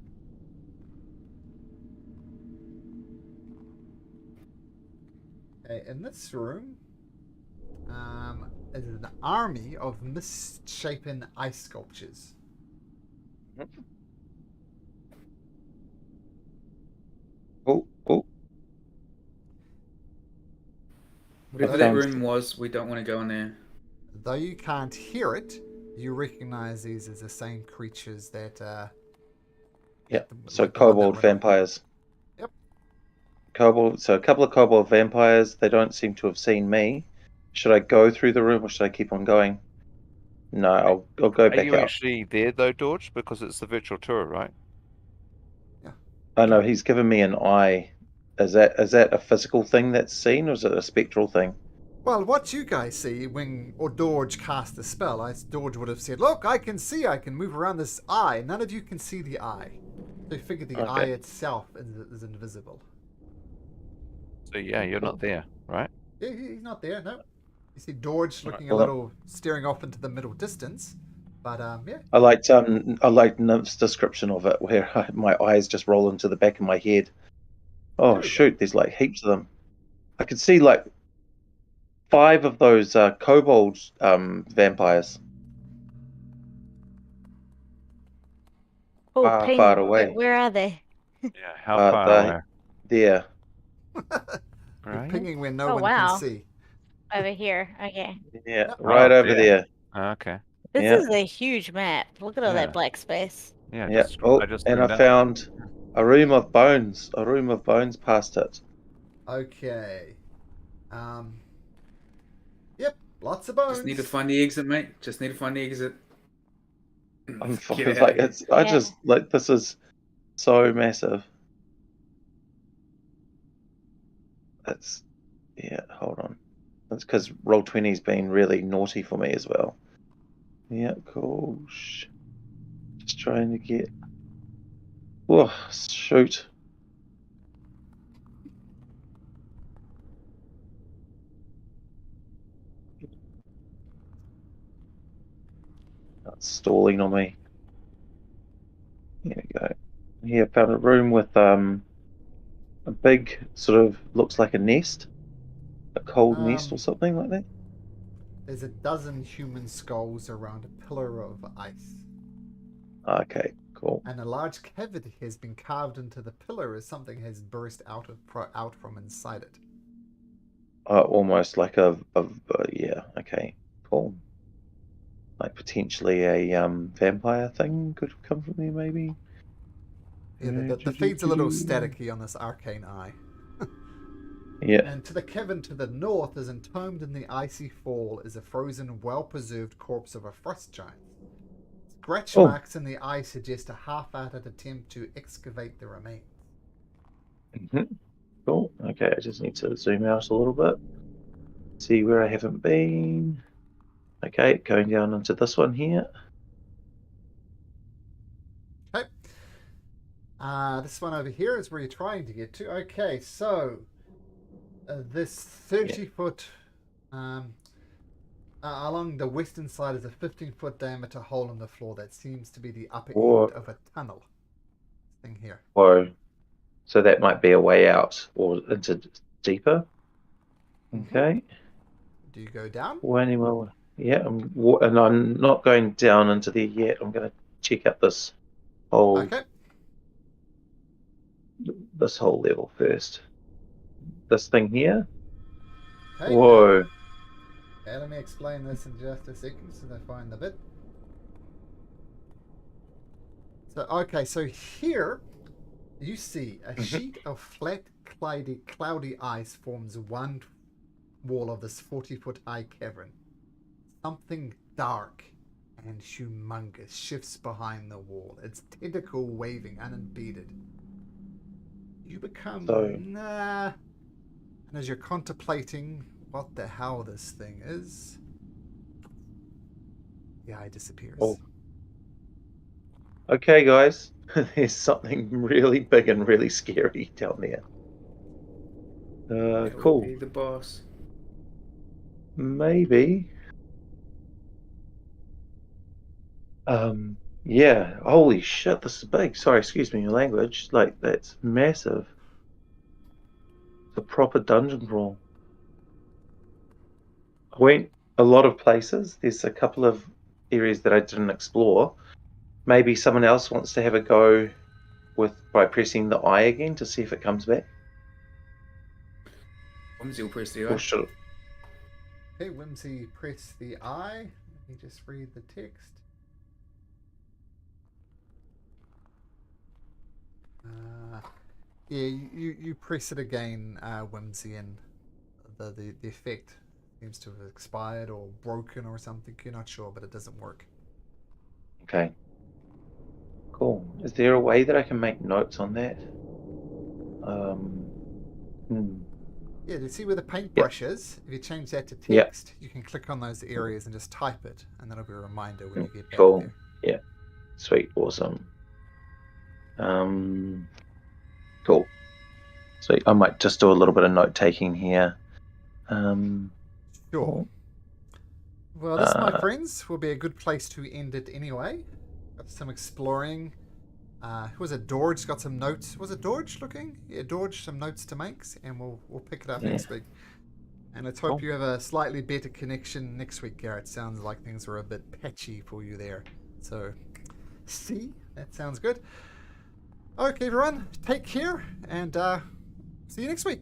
Okay, in this room is an army of misshapen ice sculptures. Oh. Whatever that room was, we don't want to go in there. Though you can't hear it, you recognize these as the same creatures that Yeah. the- So like the one that kobold went- vampires. Yep. Kobold. So a couple of kobold vampires. They don't seem to have seen me. Should I go through the room or should I keep on going? No, I'll go Are back you out. actually there though, George? Because it's the virtual tour, right? I know he's given me an eye. Is that a physical thing that's seen, or is it a spectral thing? Well, what you guys see when Dorge cast the spell, Dorge would have said, "Look, I can see. I can move around this eye." None of you can see the eye. So you figure the Okay. eye itself is invisible. So yeah, you're not there, right? Yeah, he's not there. No. You see Dorge looking Well, a little, staring off into the middle distance. But yeah. I liked Nymph's description of it, where my eyes just roll into the back of my head. Oh There we go. shoot! There's like heaps of them. I could see like 5 of those kobold vampires. Oh, Far, ping. far away. Where are they? Yeah. How Uh, far the- away? There. You're Right? pinging where no Oh, one wow. can see. Over here. Okay. Yeah, Yep. right Oh, over yeah. there. Okay. This Yeah. is a huge map. Look at all Yeah. that black space. Yeah. Yeah. Just, Oh, I just and I zoomed out. found a room of bones. A room of bones past it. Okay. Yep, lots of bones. Just need to find the exit, mate. Just need to find the exit. I'm fine. Get out Like of here. it's. I Yeah. just like this is so massive. It's. Yeah. Hold on. That's because Roll20's been really naughty for me as well. Yeah. Cool. Just trying to get. Oh shoot. That's stalling on me. Here we go. Here, found a room with a big sort of looks like a nest, a cold nest or something like that. There's a dozen human skulls around a pillar of ice, Okay, cool. and a large cavity has been carved into the pillar as something has burst out from inside it. Almost like a yeah. Okay, cool. Like potentially a vampire thing could come from there, maybe. Yeah, the feed's a little staticky on this arcane eye. Yeah. And to the cavern to the north, is entombed in the icy fall, is a frozen, well-preserved corpse of a frost giant. Scratch Oh. marks in the ice suggest a half-hearted attempt to excavate the remains. Cool. Okay, I just need to zoom out a little bit. See where I haven't been. Okay, going down into this one here. Okay. This one over here is where you're trying to get to. Okay, so this 30-foot along the western side is a 15-foot diameter hole in the floor that seems to be the upper Whoa. end of a tunnel. Thing here. Whoa. So that might be a way out or into deeper. Okay. Do you go down? Any more? Yeah, and I'm not going down into there yet. I'm going to check out this whole Okay. level first. This thing here. Okay, Whoa. Okay, let me explain this in just a second so I find the bit. So, okay, so here you see a sheet of flat, cloudy ice forms one wall of this 40-foot high cavern. Something dark and humongous shifts behind the wall, its tentacle waving unimpeded. You become and as you're contemplating what the hell this thing is, the eye disappears. Oh. Okay, guys. There's something really big and really scary down there. That Cool. would be the boss. Maybe. Yeah. Holy shit, this is big. Sorry, excuse me, your language. Like, that's massive. It's a proper dungeon crawl. I went a lot of places. There's a couple of areas that I didn't explore. Maybe someone else wants to have a go by pressing the eye again to see if it comes back. Whimsy will press the Or eye. should Okay, Whimsy, press the eye. Let me just read the text. Yeah, you press it again, Whimsy, and the effect seems to have expired or broken or something. You're not sure, but it doesn't work. Okay. Cool. Is there a way that I can make notes on that? Yeah, do you see where the paintbrush is? If you change that to Yep. text, you can click on those areas and just type it, and that'll be a reminder when you get back Cool. there. Yeah. Sweet. Awesome. Cool. So I might just do a little bit of note taking here. Sure. Well, this, my friends, will be a good place to end it anyway. Got some exploring. Who was it? Dorge got some notes. Was it Dorge looking? Yeah, Dorge, some notes to make, and we'll pick it up next week. And let's hope you have a slightly better connection next week, Garrett. Sounds like things were a bit patchy for you there. So, see? That sounds good. Okay, everyone, take care, and see you next week.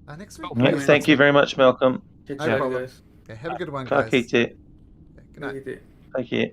Thank you very much, Malcolm. Catch No you later, problem. guys. Yeah, have a good one, Ka guys. kite. Yeah, good night. Good night. Take care.